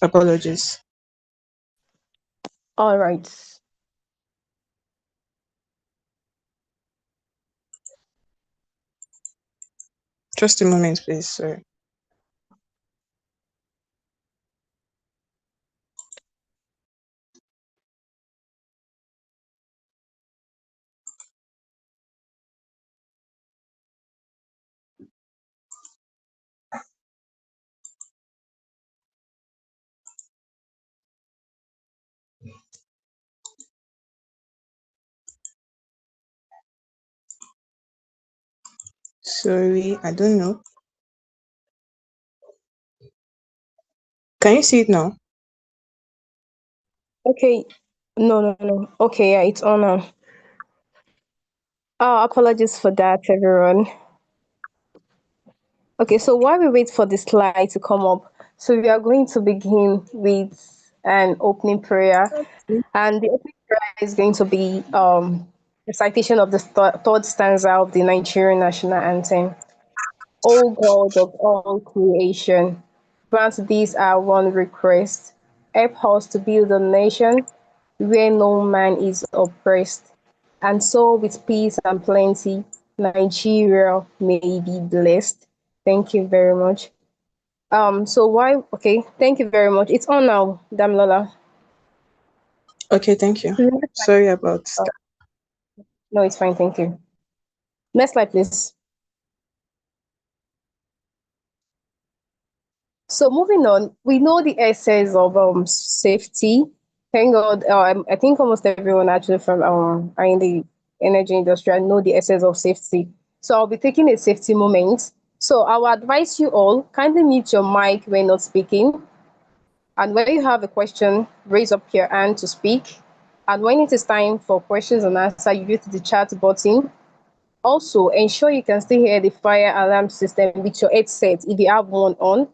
Apologies. All right. Just a moment, please. Sorry. Sorry, I don't know. Can you see it now? Okay. No. Okay, yeah, it's on now. Apologies for that, everyone. Okay, so while we wait for the slide to come up, so we are going to begin with an opening prayer, and the opening prayer is going to be recitation of the third stanza of the Nigerian national anthem. O God of all creation, grant this our one request. Help us to build a nation where no man is oppressed, and so with peace and plenty, Nigeria may be blessed. Thank you very much. So why? Okay, thank you very much. It's on now, Damlola. Okay, thank you. Next slide. Sorry about Oh, that. no, it's fine. Thank you. Next slide, please. So moving on, we know the essence of safety. Thank God, I think almost everyone actually from are in the energy industry and know the essence of safety. So I'll be taking a safety moment. So I will advise you all kindly mute your mic when not speaking, and when you have a question, raise up your hand to speak. And when it is time for questions and answer, you use the chat button. Also, ensure you can still hear the fire alarm system with your headset if you have one on,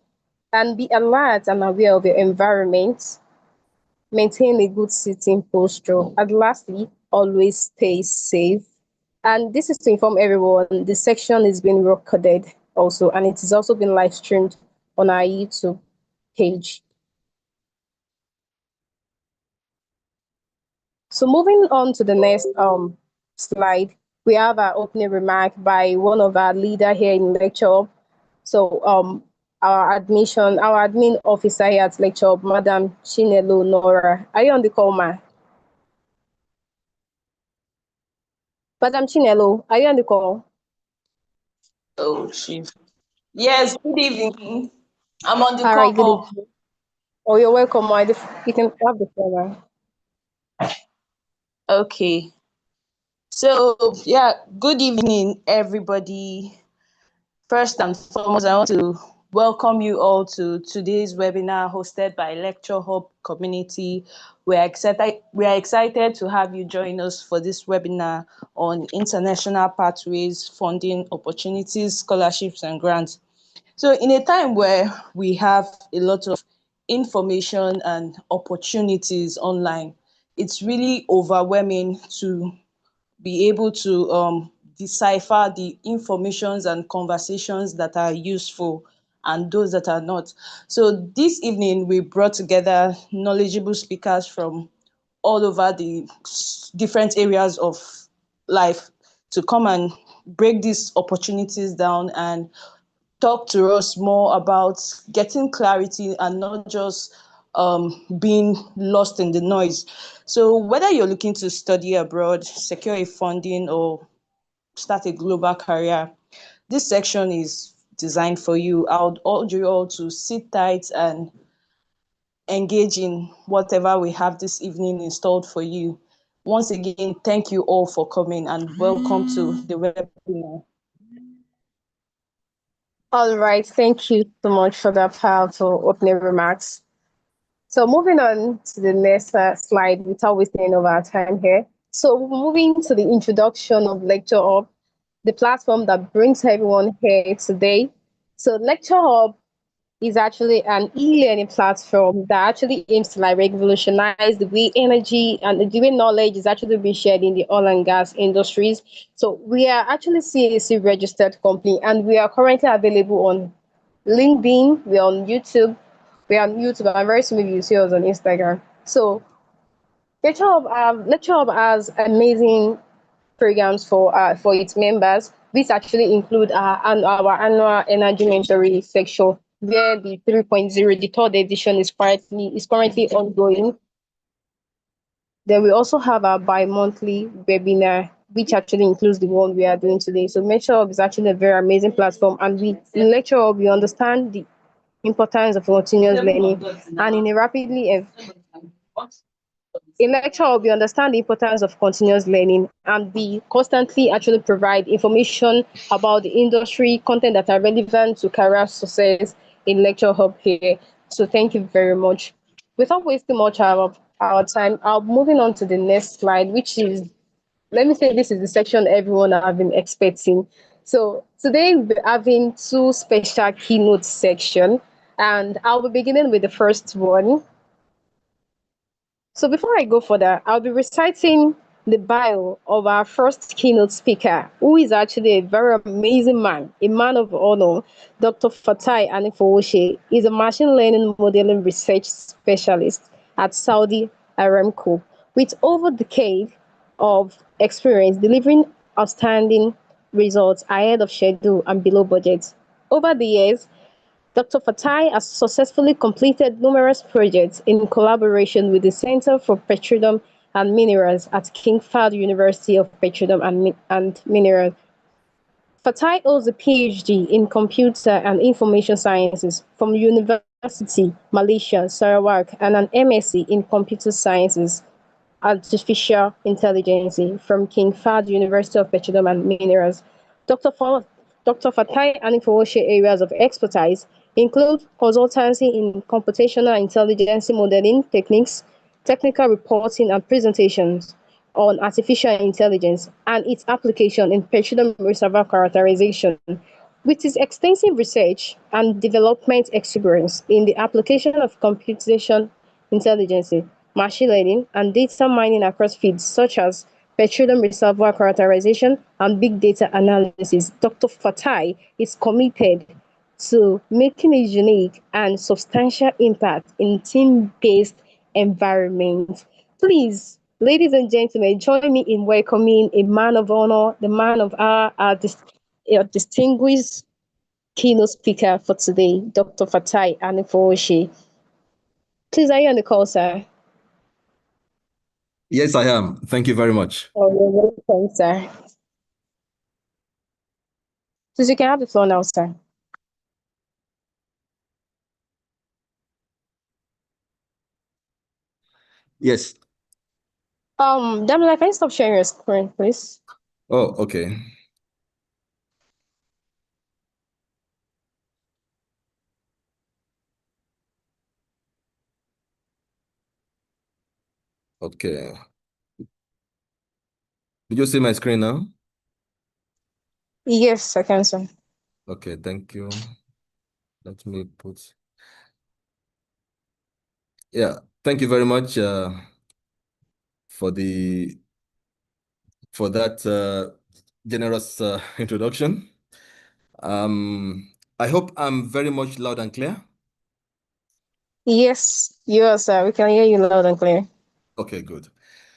and be alert and aware of your environment. Maintain a good sitting posture. And lastly, always stay safe. And this is to inform everyone the section is being recorded also, and it is also been live streamed on our YouTube page. So moving on to the next slide, we have our opening remark by one of our leader here in Lecture Hub. So our admin officer here at Lecture Hub, Madam Chinelo Nora. Are you on the call, ma? Madam Chinelo, are you on the call? Oh, Chief. Yes, good evening. I'm on the All right, good call. evening. Oh, you're welcome, ma. You can have the floor, ma. Okay. So, good evening, everybody. First and foremost, I want to welcome you all to today's webinar hosted by Lecture Hub Community. We are excited to have you join us for this webinar on international pathways, funding opportunities, scholarships, and grants. So in a time where we have a lot of information and opportunities online, it's really overwhelming to be able to decipher the informations and conversations that are useful and those that are not. So this evening, we brought together knowledgeable speakers from all over the different areas of life to come and break these opportunities down and talk to us more about getting clarity and not just being lost in the noise. So whether you're looking to study abroad, secure a funding, or start a global career, this section is designed for you. I would urge you all to sit tight and engage in whatever we have this evening installed for you. Once again, thank you all for coming and welcome to the webinar. All right, thank you so much for that powerful opening remarks. So moving on to the next slide without wasting any of our time here. So moving to the introduction of Lecture Hub, the platform that brings everyone here today. So Lecture Hub is actually an e-learning platform that actually aims to like revolutionize the way energy and the way knowledge is actually being shared in the oil and gas industries. So we are actually CAC registered company, and we are currently available on LinkedIn, we're on YouTube, We are on YouTube, and very soon you see us on Instagram. So Lecture Hub has amazing programs for its members. These actually include our annual energy mentoring section, where the 3.0, the third edition, is currently ongoing. Then we also have our bi-monthly webinar, which actually includes the one we are doing today. So Lecture Hub is actually a very amazing platform, and in Lecture Hub we understand the importance of continuous learning, and in lecture hub, we understand the importance of continuous learning, and we constantly actually provide information about the industry, content that are relevant to career success in lecture hub here. So thank you very much. Without wasting much of our time, I'll moving on to the next slide, which is, let me say, this is the section everyone have been expecting. So today we're having two special keynote section, and I'll be beginning with the first one. So before I go further, I'll be reciting the bio of our first keynote speaker, who is actually a very amazing man, a man of honor. Dr. Fatai Anifowoshe is a machine learning modeling research specialist at Saudi Aramco, with over a decade of experience delivering outstanding results ahead of schedule and below budget. Over the years, Dr. Fatai has successfully completed numerous projects in collaboration with the Center for Petroleum and Minerals at King Fahd University of Petroleum and Minerals. Fatai holds a PhD in Computer and Information Sciences from University Malaysia, Sarawak, and an MSc in Computer Sciences, Artificial Intelligence from King Fahd University of Petroleum and Minerals. Dr. Fatai Anifowoshe areas of expertise include consultancy in computational intelligence modeling techniques, technical reporting and presentations on artificial intelligence and its application in petroleum reservoir characterization. With his extensive research and development experience in the application of computation intelligence, machine learning, and data mining across fields such as petroleum reservoir characterization and big data analysis, Dr. Fatai is committed to making a unique and substantial impact in team-based environment. Please, ladies and gentlemen, join me in welcoming a man of honor, the man of our distinguished keynote speaker for today, Dr. Fatai Anifowoshe. Please, are you on the call, sir? Yes, I am. Thank you very much. Oh, you're welcome, sir. Please, you can have the floor now, sir. Yes. Damla, can you stop sharing your screen, please? Oh, okay. Okay. Did you see my screen now? Yes, I can, sir. Okay, thank you. Let me put. Yeah, thank you very much for that generous introduction. I hope I'm very much loud and clear. Yes, you are, sir. We can hear you loud and clear. Okay, good.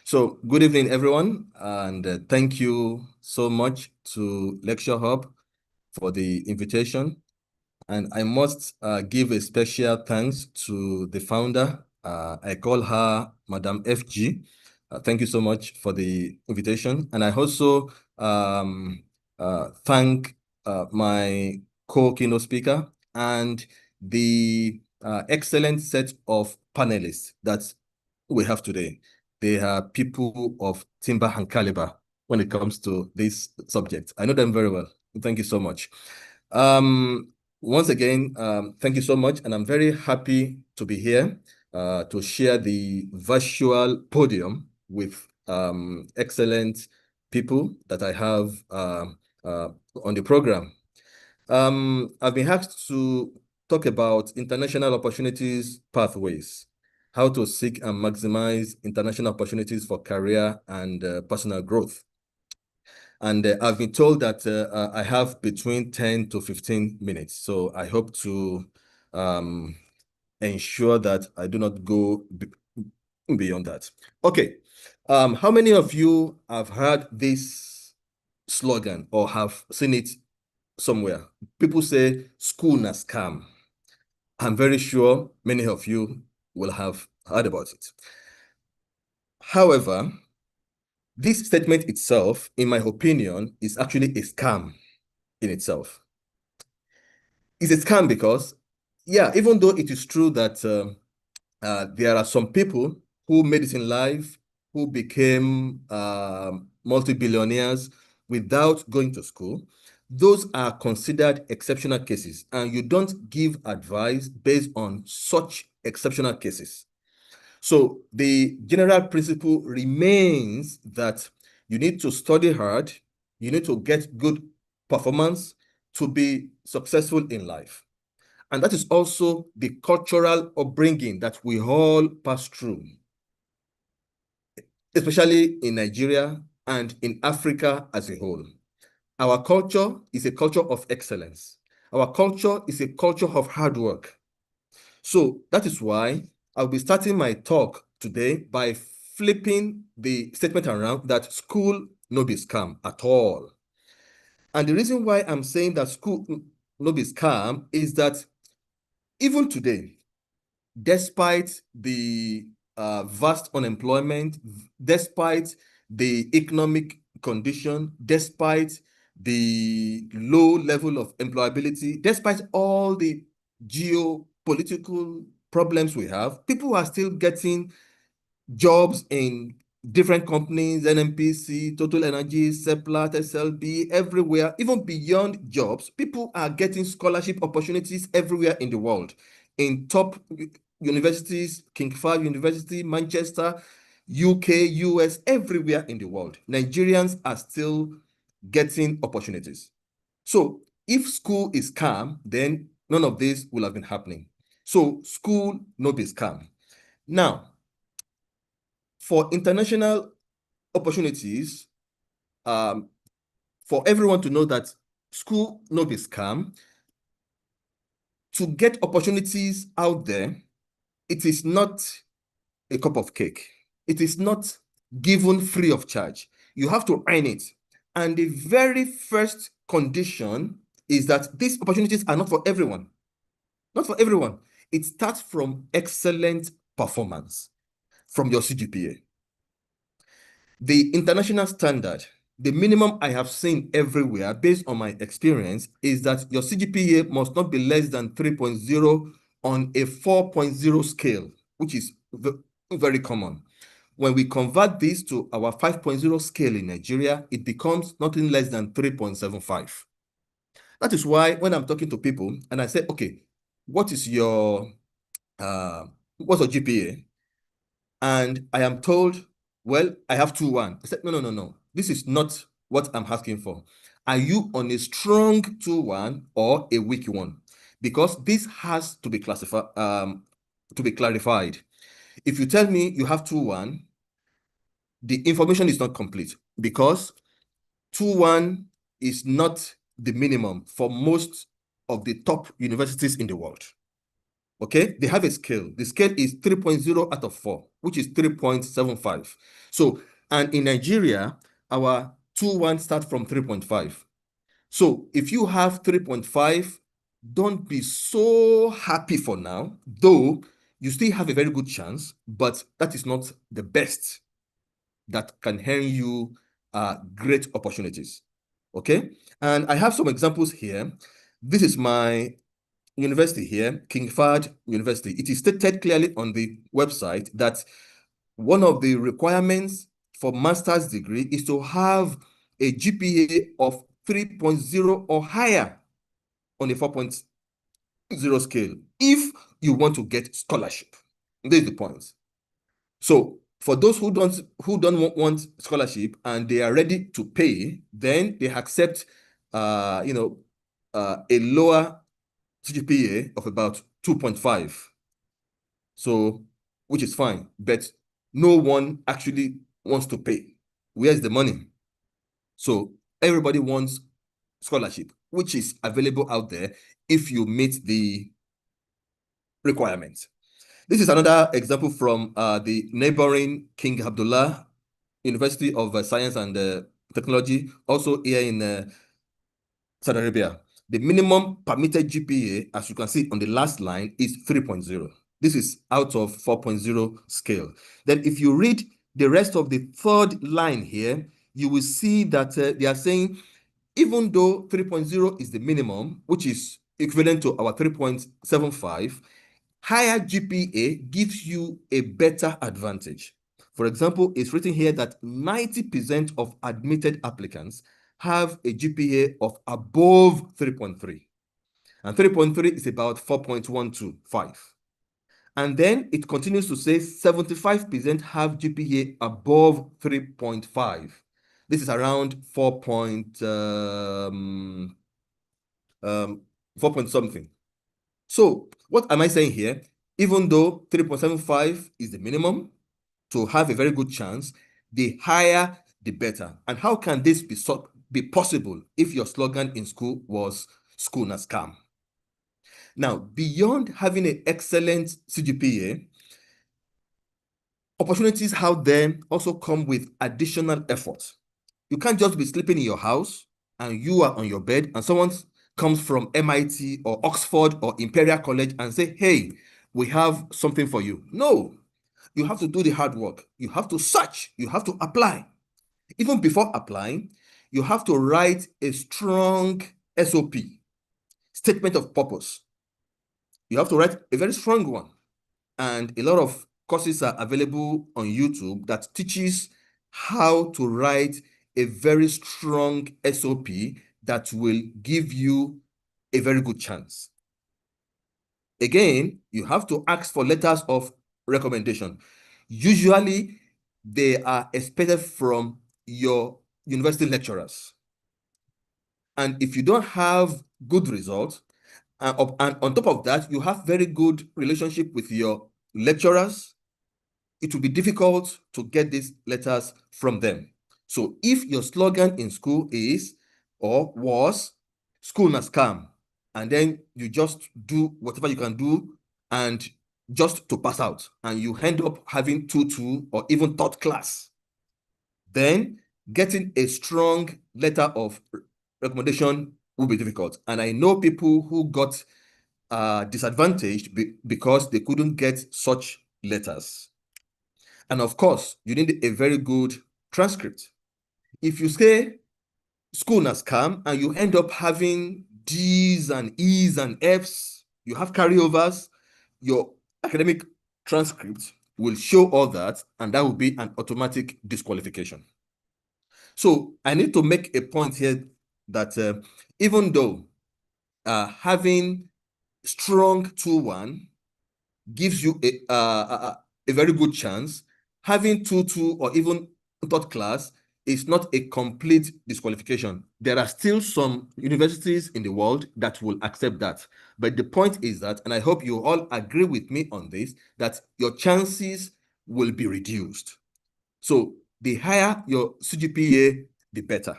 So, good evening, everyone, and thank you so much to Lecture Hub for the invitation. And I must give a special thanks to the founder. I call her Madam FG. Thank you so much for the invitation. And I also thank my co-keynote speaker and the excellent set of panelists that we have today. They are people of timber and caliber when it comes to this subject. I know them very well. Thank you so much. Once again, thank you so much, and I'm very happy to be here to share the virtual podium with excellent people that I have on the program. I've been asked to talk about international opportunities pathways, how to seek and maximize international opportunities for career and personal growth. And I've been told that I have between 10 to 15 minutes. So I hope to ensure that I do not go beyond that. Okay. How many of you have heard this slogan or have seen it somewhere? People say school na scam. I'm very sure many of you will have heard about it. However, this statement itself, in my opinion, is actually a scam in itself. It's a scam because, yeah, even though it is true that there are some people who made it in life, who became multi-billionaires without going to school, those are considered exceptional cases, and you don't give advice based on such exceptional cases. So the general principle remains that you need to study hard, you need to get good performance to be successful in life. And that is also the cultural upbringing that we all pass through, especially in Nigeria and in Africa as a whole. Our culture is a culture of excellence. Our culture is a culture of hard work. So that is why I'll be starting my talk today by flipping the statement around that school no be scam at all. And the reason why I'm saying that school no be scam is that even today, despite the vast unemployment, despite the economic condition, despite the low level of employability, despite all the geopolitical problems we have, people are still getting jobs in different companies, NNPC, Total Energy, Seplat, SLB, everywhere, even beyond jobs. People are getting scholarship opportunities everywhere in the world, in top universities, King Fahd University, Manchester, UK, US, everywhere in the world. Nigerians are still getting opportunities. So if school is scam, then none of this will have been happening. So school no be scam. Now, for international opportunities, for everyone to know that school no be scam, to get opportunities out there, it is not a cup of cake. It is not given free of charge. You have to earn it. And the very first condition is that these opportunities are not for everyone. Not for everyone. It starts from excellent performance from your CGPA. The international standard, the minimum I have seen everywhere based on my experience, is that your CGPA must not be less than 3.0 on a 4.0 scale, which is very common. When we convert this to our 5.0 scale in Nigeria, it becomes nothing less than 3.75. That is why when I'm talking to people and I say, okay, what's your GPA? And I am told, well, I have 2.1. I said, no. This is not what I'm asking for. Are you on a strong 2.1 or a weak one? Because this has to be classified, to be clarified. If you tell me you have 2.1, the information is not complete because 2.1 is not the minimum for most of the top universities in the world. Okay, they have a scale. The scale is 3.0 out of 4, which is 3.75. So, and in Nigeria, our 2.1 start from 3.5. So if you have 3.5, don't be so happy for now, though you still have a very good chance, but that is not the best that can earn you great opportunities. Okay, and I have some examples here. This is my university here, King Fahd University. It is stated clearly on the website that one of the requirements for master's degree is to have a GPA of 3.0 or higher on a 4.0 scale if you want to get scholarship. This is the point. So for those who don't want scholarship and they are ready to pay, then they accept a lower CGPA of about 2.5. So, which is fine, but no one actually wants to pay. Where's the money? So everybody wants scholarship, which is available out there if you meet the requirements. This is another example from the neighboring King Abdullah University of Science and Technology, also here in Saudi Arabia. The minimum permitted GPA, as you can see on the last line, is 3.0. This is out of 4.0 scale. Then if you read the rest of the third line here, you will see that they are saying, even though 3.0 is the minimum, which is equivalent to our 3.75, higher GPA gives you a better advantage. For example, it's written here that 90% of admitted applicants have a GPA of above 3.3. And 3.3 is about 4.125. And then it continues to say 75% have GPA above 3.5. This is around 4 point something. So what am I saying here? Even though 3.75 is the minimum to have a very good chance, the higher, the better. And how can this be possible if your slogan in school was "School na scam"? Now, beyond having an excellent CGPA, opportunities out there also come with additional effort. You can't just be sleeping in your house and you are on your bed and someone comes from MIT or Oxford or Imperial College and say, hey, we have something for you. No, you have to do the hard work. You have to search. You have to apply. Even before applying, you have to write a strong SOP, statement of purpose. You have to write a very strong one. And a lot of courses are available on YouTube that teaches how to write a very strong SOP that will give you a very good chance. Again, you have to ask for letters of recommendation. Usually, they are expected from your university lecturers. And if you don't have good results, and on top of that, you have very good relationship with your lecturers, it will be difficult to get these letters from them. So if your slogan in school is or was "School na scam," and then you just do whatever you can do and just to pass out, and you end up having 2-2 or even third class, then getting a strong letter of recommendation will be difficult. And I know people who got disadvantaged because they couldn't get such letters. And of course, you need a very good transcript. If you say "School na scam" and you end up having D's and E's and F's, you have carryovers, your academic transcript will show all that, and that will be an automatic disqualification. So I need to make a point here that even though having strong 2-1 gives you a very good chance, having 2-2 or even third class is not a complete disqualification. There are still some universities in the world that will accept that. But the point is that, and I hope you all agree with me on this, that your chances will be reduced. So the higher your CGPA, the better.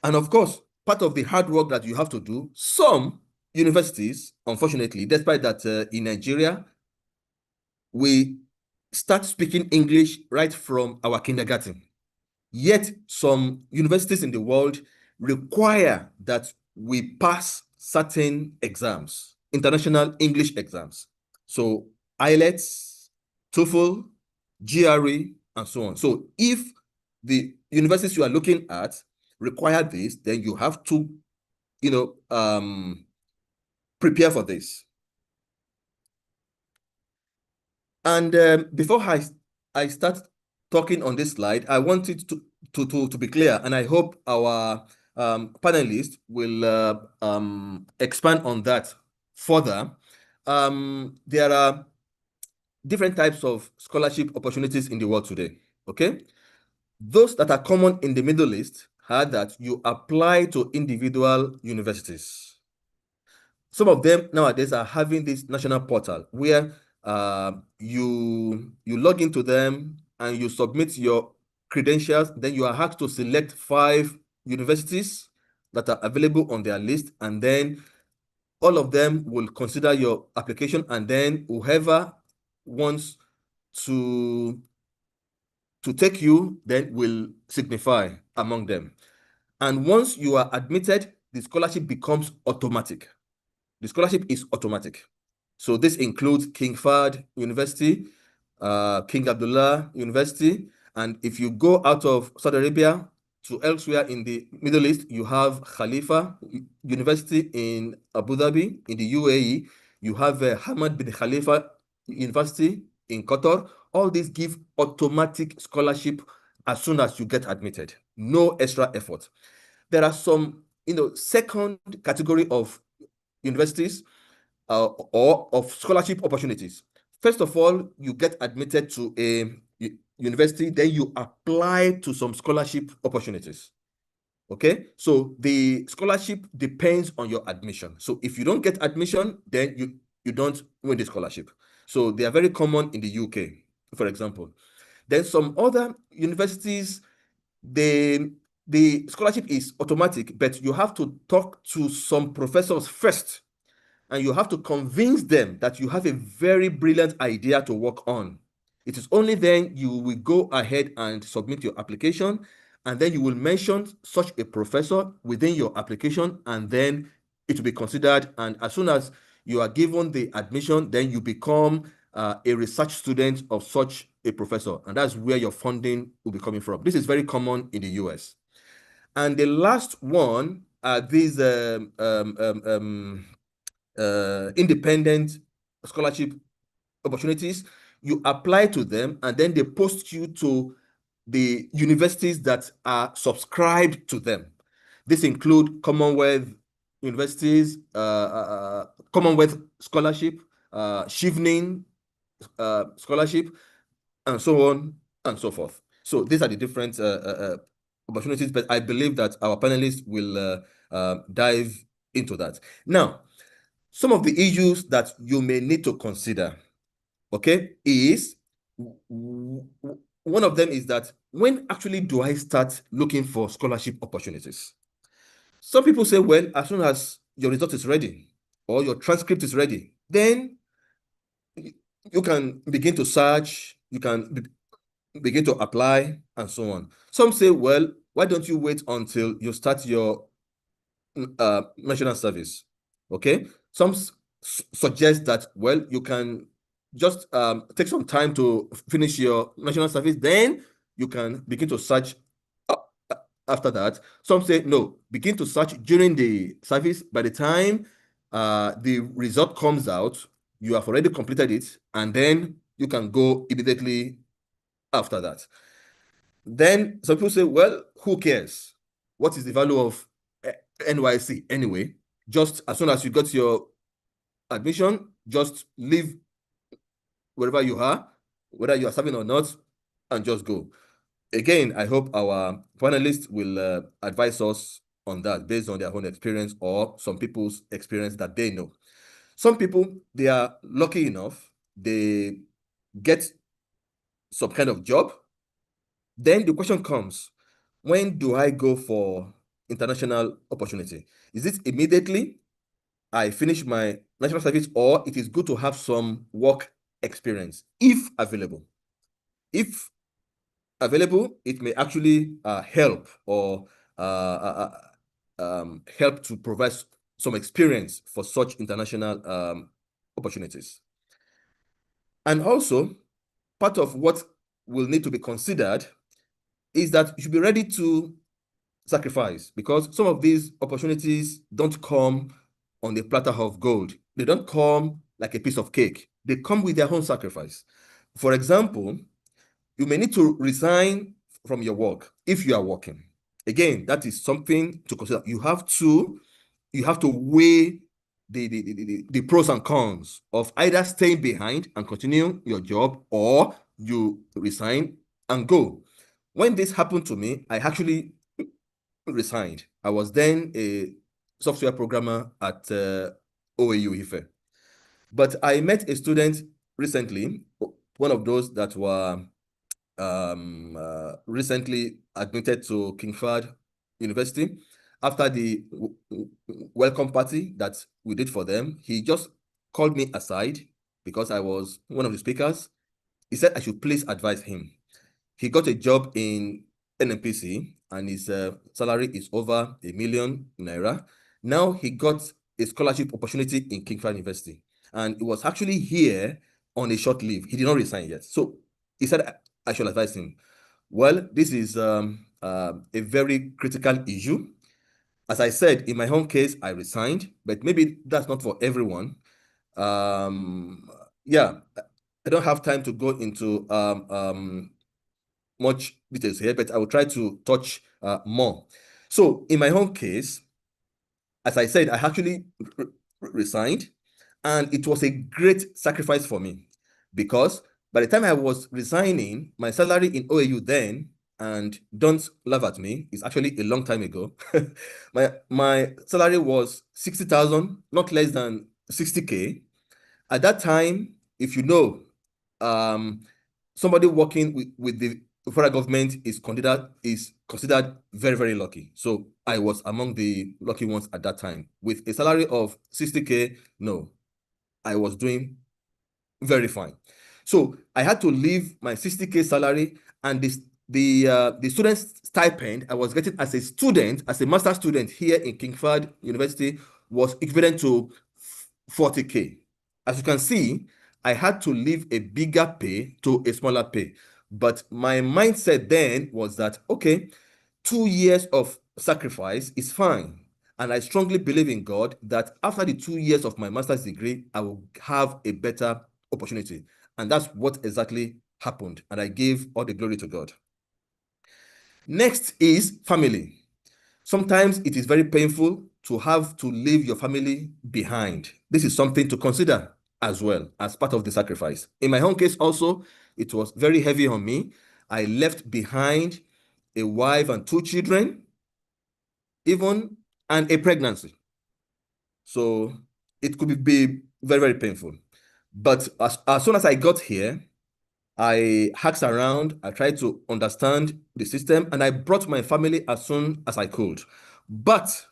And of course, part of the hard work that you have to do, some universities, unfortunately, despite that in Nigeria, we start speaking English right from our kindergarten. Yet some universities in the world require that we pass certain exams, international English exams. So IELTS, TOEFL, GRE, and so on. So if the universities you are looking at require this, then you have to, prepare for this. And before I start talking on this slide, I wanted to be clear, and I hope our panelists will expand on that further. There are different types of scholarship opportunities in the world today, okay? Those that are common in the Middle East are that you apply to individual universities. Some of them nowadays are having this national portal where you log into them and you submit your credentials. Then you are asked to select 5 universities that are available on their list, and then all of them will consider your application, and then whoever wants to take you then will signify among them. And once you are admitted, the scholarship becomes automatic. The scholarship is automatic. So this includes King Fahd University, King Abdullah University, and if you go out of Saudi Arabia to elsewhere in the Middle East, you have Khalifa University in Abu Dhabi in the UAE. You have Hamad bin Khalifa University in Qatar. All these give automatic scholarship as soon as you get admitted. No extra effort. There are some, second category of universities or of scholarship opportunities. First of all, you get admitted to a university, then you apply to some scholarship opportunities. Okay, so the scholarship depends on your admission. So if you don't get admission, then you don't win the scholarship. So they are very common in the UK, for example. Then some other universities, the scholarship is automatic, but you have to talk to some professors first, and you have to convince them that you have a very brilliant idea to work on. It is only then you will go ahead and submit your application, and then you will mention such a professor within your application, and then it will be considered. And as soon as you are given the admission, then you become a research student of such a professor, and that's where your funding will be coming from. This is very common in the US. And the last one are these independent scholarship opportunities. You apply to them, and then they post you to the universities that are subscribed to them. This include Commonwealth universities, Commonwealth scholarship, Chevening scholarship, and so on and so forth. So these are the different opportunities, but I believe that our panelists will dive into that. Now, some of the issues that you may need to consider, okay, is one of them is that when actually do I start looking for scholarship opportunities? Some people say, well, as soon as your result is ready or your transcript is ready, then you can begin to search, you can begin to apply, and so on. Some say, well, why don't you wait until you start your national service? Okay. Some suggest that, well, you can just take some time to finish your national service, then you can begin to search after that. Some say, no, begin to search during the service. By the time the result comes out, you have already completed it, and then you can go immediately after that. Then some people say, well, who cares? What is the value of NYSC anyway? Just as soon as you got your admission, just leave wherever you are, whether you are serving or not, and just go. Again, I hope our panelists will advise us on that based on their own experience or some people's experience that they know. Some people, they are lucky enough, they get some kind of job. Then the question comes, when do I go for international opportunity? Is it immediately I finish my national service, or it is good to have some work experience if available? If available, it may actually help or help to provide some experience for such international opportunities. And also, part of what will need to be considered is that you should be ready to sacrifice, because some of these opportunities don't come on the platter of gold. They don't come like a piece of cake. They come with their own sacrifice. For example, you may need to resign from your work if you are working. Again, that is something to consider. You have to weigh the pros and cons of either staying behind and continue your job, or you resign and go. When this happened to me, I actually resigned. I was then a software programmer at OAU Ife. But I met a student recently, one of those that were recently admitted to King Fahd University. after the welcome party that we did for them, he just called me aside because I was one of the speakers. He said I should please advise him. He got a job in NNPC and his salary is over ₦1 million. Now he got a scholarship opportunity in King Fahd University, and it was actually here on a short leave. He did not resign yet. So he said I should advise him. Well, this is a very critical issue. As I said, in my home case, I resigned, but maybe that's not for everyone. Yeah, I don't have time to go into much details here, but I will try to touch more. So in my home case, as I said, I actually resigned, and it was a great sacrifice for me because by the time I was resigning, my salary in OAU then, and don't laugh at me, it's actually a long time ago, my salary was 60,000, not less than 60K. At that time, if you know, somebody working with the federal government is considered very, very lucky. So I was among the lucky ones at that time. With a salary of 60K, no, I was doing very fine. So I had to leave my 60K salary, and the student stipend I was getting as a student, as a master's student here in King Fahd University, was equivalent to 40K. As you can see, I had to leave a bigger pay to a smaller pay. But my mindset then was that, okay, 2 years of sacrifice is fine. And I strongly believe in God that after the 2 years of my master's degree, I will have a better opportunity. And that's what exactly happened. And I gave all the glory to God. Next is family. Sometimes it is very painful to have to leave your family behind. This is something to consider as well as part of the sacrifice. In my own case also, it was very heavy on me. I left behind a wife and 2 children, and a pregnancy. So it could be very, very painful. But as soon as I got here, I asked around, I tried to understand the system, and I brought my family as soon as I could. But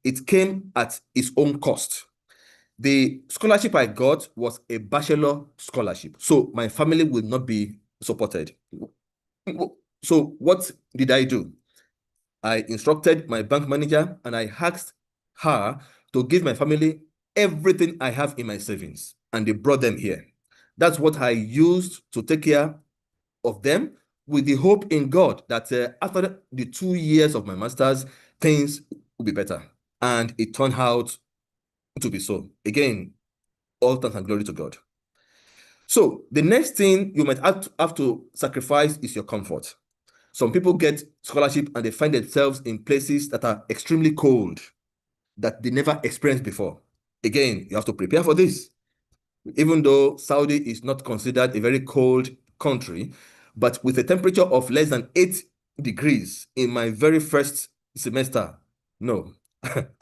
it came at its own cost. The scholarship I got was a bachelor scholarship, so my family will not be supported. So what did I do? I instructed my bank manager and I asked her to give my family everything I have in my savings, and they brought them here. That's what I used to take care of them, with the hope in God that after the 2 years of my master's, things will be better. And it turned out to be so. Again, all thanks and glory to God. So the next thing you might have to sacrifice is your comfort. Some people get scholarship and they find themselves in places that are extremely cold, that they never experienced before. Again, you have to prepare for this. Even though Saudi is not considered a very cold country, but with a temperature of less than 8 degrees in my very first semester, no,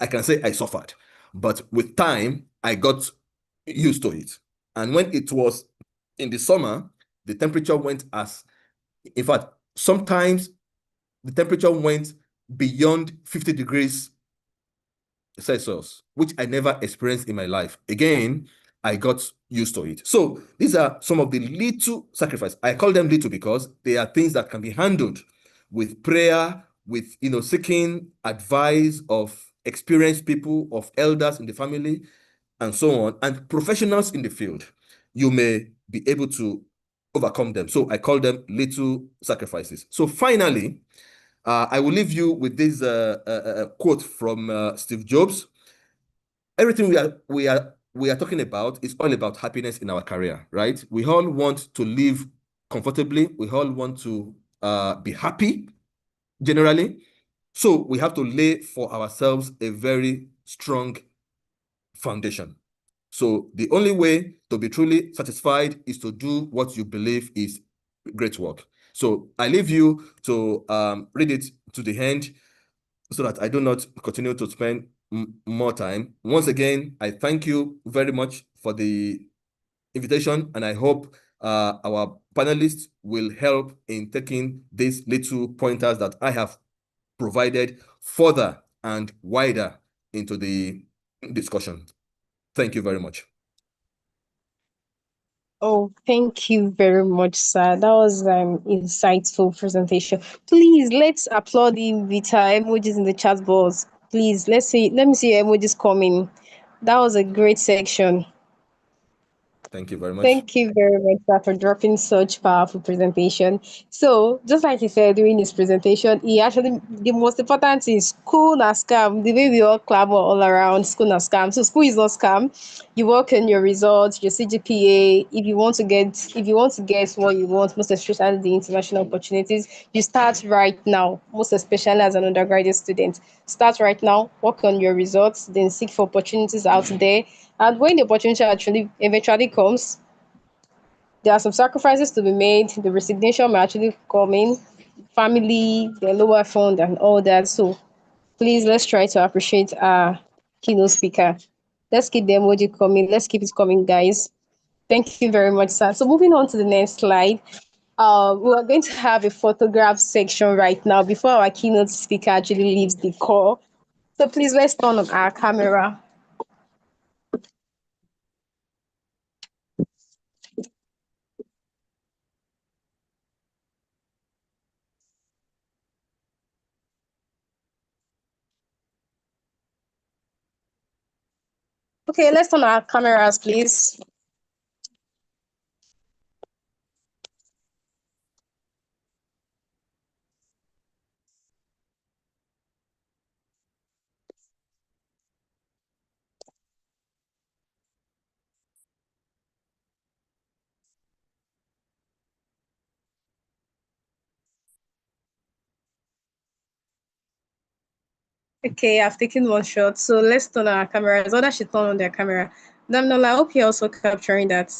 I can say I suffered. But with time, I got used to it. And when it was in the summer, the temperature went in fact, sometimes the temperature went beyond 50 degrees Celsius, which I never experienced in my life. Again, I got used to it. So these are some of the little sacrifices. I call them little because they are things that can be handled with prayer, with seeking advice of experienced people, of elders in the family, and so on, and professionals in the field. You may be able to overcome them. So I call them little sacrifices. So finally, I will leave you with this quote from Steve Jobs. Everything we are talking about is all about happiness in our career, right? We all want to live comfortably. We all want to be happy, generally. So we have to lay for ourselves a very strong foundation. So the only way to be truly satisfied is to do what you believe is great work. So I leave you to read it to the end so that I do not continue to spend more time. Once again, I thank you very much for the invitation, and I hope our panelists will help in taking these little pointers that I have provided further and wider into the discussion. Thank you very much. Oh, thank you very much, sir. That was an insightful presentation. Please, let's applaud the Vita emojis in the chat box. Please, let me see your emojis coming. That was a great section. Thank you very much. Thank you very much, sir, for dropping such powerful presentation. So, just like he said during his presentation, the most important is school na scam. The way we all clamor all around, school na scam. So, school is not scam. You work on your results, your CGPA. If you want to get what you want, most especially the international opportunities, you start right now. Most especially as an undergraduate student, start right now. Work on your results, then seek for opportunities out there. And when the opportunity eventually comes, there are some sacrifices to be made. The resignation may actually come in, family, the lower fund, and all that. So please, let's try to appreciate our keynote speaker. Let's keep the emoji coming. Let's keep it coming, guys. Thank you very much, sir. So moving on to the next slide. We are going to have a photograph section right now before our keynote speaker actually leaves the call. So please, let's turn on our camera. Okay, let's turn our cameras, please. Okay, I've taken one shot. So let's turn our cameras. Others should turn on their camera. Damnola, I hope you're also capturing that.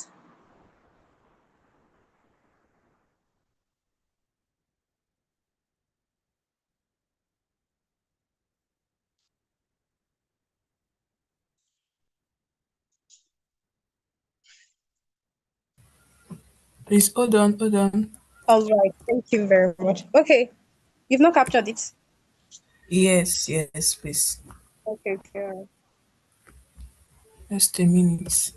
Please hold on, hold on. All right, thank you very much. Okay, you've not captured it. Yes, please. Okay. Just a minute.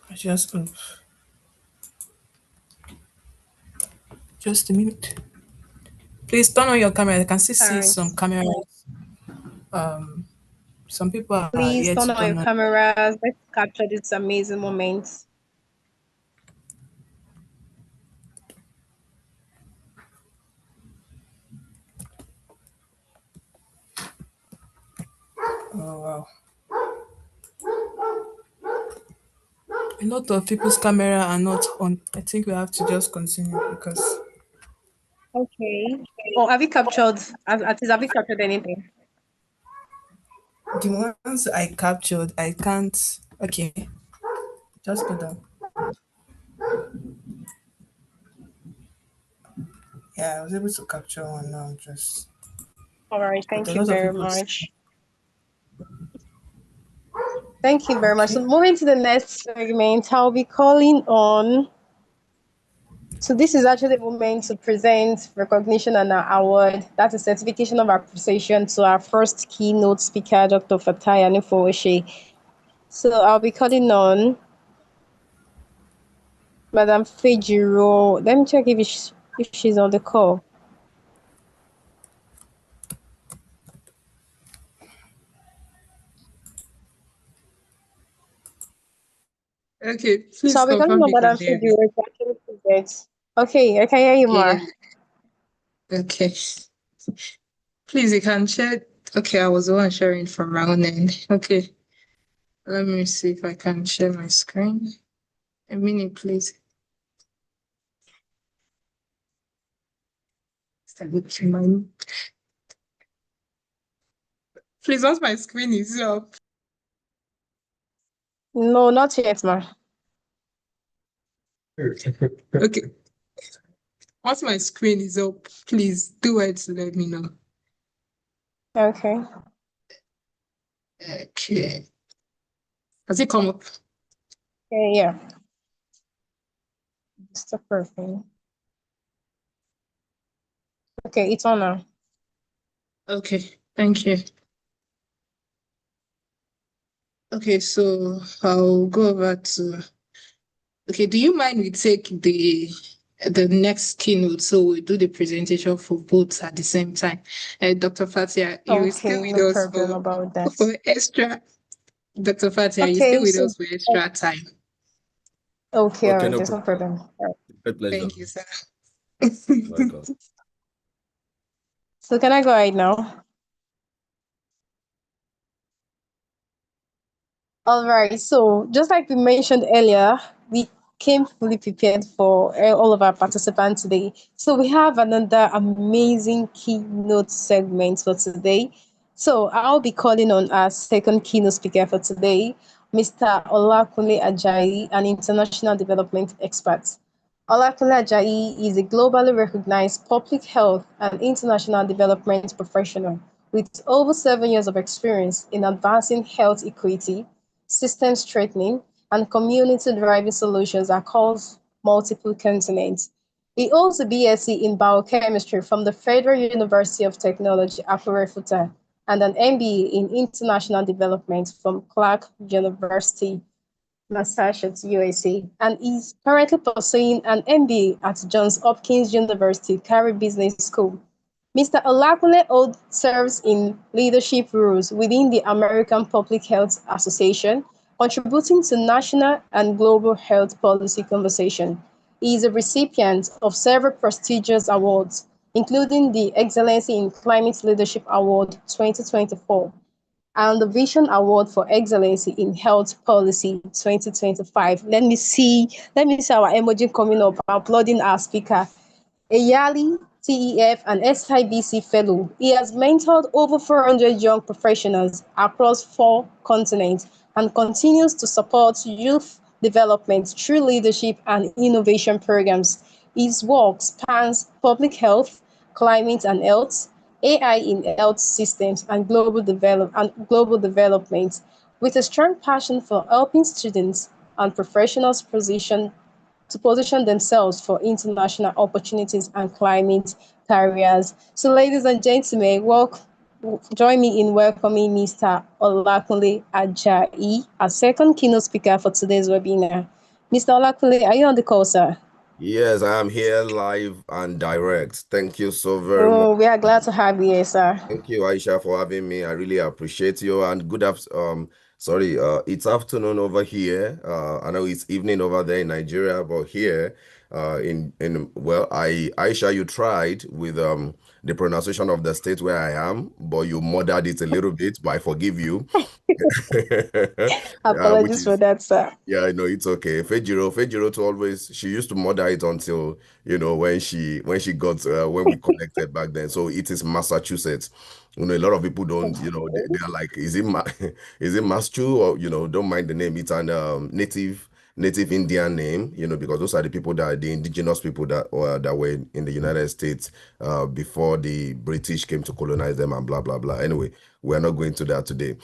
I just just a minute. Please turn on your camera. I can still see Alright. some cameras. Some people are Please yet turn to on your turn on. cameras. Let's capture this amazing moment. Oh wow. A lot of people's camera are not on. I think we have to just continue because Okay. Oh, have you captured? Have you captured anything? the ones I captured, I can't. Okay, just hold on. Yeah, I was able to capture one now. Just All right. but a Thank you lot of very people. much. Thank you very much. So Okay. moving to the next segment, I'll be calling on. So this is actually the moment to present recognition and an award. That's a certification of appreciation to our first keynote speaker, Dr. Fatai Anifowoshe. So I'll be calling on Madam Fejiro. Let me check if she's on the call. Okay, please So I'll be calling confirm on you can Madam hear me. Fejiro to actually present. Okay, I can hear you, Yeah. Ma. Okay. Please, you can share. Okay, I was the one sharing from my own end. Okay. Let me see if I can share my screen. A minute, please. Please, once my screen is up. No, not yet, Ma. Okay. Once my screen is up, please do it to let me know. Okay. Okay. Has it come up? Yeah. Just a person. Okay, it's on now. Okay, thank you. Okay, so I'll go over to. Okay, do you mind we take the next keynote so we do the presentation for both at the same time? Dr. Fatia, you will stay Okay, with no us problem about that. for extra. Dr. Fatia, you stay Okay, with so us for extra time. okay, all Okay, right, no there's no problem. problem. All right. Great pleasure. Thank you, sir. Welcome. So can I go right now? All right. So just like we mentioned earlier, we came fully prepared for all of our participants today. So we have another amazing keynote segment for today. So I'll be calling on our second keynote speaker for today, Mr. Olakunle Ajayi, an international development expert. Olakunle Ajayi is a globally recognized public health and international development professional with over 7 years of experience in advancing health equity, system strengthening, and community-driven solutions across multiple continents. He holds a BSc in biochemistry from the Federal University of Technology, Abeokuta, and an MBA in international development from Clark University, Massachusetts, USA, and is currently pursuing an MBA at Johns Hopkins University, Carey Business School. Mr. Olakunle serves in leadership roles within the American Public Health Association, contributing to national and global health policy conversation. He is a recipient of several prestigious awards, including the Excellency in Climate Leadership Award 2024 and the Vision Award for Excellency in Health Policy 2025. Let me see our emoji coming up, applauding our speaker. A yearly TEF and SIBC fellow, he has mentored over 400 young professionals across 4 continents and continues to support youth development through leadership and innovation programs. His work spans public health, climate and health, AI in health systems, and global development, with a strong passion for helping students and professionals position themselves for international opportunities and climate careers. So, ladies and gentlemen, join me in welcoming Mr. Olakunle Ajayi, our second keynote speaker for today's webinar. Mr. Olakunle, are you on the call, sir? Yes, I am here live and direct. Thank you so very much. Oh, we are glad to have you here, sir. Thank you, Aisha, for having me. I really appreciate you. And it's afternoon over here. I know it's evening over there in Nigeria, but here, Aisha, you tried with the pronunciation of the state where I am, but you murdered it a little bit. But I forgive you. Apologies for that, sir. Yeah, I know it's okay. Fejiro she used to murder it until when we connected back then. So it is Massachusetts. A lot of people don't, they're like, is it is it Massachu, or don't mind the name. It's an native Indian name, because those are the people the indigenous people that were in the United States before the British came to colonize them and blah blah blah. Anyway, we're not going to that today.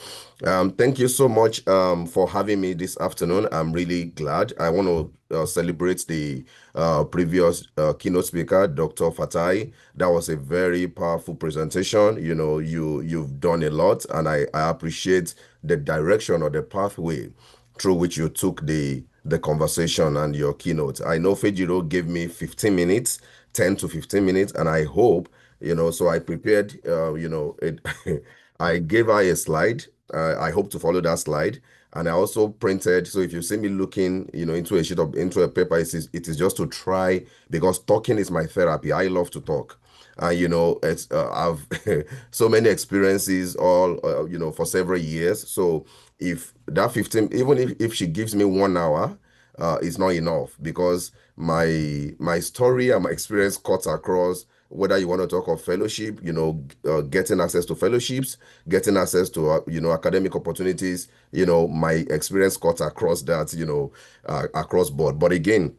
Thank you so much for having me this afternoon. I'm really glad. I want to celebrate the previous keynote speaker, Dr. Fatai. That was a very powerful presentation. You've done a lot, and I appreciate the direction or the pathway through which you took the conversation and your keynote. I know Fejiro gave me 15 minutes, 10 to 15 minutes, and I hope, so I prepared, I gave her a slide. I hope to follow that slide. And I also printed, so if you see me looking, into a paper, it is just to try, because talking is my therapy. I love to talk. It's I've so many experiences all, for several years. So if that 15, even if she gives me 1 hour, it's not enough, because my story and my experience cuts across, whether you want to talk of fellowship, getting access to fellowships, getting access to, academic opportunities, my experience cuts across that, across board. But again,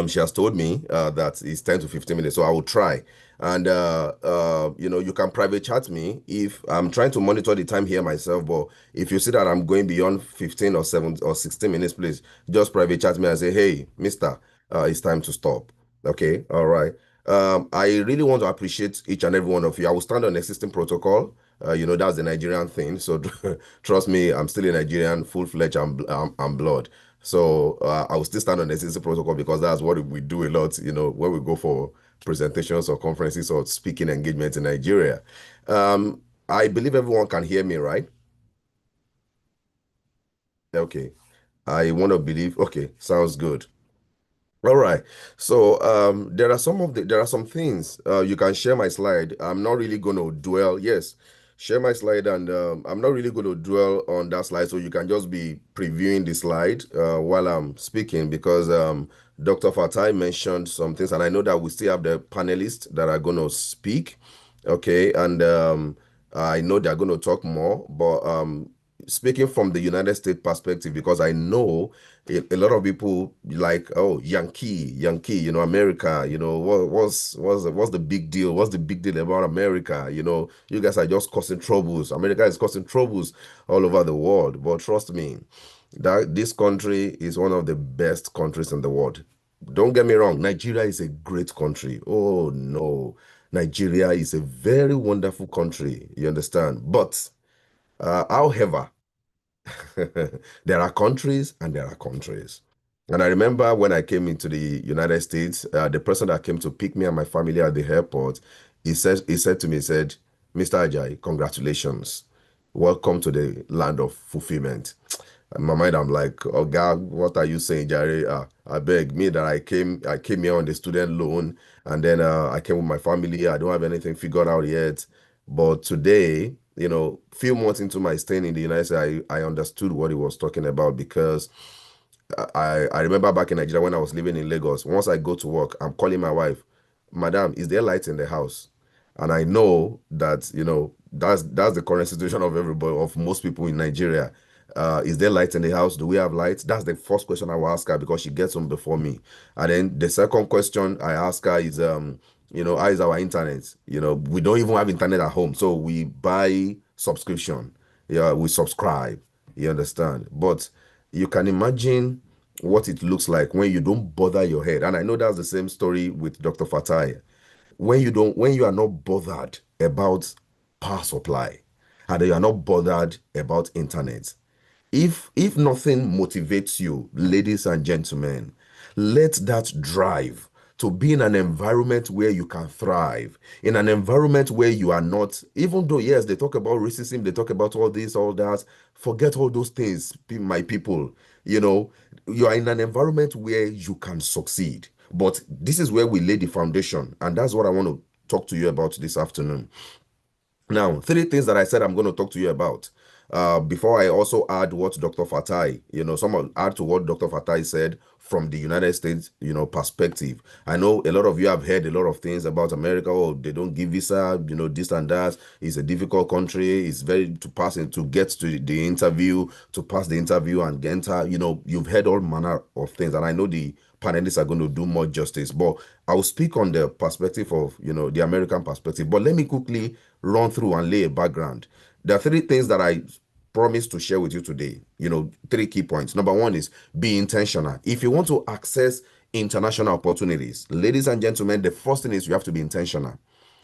She has told me that it's 10 to 15 minutes, so I will try. And you can private chat me if I'm trying to monitor the time here myself. But if you see that I'm going beyond 15 or 7 or 16 minutes, please just private chat me and say, hey, mister, it's time to stop. Okay, all right. I really want to appreciate each and every one of you. I will stand on existing protocol. That's the Nigerian thing. So trust me, I'm still a Nigerian, full-fledged and blood. So I will still stand on the existing protocol because that's what we do a lot, when we go for presentations or conferences or speaking engagements in Nigeria. I believe everyone can hear me, right? Okay. I want to believe. Okay, sounds good. All right. So there are some things you can share my slide. I'm not really going to dwell. Yes, share my slide, and I'm not really going to dwell on that slide. So you can just be previewing the slide while I'm speaking because Dr. Fatai mentioned some things, and I know that we still have the panelists that are going to speak. Okay, and I know they're going to talk more, but speaking from the United States perspective, because I know a lot of people like, oh, Yankee, America, what's the big deal? What's the big deal about America? You guys are just causing troubles. America is causing troubles all over the world. But trust me, that this country is one of the best countries in the world. Don't get me wrong, Nigeria is a great country. Oh no, Nigeria is a very wonderful country. You understand? But however, there are countries and there are countries. And I remember when I came into the United States, the person that came to pick me and my family at the airport, he said to me, Mr. Ajayi, congratulations. Welcome to the land of fulfillment. In my mind, I'm like, oh God, what are you saying, Jerry? I beg me that I came here on the student loan, and then I came with my family. I don't have anything figured out yet. But today, few months into my staying in the United States, I understood what he was talking about because I remember back in Nigeria when I was living in Lagos, once I go to work, I'm calling my wife, Madam, is there light in the house? And I know that, that's the current situation of everybody, of most people in Nigeria. Is there light in the house? Do we have lights? That's the first question I will ask her because she gets home before me. And then the second question I ask her is, how is our internet? We don't even have internet at home. So we buy subscription. Yeah, we subscribe. You understand? But you can imagine what it looks like when you don't bother your head. And I know that's the same story with Dr. Fatai. When you are not bothered about power supply and you are not bothered about internet, if nothing motivates you, ladies and gentlemen, let that drive to be in an environment where you can thrive, in an environment where you are not, even though, yes, they talk about racism, they talk about all this, all that, forget all those things, my people. You are in an environment where you can succeed. But this is where we lay the foundation, and that's what I want to talk to you about this afternoon. Now, 3 things that I said I'm going to talk to you about. Before I also add what Dr. Fatai, add to what Dr. Fatai said from the United States, perspective. I know a lot of you have heard a lot of things about America. Oh, they don't give visa, this and that. It's a difficult country. It's very to get to the interview, to pass the interview and enter. You've heard all manner of things, and I know the panelists are going to do more justice. But I'll speak on the perspective of, the American perspective. But let me quickly run through and lay a background. There are 3 things that I promise to share with you today. 3 key points. Number 1 is be intentional. If you want to access international opportunities, ladies and gentlemen, the first thing is you have to be intentional.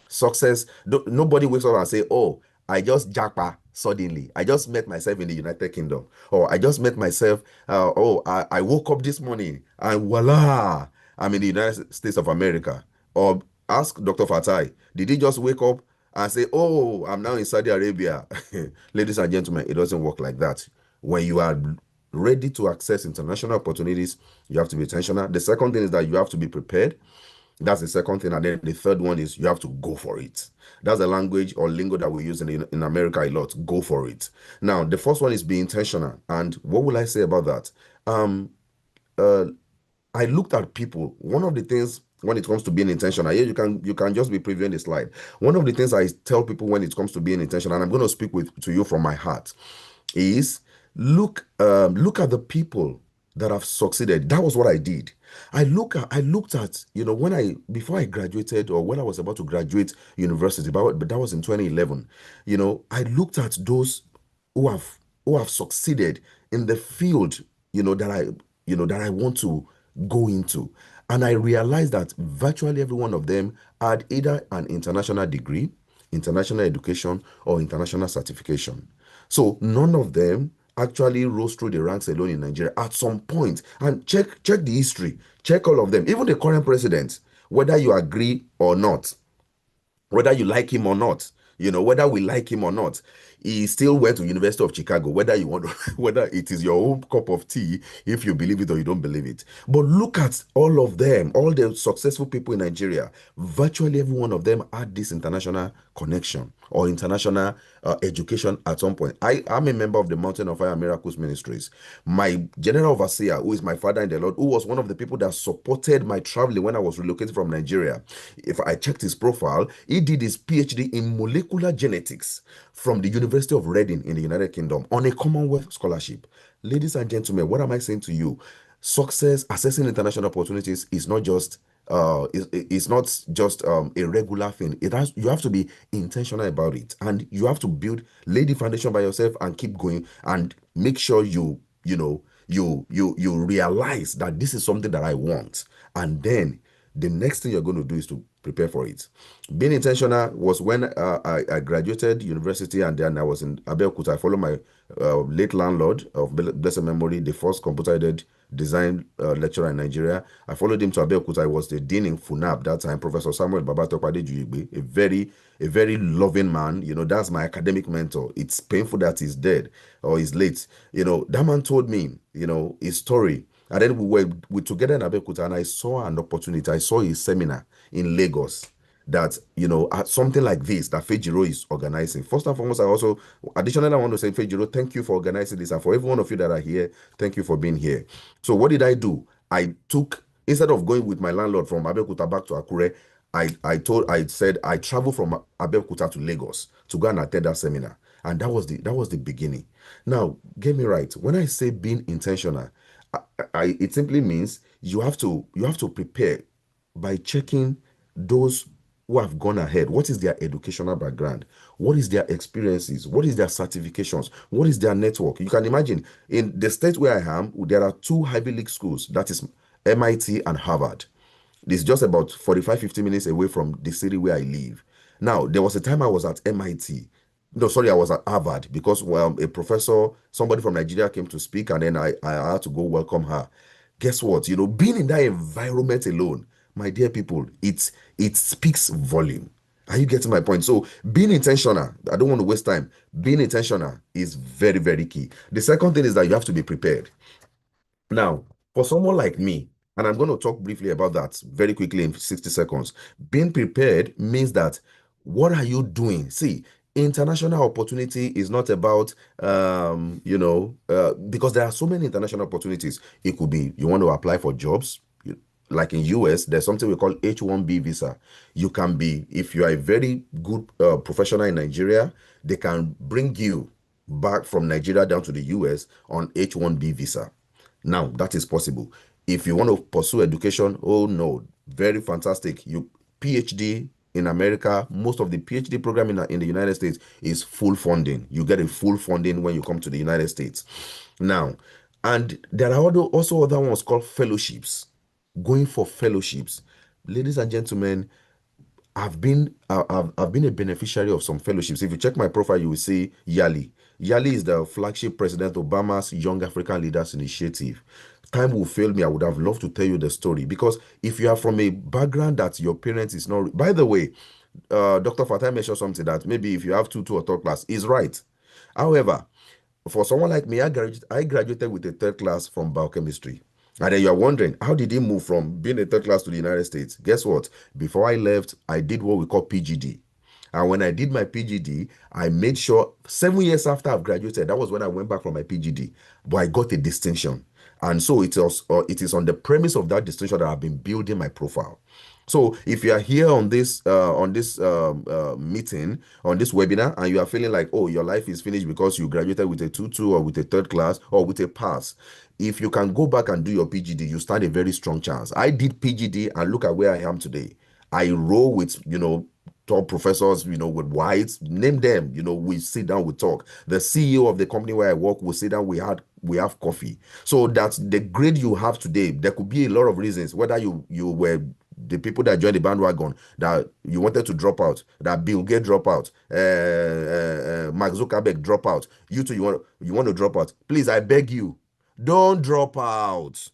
Success, nobody wakes up and say, oh, I just japa suddenly. I just met myself in the United Kingdom. Or I just met myself, I woke up this morning and voila, I'm in the United States of America. Or ask Dr. Fatai, did he just wake up and say, oh, I'm now in Saudi Arabia? Ladies and gentlemen, it doesn't work like that. When you are ready to access international opportunities, you have to be intentional. The second thing is that you have to be prepared. That's the second thing. And then the third one is you have to go for it. That's the language or lingo that we use in America a lot. Go for it. Now, the first one is be intentional. And what will I say about that? I looked at people. One of the things when it comes to being intentional, you can just be previewing the slide. One of the things I tell people when it comes to being intentional, and I'm going to speak to you from my heart, is look at the people that have succeeded. That was what I did. I looked at, before I graduated or when I was about to graduate university, but that was in 2011, I looked at those who have succeeded in the field, that I want to go into. And I realized that virtually every one of them had either an international degree, international education, or international certification. So none of them actually rose through the ranks alone in Nigeria at some point. And check the history, check all of them, even the current president, whether you agree or not, whether you like him or not, whether we like him or not, he still went to University of Chicago, whether you want to, whether it is your own cup of tea, if you believe it or you don't believe it. But look at all of them, all the successful people in Nigeria, virtually every one of them had this international connection or international education at some point. I'm a member of the Mountain of Fire Miracles Ministries. My general overseer, who is my father in the Lord, who was one of the people that supported my traveling when I was relocated from Nigeria. If I checked his profile, he did his PhD in molecular genetics from the University of Reading in the United Kingdom on a Commonwealth scholarship. Ladies and gentlemen, what am I saying to you? Success, assessing international opportunities is not just it's not just a regular thing. You have to be intentional about it, and you have to lay the foundation by yourself and keep going and make sure you realize that this is something that I want, and then the next thing you're going to do is to prepare for it. Being intentional was when I graduated university, and then I was in Abeokuta. I followed my late landlord of blessed memory, the first computer-aided design lecturer in Nigeria. I followed him to Abeokuta. I was the dean in FUNAB that time, Professor Samuel Babatokpade Juyigbe, a very loving man. That's my academic mentor. It's painful that he's dead or he's late. That man told me, his story. And then we were together in Abeokuta, and I saw an opportunity. I saw a seminar in Lagos that, something like this that Fejiro is organizing. First and foremost, additionally, I want to say, Fejiro, thank you for organizing this. And for every one of you that are here, thank you for being here. So what did I do? Instead of going with my landlord from Abeokuta back to Akure, I said I traveled from Abeokuta to Lagos to go and attend that seminar. And that was the beginning. Now, get me right. When I say being intentional, it simply means you have to prepare by checking those who have gone ahead. What is their educational background? What is their experiences? What is their certifications? What is their network? You can imagine in the state where I am, there are two Ivy League schools, that is MIT and Harvard. It's just about 45-50 minutes away from the city where I live. Now, there was a time I was at MIT. No, sorry, I was at Harvard because a professor, somebody from Nigeria came to speak, and then I had to go welcome her. Guess what? Being in that environment alone, my dear people, it speaks volume. Are you getting my point? So being intentional, I don't want to waste time. Being intentional is very, very key. The second thing is that you have to be prepared. Now, for someone like me, and I'm going to talk briefly about that very quickly in 60 seconds, being prepared means that what are you doing? See, international opportunity is not about, because there are so many international opportunities. It could be you want to apply for jobs. Like in US, there's something we call H-1B visa. You can be, if you are a very good professional in Nigeria, they can bring you back from Nigeria down to the US on H-1B visa. Now, that is possible. If you want to pursue education, oh no, very fantastic. You PhD in America, most of the PhD program in the United States is full funding. You get a full funding when you come to the United States. Now, and there are also other ones called fellowships. Going for fellowships. Ladies and gentlemen, I've been a beneficiary of some fellowships. If you check my profile, you will see Yali. Yali is the flagship President Obama's Young African Leaders Initiative. Time will fail me. I would have loved to tell you the story, because if you are from a background that your parents is not. By the way, Dr. Fatai mentioned something that maybe if you have two or third class is right. However, for someone like me, I graduated with a third class from biochemistry. And then you're wondering, how did he move from being a third class to the United States? Guess what? Before I left, I did what we call PGD. And when I did my PGD, I made sure 7 years after I've graduated, that was when I went back from my PGD, but I got a distinction. And so it is on the premise of that distinction that I've been building my profile. So if you are here on this meeting, on this webinar, and you are feeling like, oh, your life is finished because you graduated with a 2-2 or with a third class or with a pass, if you can go back and do your PGD, you stand a very strong chance. I did PGD and look at where I am today. I roll with, top professors, with whites, name them, we sit down, we talk. The CEO of the company where I work will sit down, we have coffee. So that's the grade you have today. There could be a lot of reasons, whether you were the people that joined the bandwagon, that you wanted to drop out, that Bill Gates drop out, Mark Zuckerberg drop out. You too, you want to drop out. Please, I beg you, don't drop out.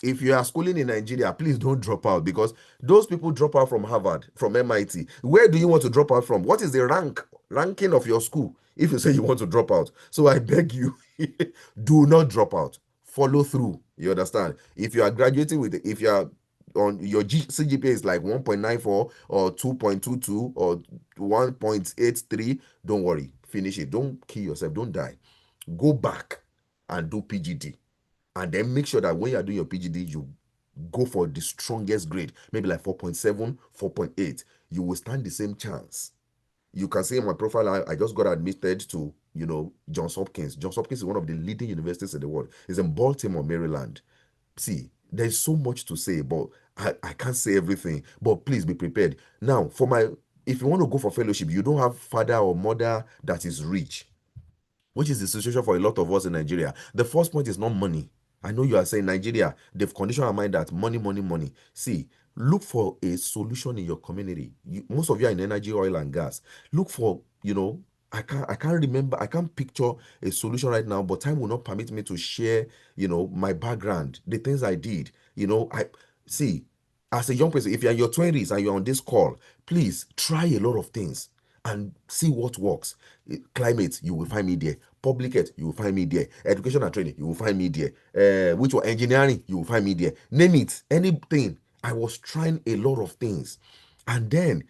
If you are schooling in Nigeria, please don't drop out, because those people drop out from Harvard, from MIT. Where do you want to drop out from? What is the ranking of your school if you say you want to drop out? So I beg you, do not drop out. Follow through. You understand? If you are graduating if you are on your CGPA is like 1.94 or 2.22 or 1.83, don't worry. Finish it. Don't kill yourself. Don't die. Go back and do PGD. And then make sure that when you are doing your PGD, you go for the strongest grade, maybe like 4.7, 4.8. You will stand the same chance. You can see in my profile, I just got admitted to, Johns Hopkins. Johns Hopkins is one of the leading universities in the world. It's in Baltimore, Maryland. See, there's so much to say, but I can't say everything. But please be prepared. Now, if you want to go for fellowship, you don't have father or mother that is rich, which is the situation for a lot of us in Nigeria. The first point is not money. I know you are saying Nigeria, they've conditioned our mind that money, money, money. See, look for a solution in your community. Most of you are in energy, oil, and gas. Look for, I can't remember, I can't picture a solution right now, but time will not permit me to share, my background, the things I did. See, as a young person, if you're in your 20s and you're on this call, please try a lot of things and see what works. Climate, you will find me there. Public health, you will find me there. Education and training, you will find me there. Which were engineering, you will find me there. Name it, anything. I was trying a lot of things. And then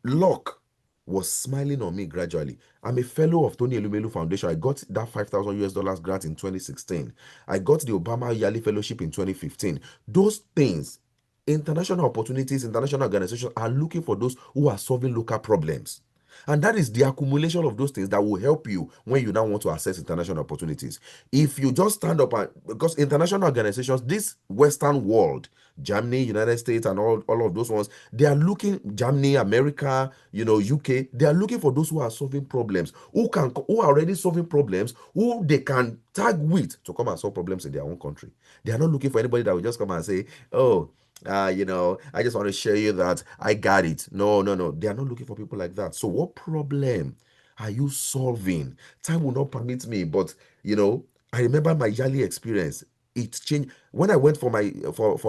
luck was smiling on me gradually. I'm a fellow of Tony Elumelu Foundation. I got that $5,000 grant in 2016. I got the Obama Yearly Fellowship in 2015. Those things, international opportunities, international organizations are looking for those who are solving local problems. And that is the accumulation of those things that will help you when you now want to access international opportunities. If you just stand up because international organizations, this Western world, Germany, United States, and all of those ones, they are looking, Germany, America, UK, they are looking for those who are solving problems, who are already solving problems, who they can tag with to come and solve problems in their own country. They are not looking for anybody that will just come and say, oh, I just want to show you that I got it. No. They are not looking for people like that. So what problem are you solving? Time will not permit me, but I remember my yearly experience. It changed when I went for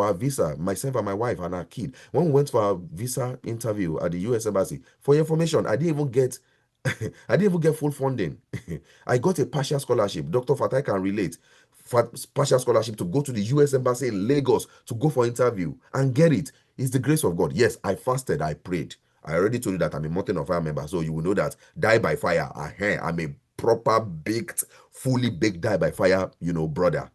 our visa, myself and my wife and our kid. When we went for our visa interview at the US Embassy, for your information, I didn't even get full funding. I got a partial scholarship. Dr. Fatai can relate. Partial scholarship to go to the US Embassy in Lagos to go for interview and get it. It's the grace of God. Yes, I fasted, I prayed. I already told you that I'm a Mountain of Fire member, so you will know that die by fire. I'm a proper baked, fully baked die by fire, brother,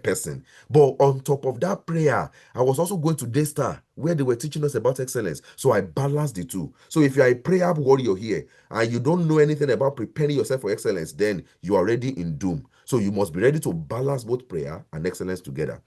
person. But on top of that prayer, I was also going to Daystar, where they were teaching us about excellence. So I balanced the two. So if you are a prayer warrior here and you don't know anything about preparing yourself for excellence, then you are already in doom. So you must be ready to balance both prayer and excellence together.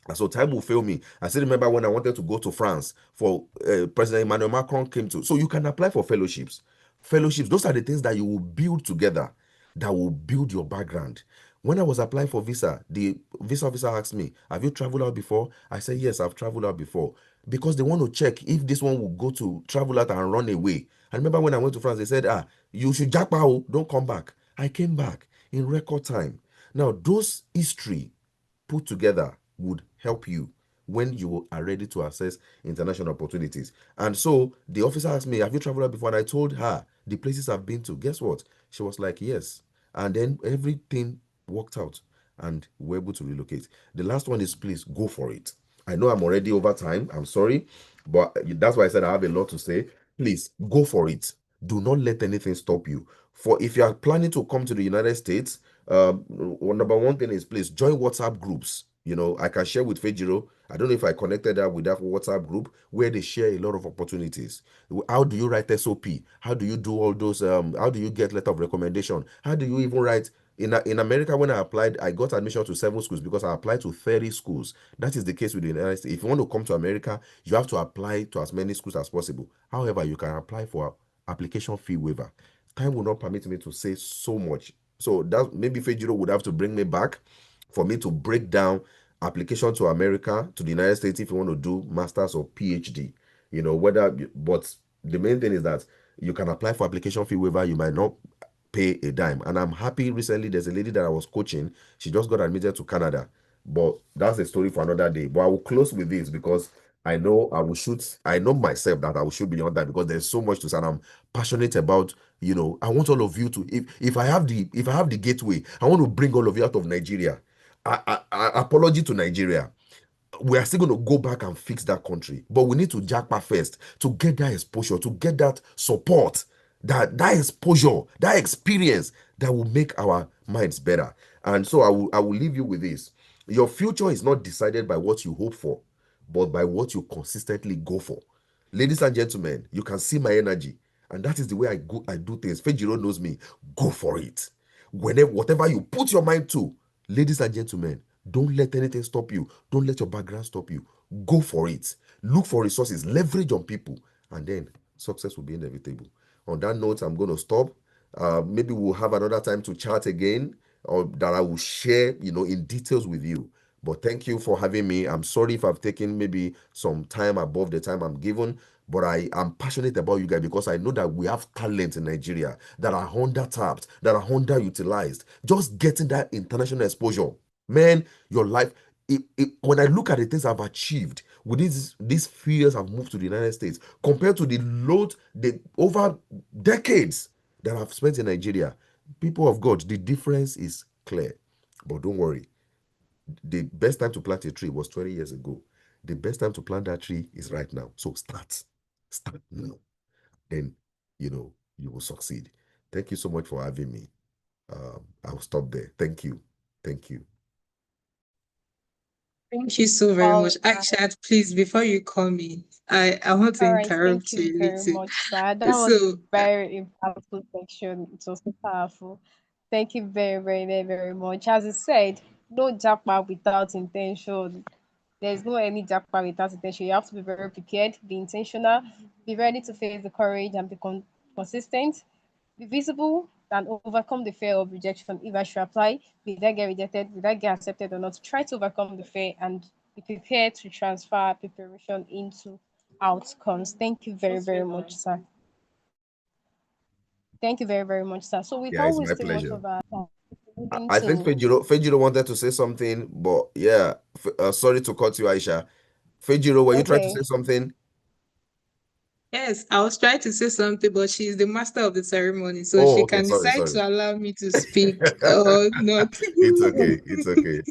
And so time will fail me. I still remember when I wanted to go to France for President Emmanuel Macron came to. So you can apply for fellowships. Fellowships, those are the things that you will build together, that will build your background. When I was applying for visa, the visa officer asked me, have you traveled out before? I said, yes, I've traveled out before. Because they want to check if this one will go to travel out and run away. I remember when I went to France, they said, you should jack out, don't come back. I came back in record time. Now, those history put together would help you when you are ready to access international opportunities. And so the officer asked me, have you traveled out before? And I told her the places I've been to. Guess what? She was like, yes. And then everything worked out and we're able to relocate. The last one is, please go for it. I know I'm already over time. I'm sorry, but that's why I said I have a lot to say. Please go for it. Do not let anything stop you. For if you are planning to come to the United States, number one thing is, please join WhatsApp groups. I can share with Fejiro. I don't know if I connected that with that WhatsApp group where they share a lot of opportunities. How do you write SOP? How do you do all those? How do you get letter of recommendation? How do you even write? In America, when I applied, I got admission to 7 schools because I applied to 30 schools. That is the case with the United States. If you want to come to America, you have to apply to as many schools as possible. However, you can apply for application fee waiver. Time will not permit me to say so much. So that maybe Fejiro would have to bring me back for me to break down application to America, to the United States, if you want to do master's or PhD. But the main thing is that you can apply for application fee waiver. You might not pay a dime. And I'm happy recently there's a lady that I was coaching. She just got admitted to Canada. But that's a story for another day. But I will close with this because I know I know myself that I will shoot beyond that because there's so much to say. And I'm passionate about, I want all of you to, if I have the gateway, I want to bring all of you out of Nigeria. Apology to Nigeria. We are still going to go back and fix that country, but we need to jackpot first to get that exposure, to get that support, that exposure, that experience that will make our minds better. And so I will leave you with this. Your future is not decided by what you hope for, but by what you consistently go for. Ladies and gentlemen, you can see my energy, and that is the way I do things. Fejiro knows me. Go for it. Whatever you put your mind to, ladies and gentlemen, don't let anything stop you. Don't let your background stop you. Go for it. Look for resources, leverage on people, and then success will be inevitable. On that note, I'm going to stop. Maybe we'll have another time to chat again, or that I will share, in details with you. But thank you for having me. I'm sorry if I've taken maybe some time above the time I'm given, but I am passionate about you guys because I know that we have talent in Nigeria that are under-tapped, that are underutilized. Just getting that international exposure. Man, your life, when I look at the things I've achieved with these few years I've moved to the United States, compared to the over decades that I've spent in Nigeria, people of God, the difference is clear. But don't worry. The best time to plant a tree was 20 years ago. The best time to plant that tree is right now. So start now. Then, you will succeed. Thank you so much for having me. I'll stop there. Thank you. Thank you. Thank you so very much. Aishat, please, before you call me, I want to All right, interrupt thank you you a very little. much, sir. That was a So, very impactful section. It was so powerful. Thank you very, very, very, very much. As I said, no jackpot without intention. There's no any jackpot without intention. You have to be very prepared, be intentional, be ready to face the courage and be consistent, be visible, and overcome the fear of rejection. If I should apply, will I get rejected? Will I get accepted or not? Try to overcome the fear and be prepared to transfer preparation into outcomes. Thank you very, very much, sir. Thank you very, very much, sir. So Yeah, without it's my wasting much pleasure. of our time, I think Fejiro wanted to say something, but yeah, sorry to cut you, Aisha. Fejiro, were you trying to say something? yes, I was trying to say something, but she's the master of the ceremony, so she Okay, can sorry. decide to allow me to speak or not. It's okay. It's okay.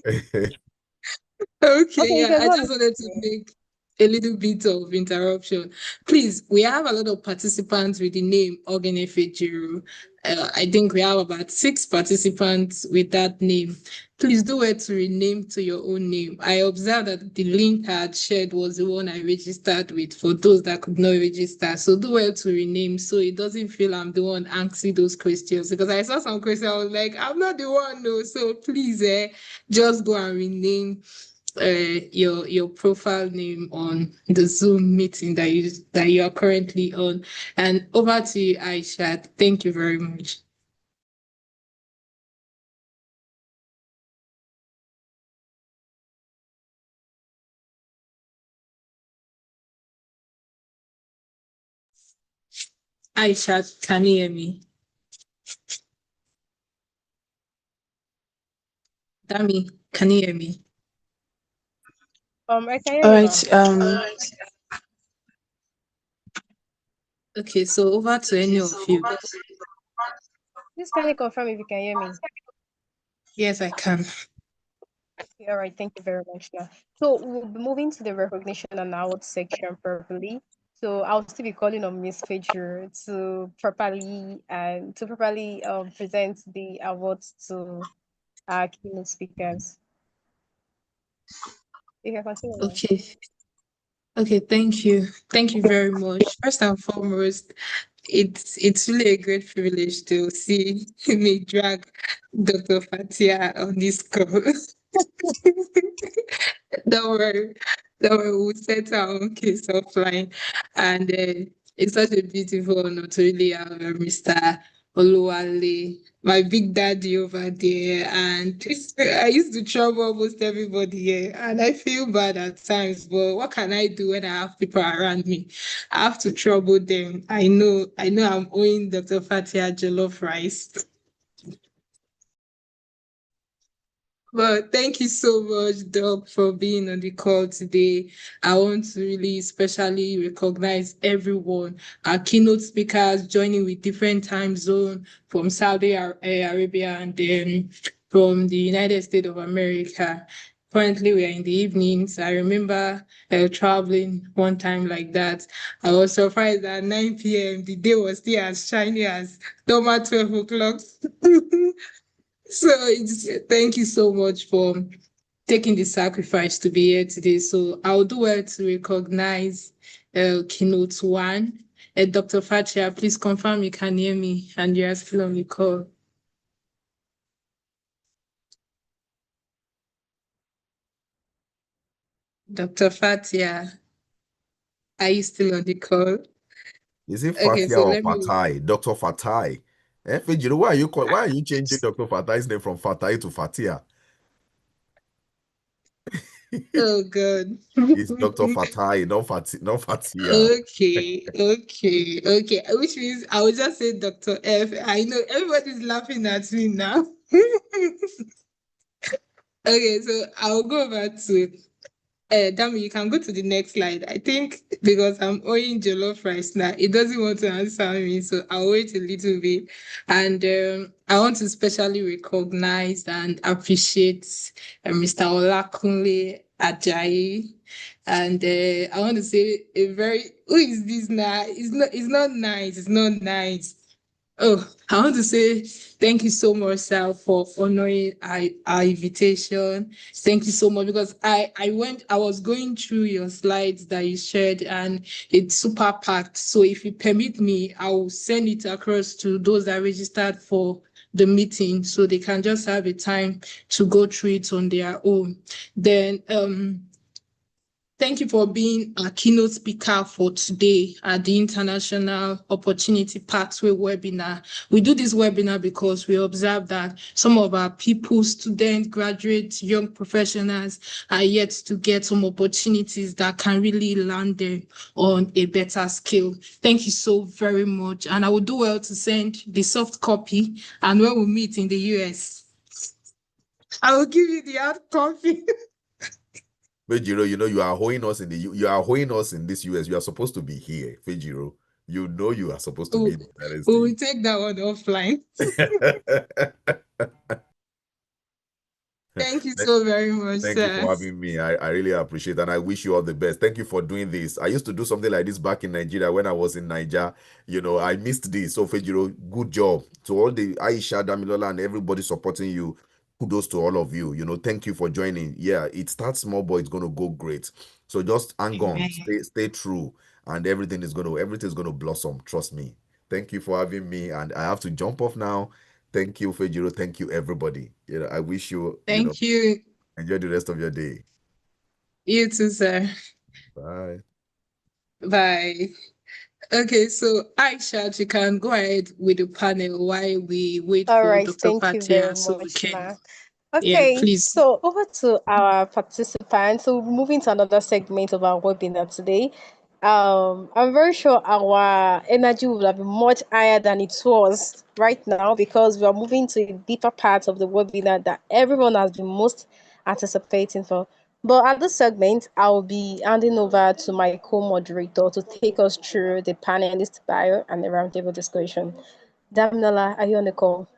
Okay, you yeah, can I go just wanted to make a little bit of interruption. Please, we have a lot of participants with the name Ogenefejiro. I think we have about 6 participants with that name. Please do it to rename to your own name. I observed that the link I had shared was the one I registered with for those that could not register. So do it to rename so it doesn't feel I'm the one answering those questions. Because I saw some questions, I was like, I'm not the one, no. So please, just go and rename your profile name on the Zoom meeting that you are currently on. And over to you, Aisha. Thank you very much. Aisha, can you hear me? Dami, can you hear me? I can hear All you right. now. Okay, so over to any of you. Please can you confirm if you can hear me? Yes, I can. Okay, all right, thank you very much. Now, so we'll be moving to the recognition and award section properly. So I'll still be calling on Miss Fedger to properly present the awards to our keynote speakers. You can continue. Okay. Okay, thank you. Thank you very much. First and foremost, it's really a great privilege to see me drag Dr. Fatia on this call. Don't worry, don't worry, we'll set our own case offline. And it's such a beautiful honor to really have Mr. Oluwale, my big daddy over there. And I used to trouble almost everybody here, and I feel bad at times, but what can I do when I have people around me? I have to trouble them. I know I'm owing Dr. Fatia jollof rice. Well, thank you so much, Doc, for being on the call today. I want to really especially recognize everyone, our keynote speakers joining with different time zone from Saudi Arabia and then from the United States of America. Currently, we are in the evenings. I remember traveling one time like that. I was surprised that 9 p.m. the day was still as shiny as normal 12 o'clock. So thank you so much for taking the sacrifice to be here today. So I'll do well to recognize keynote one. Dr. Fatia, please confirm you can hear me and you are still on the call. Dr. Fatia, are you still on the call? Is it Okay, Fatia so or let me. Fatai? Dr. Fatai. Fejiro, why are you changing Dr. Fatai's name from Fatai to Fatia? Oh, God. It's Dr. Fatai, not Fatia. Okay. Which means I will just say Dr. F. I know everybody's laughing at me now. Okay, so I'll go over to Dami, you can go to the next slide. I think because I'm owing jollof rice now, it doesn't want to answer me, so I'll wait a little bit. And I want to specially recognize and appreciate Mr. Olakunle Ajayi. And I want to say who is this now? It's not nice. It's not nice. Oh, I want to say thank you so much, Sal, for honoring our invitation. Thank you so much because I was going through your slides that you shared and it's super packed. So if you permit me, I will send it across to those that registered for the meeting so they can just have a time to go through it on their own. Then thank you for being our keynote speaker for today at the International Opportunity Pathway webinar. We do this webinar because we observe that some of our people, students, graduates, young professionals are yet to get some opportunities that can really land them on a better scale. Thank you so very much. And I will do well to send the soft copy. And when we meet in the US, I will give you the hard copy. Fejiro, you are hoeing us in this US. You are supposed to be here, Fejiro. You are supposed to be in the United We will States. take that one offline. Thank you so very much, Thank you sir. for having me. I really appreciate it, and I wish you all the best. Thank you for doing this. I used to do something like this back in Nigeria when I was in Niger. I missed this. So, Fejiro, good job. To all the Aisha, Damilola, and everybody supporting you, kudos to all of you. Thank you for joining. Yeah, it starts small, but it's going to go great. So just hang on, stay true, and everything's gonna blossom. Trust me. Thank you for having me, and I have to jump off now. Thank you, Fejiro. Thank you, everybody. I wish you, Thank you. enjoy the rest of your day. You too, sir. Bye. Bye. Okay, so Aisha, you can go ahead with the panel while we wait All for right, Dr. thank you very Fatia so we much, can. Ma. Yeah, Okay, please. so over to our participants. So moving to another segment of our webinar today. I'm very sure our energy will have been much higher than it was right now because we are moving to a deeper part of the webinar that everyone has been most anticipating for. But at this segment, I'll be handing over to my co-moderator to take us through the panelist bio and the roundtable discussion. Damnala, are you on the call?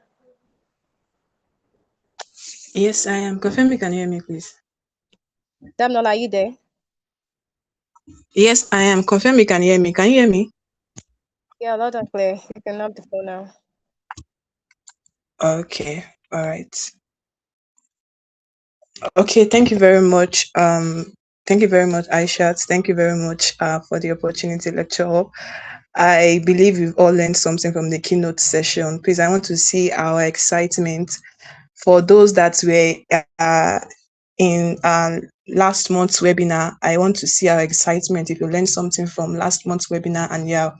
Yes, I am. Confirm you can hear me, please. Damnala, are you there? Yes, I am. Confirm you can hear me. Can you hear me? Yeah, loud and clear. You can have the phone now. Okay. All right. Okay, thank you very much. Thank you very much, Aishat. Thank you very much for the opportunity, lecture. I believe we've all learned something from the keynote session. Please, I want to see our excitement for those that were in last month's webinar. I want to see our excitement if you learned something from last month's webinar and you're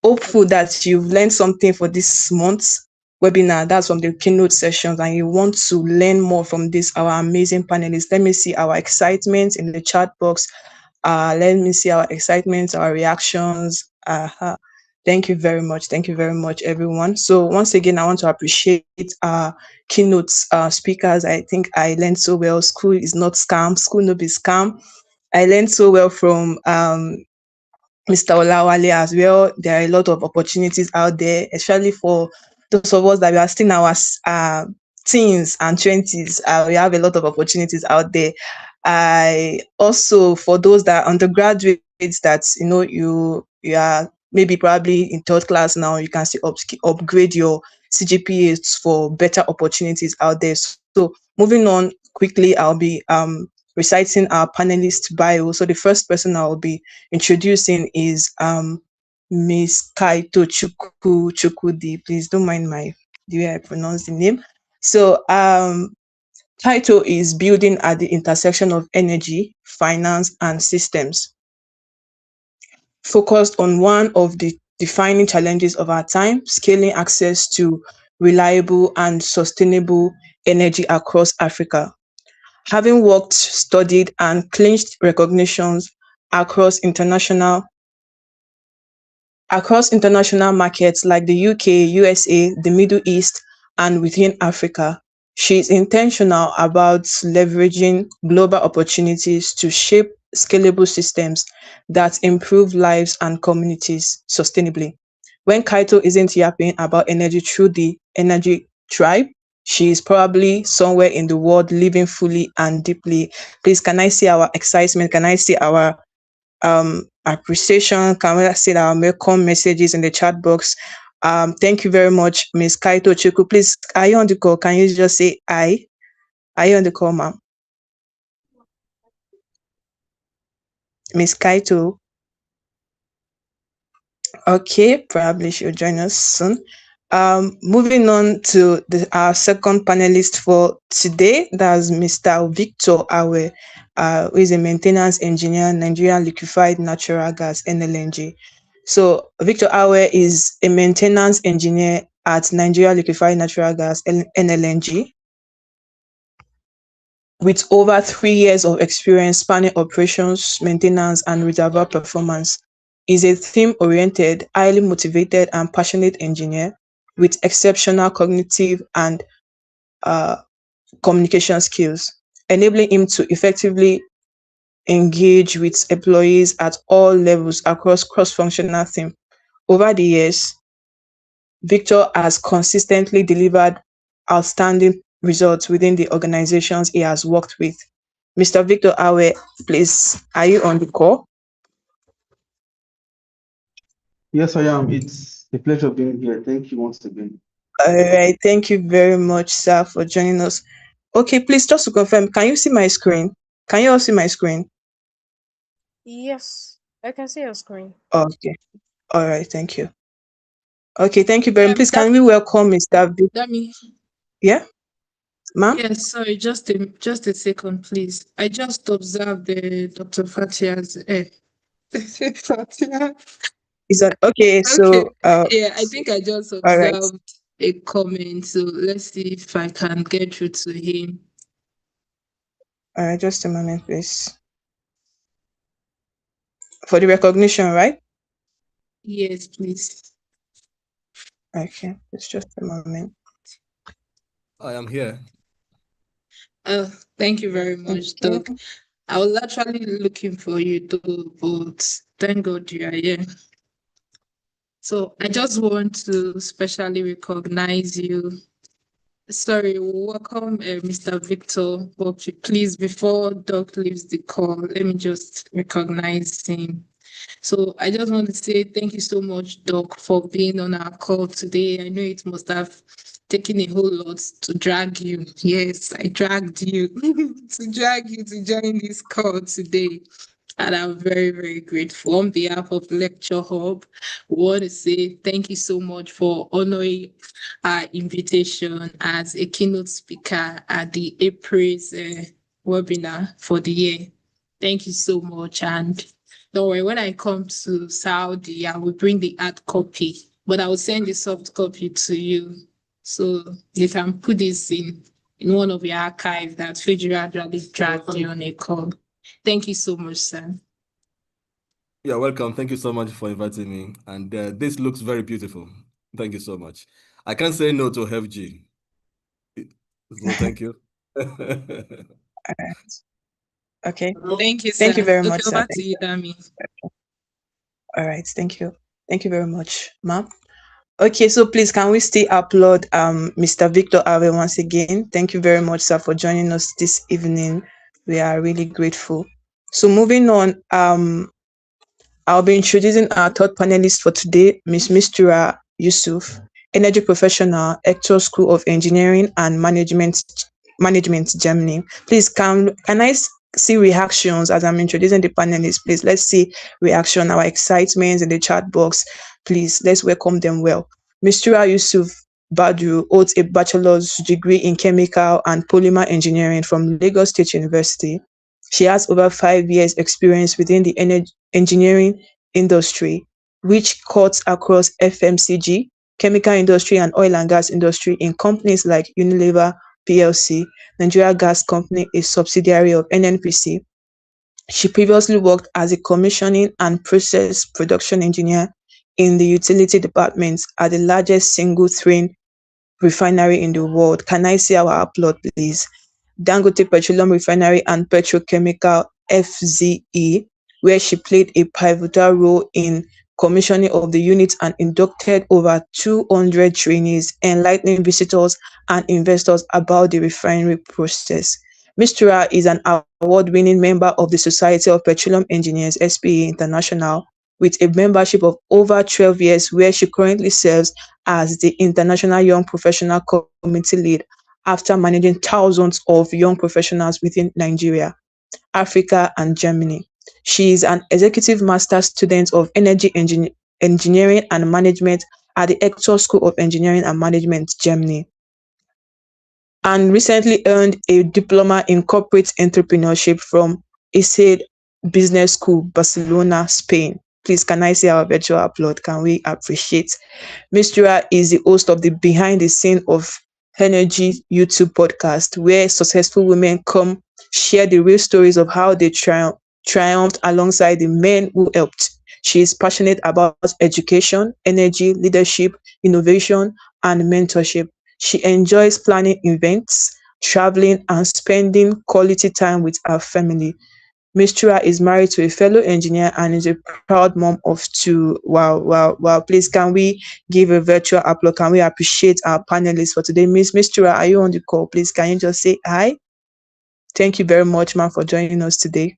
hopeful that you've learned something for this month's webinar. That's from the keynote sessions, and you want to learn more from this, our amazing panelists. Let me see our excitement in the chat box. Let me see our excitement, our reactions. Thank you very much. Thank you very much, everyone. So once again, I want to appreciate our keynote speakers. I think I learned so well. School is not scam. School no be scam. I learned so well from Mr. Olawale as well. There are a lot of opportunities out there, especially for those of us that we are still in our teens and 20s. We have a lot of opportunities out there. I also, for those that are undergraduates that, you are maybe probably in third class now, you can still upgrade your CGPAs for better opportunities out there. So moving on quickly, I'll be reciting our panelist bio. So the first person I'll be introducing is Miss Kaito Chukwudi. Please don't mind the way I pronounce the name. So Kaito is building at the intersection of energy, finance, and systems, focused on one of the defining challenges of our time: scaling access to reliable and sustainable energy across Africa. Having worked, studied, and clinched recognitions across international markets like the UK, USA, the Middle East, and within Africa, she is intentional about leveraging global opportunities to shape scalable systems that improve lives and communities sustainably. When Kaito isn't yapping about energy through the energy tribe, she is probably somewhere in the world living fully and deeply. Please, can I see our excitement? Can I see our appreciation? Can we see our welcome messages in the chat box? Thank you very much, Ms. Kaito Chuku. Please, are you on the call? Can you just say I? Are you on the call, ma'am? Ms. Kaito. Okay, probably she'll join us soon. Moving on to our second panelist for today, that's Mr. Victor Awe, who is a maintenance engineer, Nigerian Liquefied Natural Gas, NLNG. So Victor Awe is a maintenance engineer at Nigeria Liquefied Natural Gas, NLNG, with over 3 years of experience spanning operations, maintenance, and reservoir performance. Is a theme-oriented, highly motivated, and passionate engineer with exceptional cognitive and communication skills, enabling him to effectively engage with employees at all levels across cross-functional teams. Over the years, Victor has consistently delivered outstanding results within the organizations he has worked with. Mr. Victor Awe, please, are you on the call? Yes, I am. It's a pleasure being here. Thank you once again. All right, thank you very much, sir, for joining us. Okay, please, just to confirm, can you see my screen? Can you all see my screen? Yes, I can see your screen. Okay, all right, thank you. Okay, thank you very much. Please, can we welcome Mr. Victor? Dami. Yeah, ma'am? Yes, sorry, just a second, please. I just observed Dr. Fatia's Fatia. Is that okay? Okay. So, Yeah, I think I just all right, observed a comment. So let's see if I can get through to him. all right, just a moment, please. For the recognition, right? Yes, please. Okay, it's just a moment. I am here. Thank you very much, Doc. I was actually looking for you too, but thank God you are here. So I just want to specially recognize you. Sorry, welcome, Mr. Victor. But please, before Doc leaves the call, let me just recognize him. So I just want to say thank you so much, Doc, for being on our call today. I know it must have taken a whole lot to drag you. Yes, I dragged you to drag you to join this call today. And I'm very, very grateful. On behalf of Lecture Hub, we want to say thank you so much for honoring our invitation as a keynote speaker at the April's webinar for the year. Thank you so much. And don't worry, when I come to Saudi, I will bring the hard copy, but I will send the soft copy to you. So you can put this in one of your archives that Fiji actually dragged you on a call. Thank you so much, sir. You're welcome. Thank you so much for inviting me. And this looks very beautiful. Thank you so much. I can't say no to FG. So thank you. Okay. Thank you, sir. Thank you very much, Okay, sir. over to you, Dami. All right. Thank you. Thank you very much, ma'am. Okay, so please can we still applaud Mr. Victor Ave once again? Thank you very much, sir, for joining us this evening. We are really grateful. So moving on, I'll be introducing our third panelist for today, Ms. Mistura Yusuf, energy professional, Hector School of Engineering and Management, Germany. Please, can I see reactions as I'm introducing the panelists? Please, let's see reaction, our excitement in the chat box. Please, let's welcome them well. Mistura Yusuf Badru holds a bachelor's degree in chemical and polymer engineering from Lagos State University. She has over 5 years experience within the engineering industry, which cuts across FMCG, chemical industry and oil and gas industry in companies like Unilever PLC, Nigeria Gas Company, a subsidiary of NNPC. She previously worked as a commissioning and process production engineer in the utility department at the largest single train refinery in the world. Can I see our upload, please? Dangote Petroleum Refinery and Petrochemical FZE, where she played a pivotal role in commissioning of the unit and inducted over 200 trainees, enlightening visitors and investors about the refinery process. Mistura is an award-winning member of the Society of Petroleum Engineers, SPE International, with a membership of over 12 years, where she currently serves as the International Young Professional Committee lead after managing thousands of young professionals within Nigeria, Africa, and Germany. She is an executive master student of energy engineering and management at the Hector School of Engineering and Management, Germany, and recently earned a diploma in corporate entrepreneurship from ISED Business School, Barcelona, Spain. Please, can I see our virtual upload? Can we appreciate? Mistura is the host of the Behind the Scene of Energy YouTube podcast, where successful women come share the real stories of how they triumphed alongside the men who helped. She is passionate about education, energy, leadership, innovation, and mentorship. She enjoys planning events, traveling, and spending quality time with her family. Mistura is married to a fellow engineer and is a proud mom of 2. Wow, wow, wow. Please, can we give a virtual applause? Can we appreciate our panelists for today? Miss Mistura, are you on the call? Please, can you just say hi? Thank you very much, ma'am, for joining us today.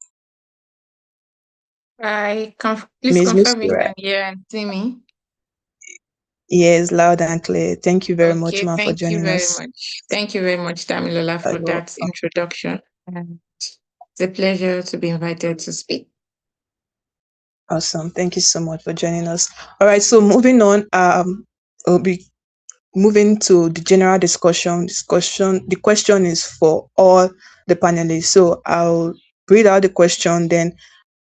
Please Miss confirm you Mistura. can hear and see me. Yes, loud and clear. Thank you very much, Okay, ma'am, for thank you joining very us. much. Thank you very much, Damilola, for You're that welcome. introduction. And it's a pleasure to be invited to speak. Awesome. Thank you so much for joining us. All right, so moving on, we'll be moving to the general discussion. The question is for all the panelists. So I'll read out the question, then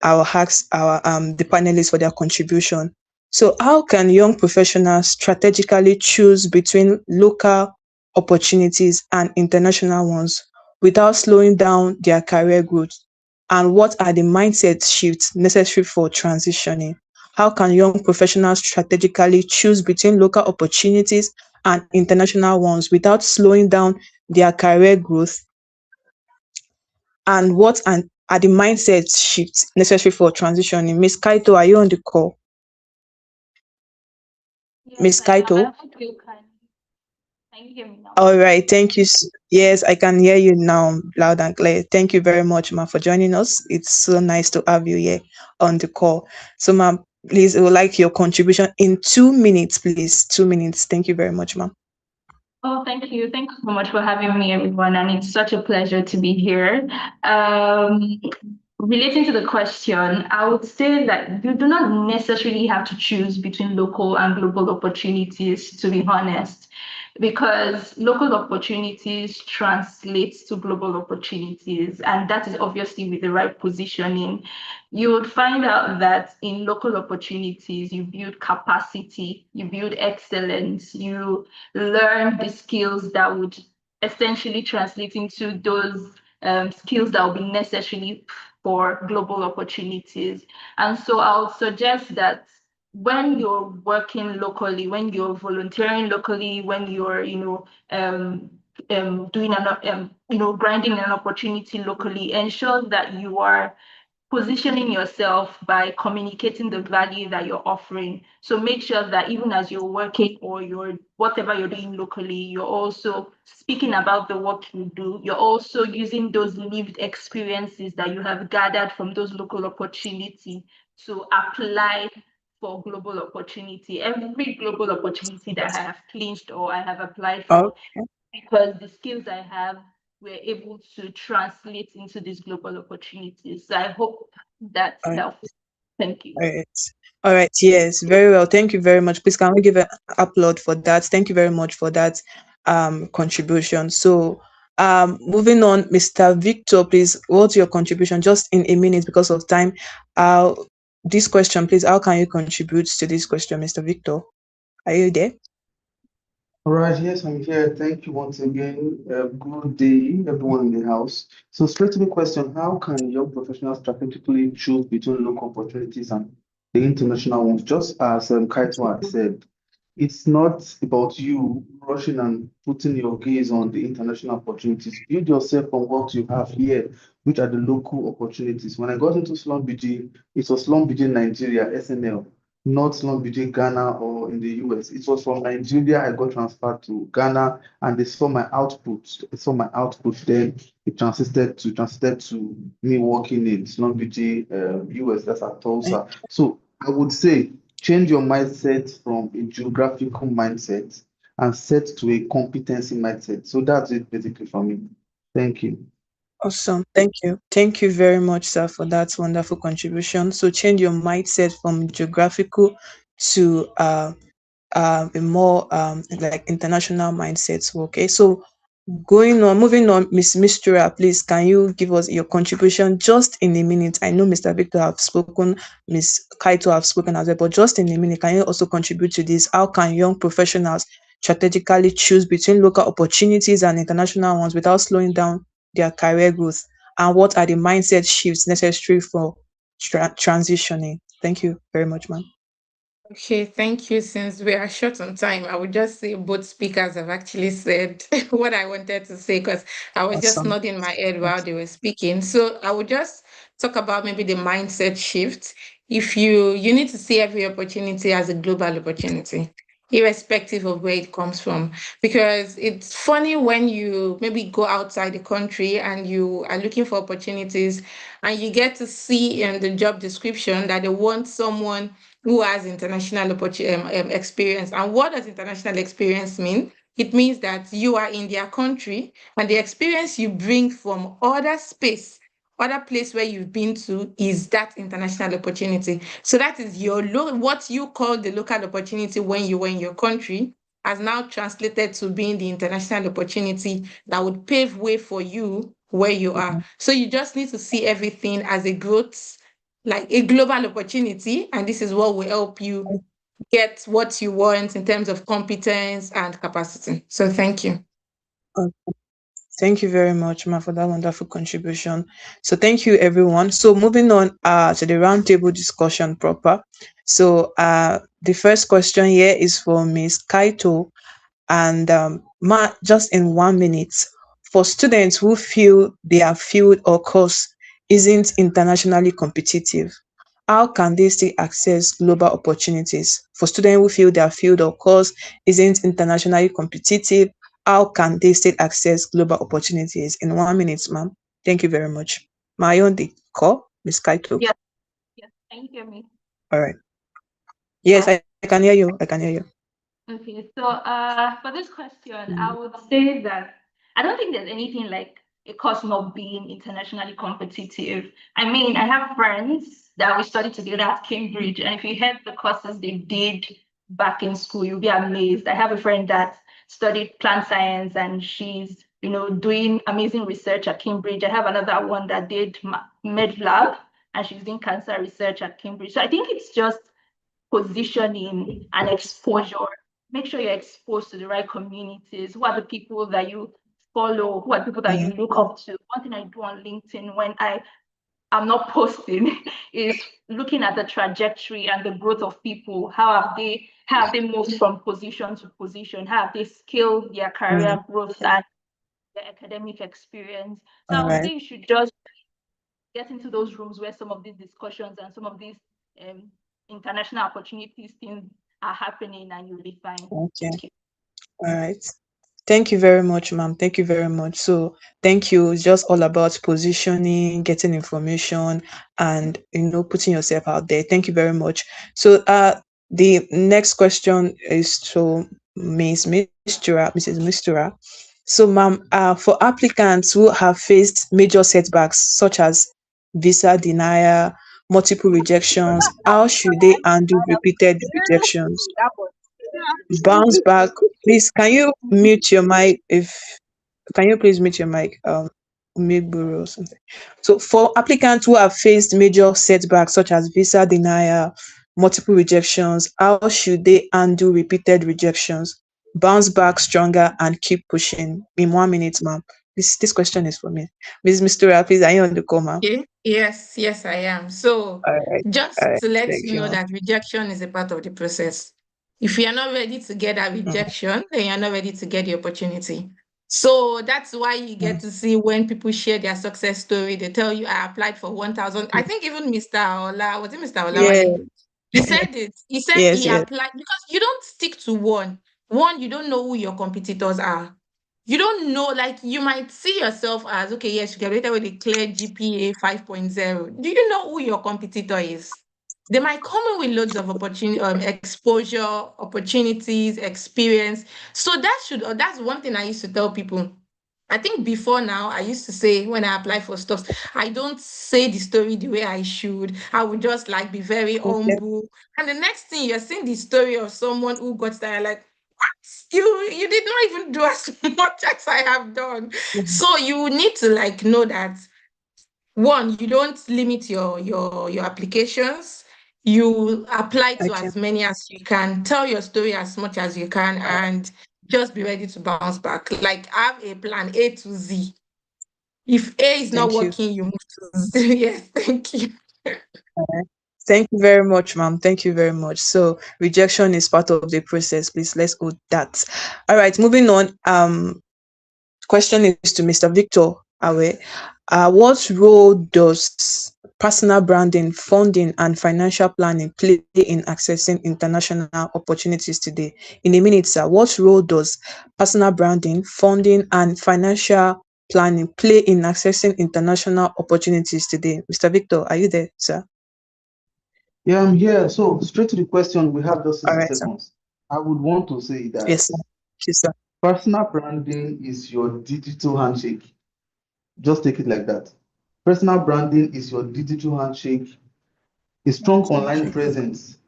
I'll ask our the panelists for their contribution. So how can young professionals strategically choose between local opportunities and international ones without slowing down their career growth? And what are the mindset shifts necessary for transitioning? How can young professionals strategically choose between local opportunities and international ones without slowing down their career growth? And what are the mindset shifts necessary for transitioning? Miss Kaito, are you on the call? Miss Yes, I am. Kaito? Can you hear me now? All right, thank you. Yes, I can hear you now, loud and clear. Thank you very much, ma, for joining us. It's so nice to have you here on the call. So, ma'am, please, I would like your contribution in 2 minutes, please. 2 minutes. Thank you very much, ma'am. Oh, thank you. Thank you so much for having me, everyone. And it's such a pleasure to be here. Relating to the question, I would say that you do not necessarily have to choose between local and global opportunities, to be honest, because local opportunities translate to global opportunities, and that is obviously with the right positioning. You would find out that in local opportunities, you build capacity, you build excellence, you learn the skills that would essentially translate into those skills that will be necessary for global opportunities. And so I'll suggest that when you're working locally, when you're volunteering locally, when you're, doing grinding an opportunity locally, ensure that you are positioning yourself by communicating the value that you're offering. So make sure that even as you're working or you're whatever you're doing locally, you're also speaking about the work you do. You're also using those lived experiences that you have gathered from those local opportunity to apply for global opportunity. Every global opportunity that I have clinched or I have applied for, Okay. because the skills I have were able to translate into these global opportunities. So I hope that All right. helps. Thank you. All right. All right. Yes. Very well. Thank you very much. Please, can we give an upload for that? Thank you very much for that contribution. So, moving on, Mr. Victor, please, what's your contribution? Just in a minute because of time. This question, please. How can you contribute to this question, Mr. Victor? Are you there? All right, yes, I'm here. Thank you once again. Good day, everyone in the house. So, straight to the question, how can young professionals strategically choose between local opportunities and the international ones? Just as Kaito had said, it's not about you rushing and putting your gaze on the international opportunities. Build yourself on what you have here, which are the local opportunities. When I got into Slum BG, it was Slum BG Nigeria, SNL, not Slum BG Ghana or in the US. It was from Nigeria I got transferred to Ghana, and they saw my output. They saw my output. Then it transited to me working in Slum BG US. That's at Tulsa. So I would say change your mindset from a geographical mindset and set to a competency mindset. So that's it basically for me. Thank you. Awesome. Thank you. Thank you very much, sir, for that wonderful contribution. So change your mindset from geographical to a more like international mindset. Okay. So moving on, Miss Mistura, please, can you give us your contribution just in a minute? I know Mr. Victor have spoken, Miss Kaito have spoken as well, but just in a minute, can you also contribute to this? How can young professionals strategically choose between local opportunities and international ones without slowing down their career growth? And what are the mindset shifts necessary for transitioning? Thank you very much, ma'am. Okay, thank you. Since we are short on time, I would just say both speakers have actually said what I wanted to say because I was just Awesome. nodding my head while they were speaking. So I would just talk about maybe the mindset shift. If you need to see every opportunity as a global opportunity, irrespective of where it comes from. Because it's funny when you maybe go outside the country and you are looking for opportunities and you get to see in the job description that they want someone who has international experience. And what does international experience mean? It means that you are in their country and the experience you bring from other space, other place where you've been to is that international opportunity. So that is what you call the local opportunity when you were in your country has now translated to being the international opportunity that would pave way for you where you are. So you just need to see everything as a growth, like a global opportunity, and this is what will help you get what you want in terms of competence and capacity. So thank you. Thank you very much, Ma, for that wonderful contribution. So thank you, everyone. So moving on to the roundtable discussion proper. So the first question here is for Ms. Kaito. And Ma, just in 1 minute, for students who feel their field or course isn't internationally competitive, how can they still access global opportunities? For students who feel their field or course isn't internationally competitive, how can they still access global opportunities? In 1 minute, ma'am. Thank you very much. My on the call, Ms. Kaito. Yes. Yes. Can you hear me? All right. Yes, I can hear you. I can hear you. Okay, so for this question, I would say that I don't think there's anything like a course not being internationally competitive. I mean, I have friends that we studied together at Cambridge, and if you heard the courses they did back in school, you'll be amazed. I have a friend that studied plant science, and she's doing amazing research at Cambridge. I have another one that did med lab, and she's doing cancer research at Cambridge. So I think it's just positioning and exposure. Make sure you're exposed to the right communities. Who are the people that you follow? Who are the people that you look up to? One thing I do on LinkedIn when I'm not posting is looking at the trajectory and the growth of people. How have they moved from position to position? How have they scaled their career growth and their academic experience? So I would say you should just get into those rooms where some of these discussions and some of these international opportunities things are happening, and you'll be fine. Okay. All right. Thank you very much, ma'am. Thank you very much. So thank you. It's just all about positioning, getting information, and putting yourself out there. Thank you very much. So the next question is to Mrs. Mistura. So ma'am, for applicants who have faced major setbacks such as visa denial, multiple rejections, how should they handle repeated rejections? Bounce back. Please, can you mute your mic? Can you please mute your mic? Migburu or something. So, for applicants who have faced major setbacks such as visa denial, multiple rejections, how should they handle repeated rejections? Bounce back stronger and keep pushing. In 1 minute, ma'am. This question is for me. Ms. Mistura, please, are you on the call, ma'am? Okay. Yes, I am. So All right. just All right. to let Thank you know ma'am. that rejection is a part of the process. If you're not ready to get that rejection, then you're not ready to get the opportunity. So that's why you get to see when people share their success story, they tell you, I applied for 1,000. I think even Mr. Ola, was it Mr. Olawale? He said it. He said Yes, he yes. applied because you don't stick to one. One, you don't know who your competitors are. You don't know, like you might see yourself as, okay, yes, you graduated with a clear GPA 5.0. Do you know who your competitor is? They might come in with loads of opportunity, exposure, opportunities, experience. So that's one thing I used to tell people. I think before now, I used to say when I apply for stuff, I don't say the story the way I should. I would just like be very Okay. humble. And the next thing you're seeing the story of someone who got there, like, you did not even do as much as I have done. So you need to like know that one, you don't limit your applications. You apply to Okay. as many as you can, tell your story as much as you can, and just be ready to bounce back. Like have a plan A to Z. If A is not Thank you. working, you move to Z. Yes, thank you. All right. Thank you very much, ma'am. Thank you very much. So rejection is part of the process. Please let's go that. All right, moving on. Question is to Mr. Victor Awe. What role does personal branding, funding, and financial planning play in accessing international opportunities today? In a minute, sir, what role does personal branding, funding, and financial planning play in accessing international opportunities today? Mr. Victor, are you there, sir? Yeah, I'm here. So straight to the question, we have just All 60 right, sir. seconds. I would want to say that Yes, sir. Yes, sir. personal branding is your digital handshake. Just take it like that. Personal branding is your digital handshake, a strong online presence.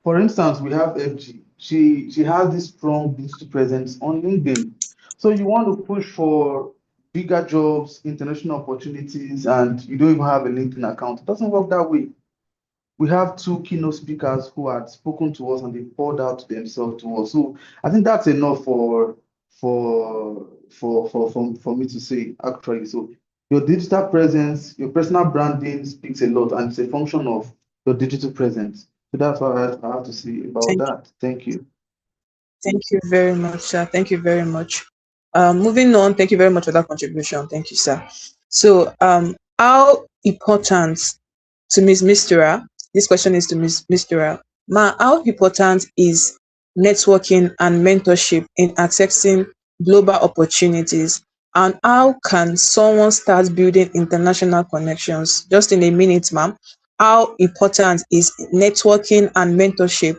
For instance, we have FG. She has this strong digital presence on LinkedIn. So you want to push for bigger jobs, international opportunities, and you don't even have a LinkedIn account. It doesn't work that way. We have two keynote speakers who had spoken to us and they poured out themselves to us. So I think that's enough for me to say actually. So your digital presence, your personal branding speaks a lot, and it's a function of your digital presence. So that's what I have to say about Thank that. Thank you. Thank you very much, sir. Thank you very much. Moving on, thank you very much for that contribution. Thank you, sir. So, how important to Ms. Mistura? This question is to Ms. Mistura. Ma, how important is networking and mentorship in accessing global opportunities, and how can someone start building international connections? Just in a minute, ma'am, how important is networking and mentorship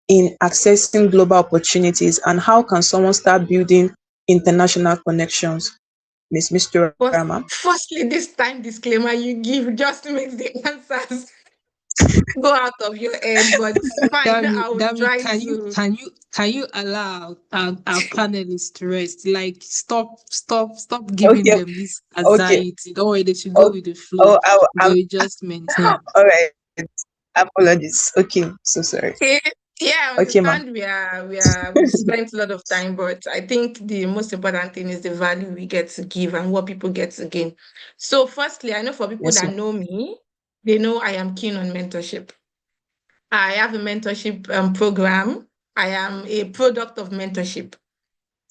in accessing global opportunities, and how can someone start building international connections? Miss Mr. Ma'am. Firstly, this time disclaimer you give just makes the answers go out of your head, but fine. I will try to. Can you allow our panelists to rest? Like, stop giving Okay, them this okay. anxiety. Don't worry, they should go Oh, with the flow. I'm But just maintain. all right. Apologies. Okay, so sorry. Okay. Yeah, I Okay, ma'am. understand we've spent a lot of time, but I think the most important thing is the value we get to give and what people get to gain. So firstly, I know for people Yes, that ma'am. know me, they know I am keen on mentorship. I have a mentorship program. I am a product of mentorship.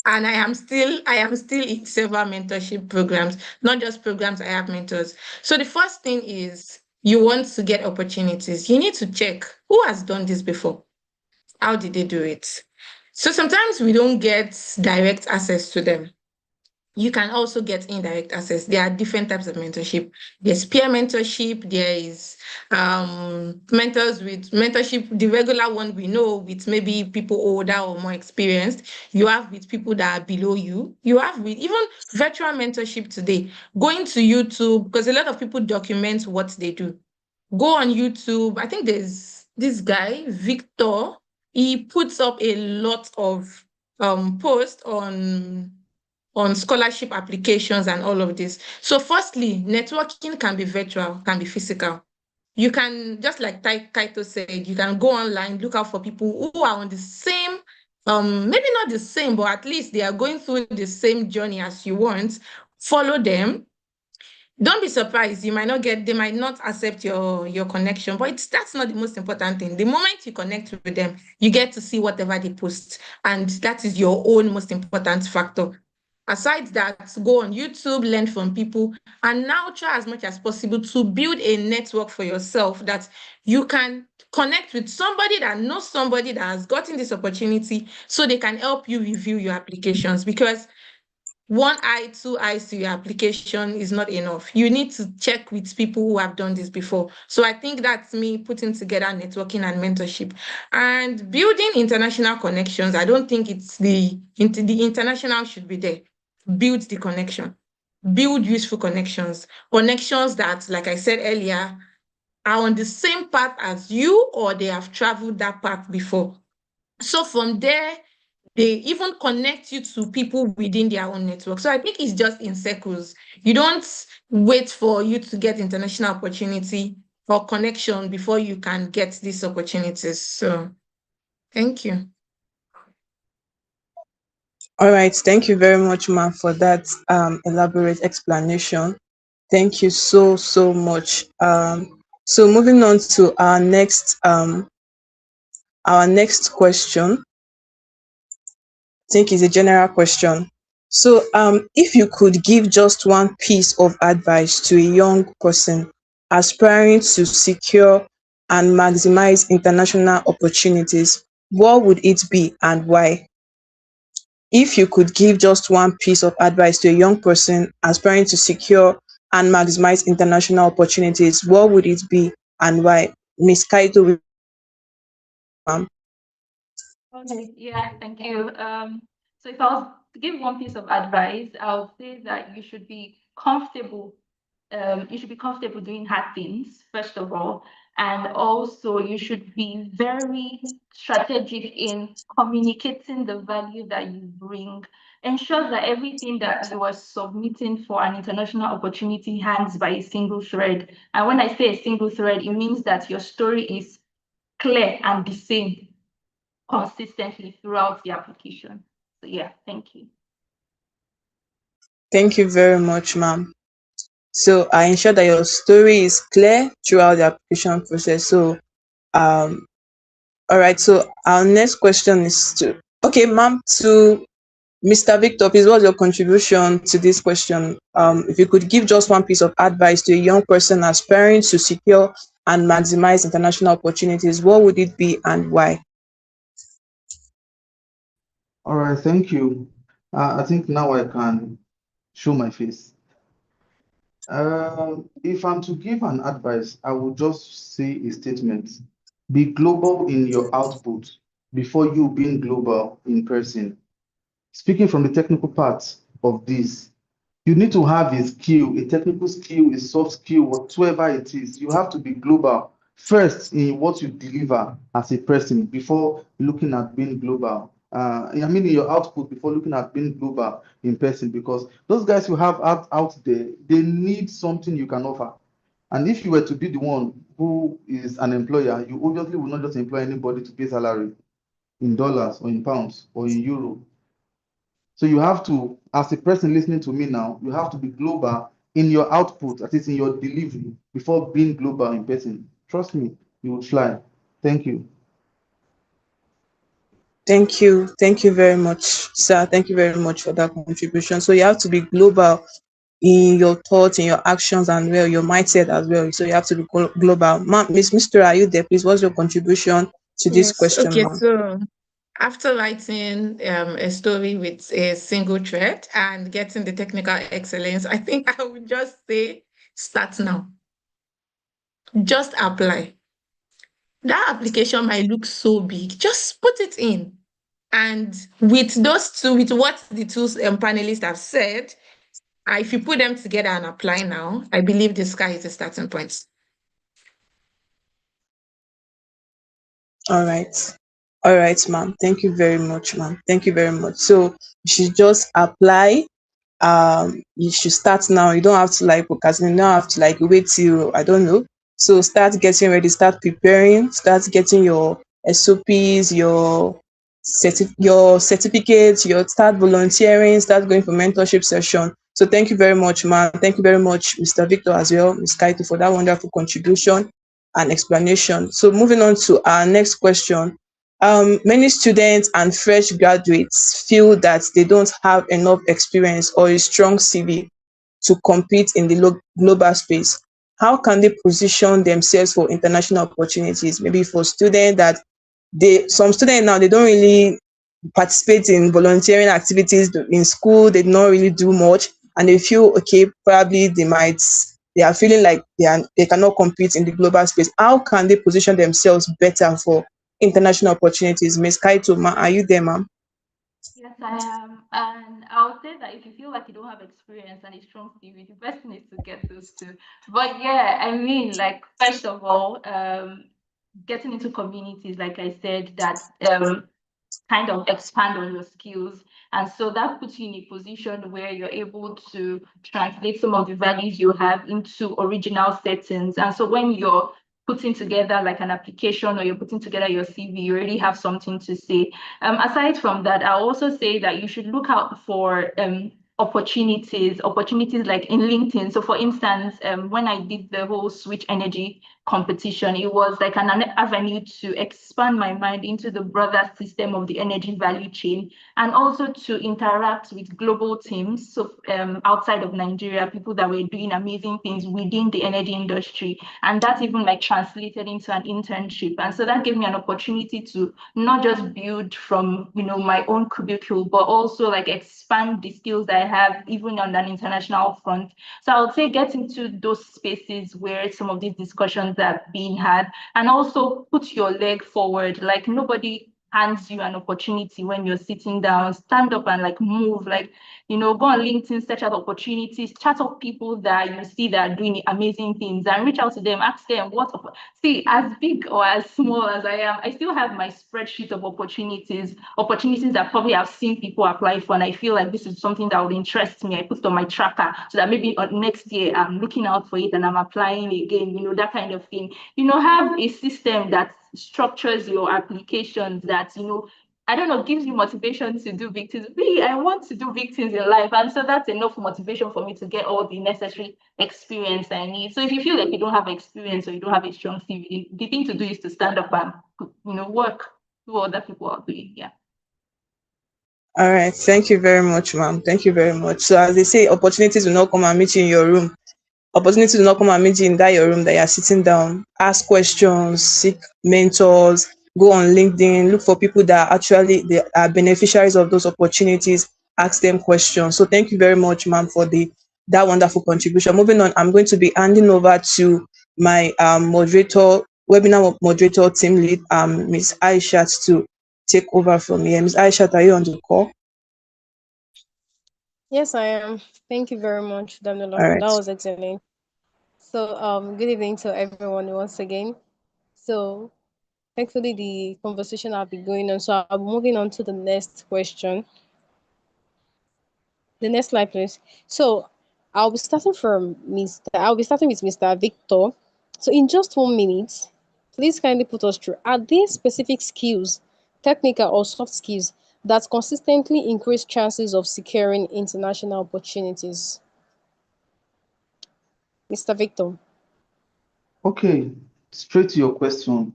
And I am still in several mentorship programs, not just programs, I have mentors. So the first thing is you want to get opportunities. You need to check who has done this before. How did they do it? So sometimes we don't get direct access to them. You can also get indirect access. There are different types of mentorship. There's peer mentorship. There is mentors with mentorship, the regular one we know with maybe people older or more experienced. You have with people that are below you. You have with even virtual mentorship today. Going to YouTube, because a lot of people document what they do. Go on YouTube. I think there's this guy, Victor. He puts up a lot of posts on scholarship applications and all of this. So firstly, networking can be virtual, can be physical. You can, just like Kaito said, you can go online, look out for people who are on the same, maybe not the same, but at least they are going through the same journey as you want. Follow them. Don't be surprised. They might not accept your connection, but that's not the most important thing. The moment you connect with them, you get to see whatever they post, and that is your own most important factor. Aside that, go on YouTube, learn from people, and now try as much as possible to build a network for yourself that you can connect with somebody that knows somebody that has gotten this opportunity so they can help you review your applications, because 1 eye, 2 eyes to your application is not enough. You need to check with people who have done this before. So I think that's me putting together networking and mentorship and building international connections. I don't think it's the international should be there. Build the connection, build useful connections that, like I said earlier, are on the same path as you or they have traveled that path before. So from there, they even connect you to people within their own network. So I think it's just in circles. You don't wait for you to get international opportunity or connection before you can get these opportunities. So thank you. All right. Thank you very much, ma'am, for that elaborate explanation. Thank you so much. So moving on to our next question. I think is a general question. So if you could give just one piece of advice to a young person aspiring to secure and maximize international opportunities, what would it be and why? If you could give just one piece of advice to a young person aspiring to secure and maximize international opportunities, what would it be and why? Miss Kaito, ma'am. Okay, yeah, thank you. So if I was to give one piece of advice, I would say that you should be comfortable. You should be comfortable doing hard things, first of all, and also you should be very strategic in communicating the value that you bring. Ensure that everything that you are submitting for an international opportunity hangs by a single thread. And when I say a single thread, it means that your story is clear and the same consistently throughout the application. So yeah, thank you. Thank you very much, ma'am. So I ensure that your story is clear throughout the application process. So all right, so our next question is ma'am, to Mr. Victor, please, what's your contribution to this question? If you could give just one piece of advice to a young person aspiring to secure and maximize international opportunities, what would it be and why? All right, thank you. I think now I can show my face. If I'm to give an advice, I would just say a statement. Be global in your output before you being global in person. Speaking from the technical part of this, you need to have a skill, a technical skill, a soft skill, whatever it is. You have to be global first in what you deliver as a person before looking at being global. I mean, in your output before looking at being global in person, because those guys you have out there, they need something you can offer. And if you were to be the one who is an employer, you obviously will not just employ anybody to pay salary in dollars or in pounds or in euro. So you have to, as a person listening to me now, you have to be global in your output, that is in your delivery, before being global in person. Trust me, you will fly. Thank you. Thank you. Thank you very much, sir. Thank you very much for that contribution. So you have to be global in your thoughts, in your actions, and well, your mindset as well. So you have to be global. Miss Mr. Are you there? Please, what's your contribution to this Yes. question, Okay. ma'am? So after writing a story with a single thread and getting the technical excellence, I think I would just say start now. Just apply. That application might look so big. Just put it in. And with those two, with what the two panelists have said, if you put them together and apply now, I believe the sky is the starting point. All right. All right, ma'am. Thank you very much, ma'am. Thank you very much. So you should just apply. You should start now. You don't have to like procrastinate. You don't have to like wait till I don't know. So start getting ready, start preparing, start getting your SOPs, your certificates, your start volunteering, start going for mentorship session. So thank you very much, ma'am. Thank you very much, Mr. Victor, as well, Ms. Kaito, for that wonderful contribution and explanation. So moving on to our next question. Many students and fresh graduates feel that they don't have enough experience or a strong CV to compete in the global space. How can they position themselves for international opportunities? Maybe for students that some students now, they don't really participate in volunteering activities in school, they don't really do much, and they feel okay, probably they are feeling like they cannot compete in the global space. How can they position themselves better for international opportunities? Ms. Kaito, are you there, ma'am? Yes, I am. And I'll say that if you feel like you don't have experience and a strong CV, the best thing is to get those two. But yeah, I mean, like, first of all, getting into communities, like I said, that kind of expand on your skills. And so that puts you in a position where you're able to translate some of the values you have into original settings. And so when you're putting together like an application or you're putting together your CV, you already have something to say. Aside from that, I'll also say that you should look out for opportunities like in LinkedIn. So for instance, when I did the whole Switch Energy competition, it was like an avenue to expand my mind into the broader system of the energy value chain, and also to interact with global teams, so outside of Nigeria, people that were doing amazing things within the energy industry, and that even like translated into an internship. And so that gave me an opportunity to not just build from my own cubicle, but also like expand the skills that I have even on an international front. So I would say get into those spaces where some of these discussions are being had, and also put your leg forward. Like nobody hands you an opportunity when you're sitting down. Stand up and like move, like go on LinkedIn, search out opportunities, chat up people that you see that are doing amazing things, and reach out to them, ask them see, as big or as small as I am, I still have my spreadsheet of opportunities that probably I've seen people apply for, and I feel like this is something that would interest me. I put it on my tracker so that maybe next year I'm looking out for it and I'm applying again, that kind of thing. Have a system that structures your applications that, I don't know, gives you motivation to do big things. I want to do big things in life. And so that's enough motivation for me to get all the necessary experience I need. So if you feel like you don't have experience or you don't have a strong CV, the thing to do is to stand up and, work, do what other people are doing. Yeah. All right. Thank you very much, ma'am. Thank you very much. So as they say, opportunities will not come and meet you in your room. Opportunities will not come and meet you in your room that you're sitting down. Ask questions, seek mentors, go on LinkedIn, look for people that actually they are beneficiaries of those opportunities, ask them questions. So thank you very much, ma'am, for that wonderful contribution. Moving on, I'm going to be handing over to my webinar moderator team lead, Ms. Aishat, to take over from here. Ms. Aishat, are you on the call? Yes, I am. Thank you very much, Daniela. All right. That was excellent. So, good evening to everyone once again. So, thankfully, the conversation will be going on. So, I'm moving on to the next question. The next slide, please. So, I'll be starting with Mr. Victor. So, in just 1 minute, please kindly put us through. Are there specific skills, technical or soft skills, that consistently increase chances of securing international opportunities? Mr. Victor. Okay, straight to your question.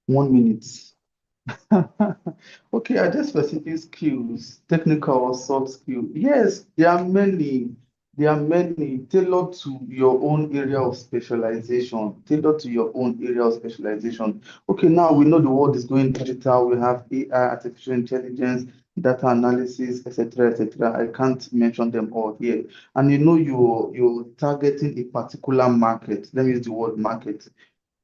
1 minute. Okay, are there specific skills, technical or soft skill? Yes, there are many. There are many tailored to your own area of specialization. Tailored to your own area of specialization. Okay, now we know the world is going digital. We have AI, artificial intelligence, data analysis, etc., etc. I can't mention them all here. And you know you're targeting a particular market. Let me use the word market.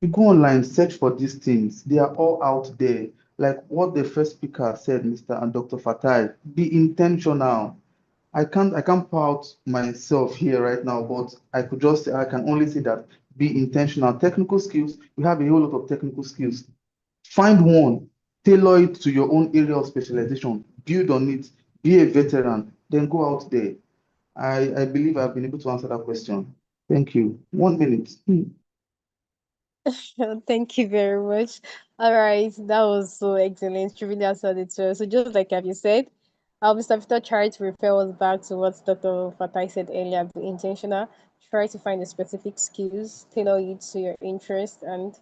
You go online, search for these things. They are all out there. Like what the first speaker said, Mr. and Dr. Fatai, be intentional. I can't pour out myself here right now, but I can only say that be intentional. Technical skills, we have a whole lot of technical skills. Find one, tailor it to your own area of specialization, build on it, be a veteran, then go out there. I believe I've been able to answer that question. Thank you. 1 minute. Thank you very much. All right, that was so excellent. You really answered it well. So just like you said, Mr. Victor tried to refer us back to what Dr. Fatai said earlier, be intentional, try to find the specific skills, tailor it to your interest, and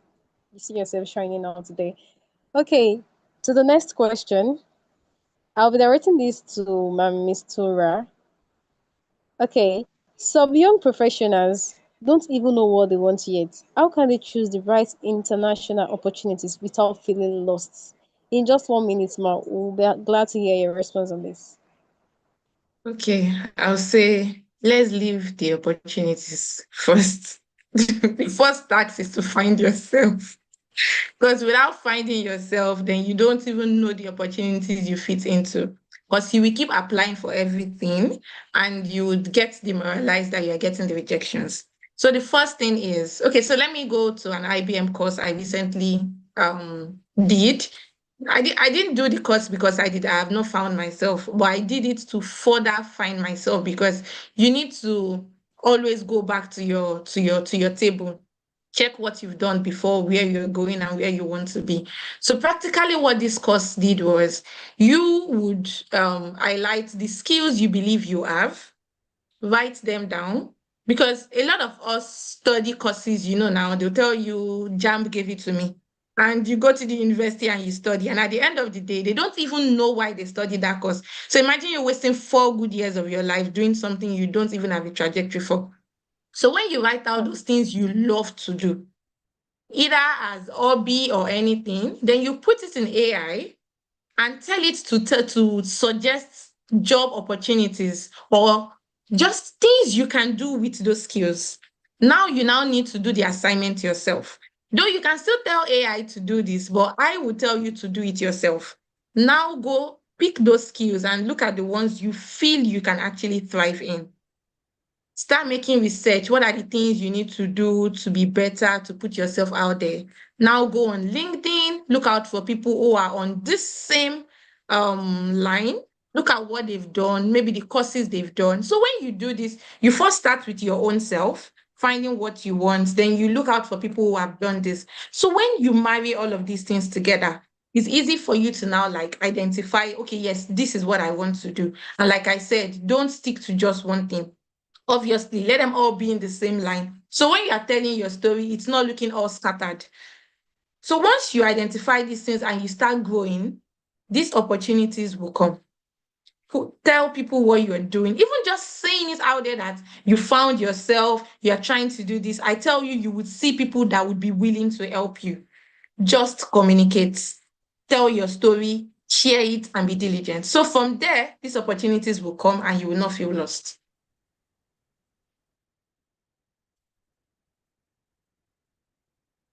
you see yourself shining out today. Okay, to the next question. I'll be directing this to Miss Tora. Okay, some young professionals don't even know what they want yet. How can they choose the right international opportunities without feeling lost? In just 1 minute, Ma, we'll be glad to hear your response on this. Okay, I'll say let's leave the opportunities first. The first task is to find yourself. Because without finding yourself, then you don't even know the opportunities you fit into. Because you will keep applying for everything and you would get demoralized that you're getting the rejections. So the first thing is, okay, so let me go to an IBM course I recently did. I didn't do the course because I have not found myself, but I did it to further find myself because you need to always go back to your table, check what you've done before, where you're going and where you want to be. So practically what this course did was you would highlight the skills you believe you have, write them down, because a lot of us study courses, now they'll tell you JAMB gave it to me. And you go to the university and you study, and at the end of the day, they don't even know why they studied that course. So imagine you're wasting 4 good years of your life doing something you don't even have a trajectory for. So when you write out those things you love to do, either as hobby or anything, then you put it in AI and tell it to suggest job opportunities or just things you can do with those skills. Now you need to do the assignment yourself. Though you can still tell AI to do this, but I will tell you to do it yourself. Now go pick those skills and look at the ones you feel you can actually thrive in. Start making research. What are the things you need to do to be better, to put yourself out there? Now go on LinkedIn, look out for people who are on this same line. Look at what they've done, maybe the courses they've done. So when you do this, you first start with your own self, finding what you want. Then you look out for people who have done this. So when you marry all of these things together, it's easy for you to now identify, okay, yes, this is what I want to do. And like I said, don't stick to just one thing. Obviously, let them all be in the same line. So when you are telling your story, it's not looking all scattered. So once you identify these things and you start growing, these opportunities will come. Tell people what you're doing. Even just saying it out there that you found yourself, you're trying to do this. I tell you, you would see people that would be willing to help you. Just communicate. Tell your story. share it, and be diligent. So from there, these opportunities will come and you will not feel lost.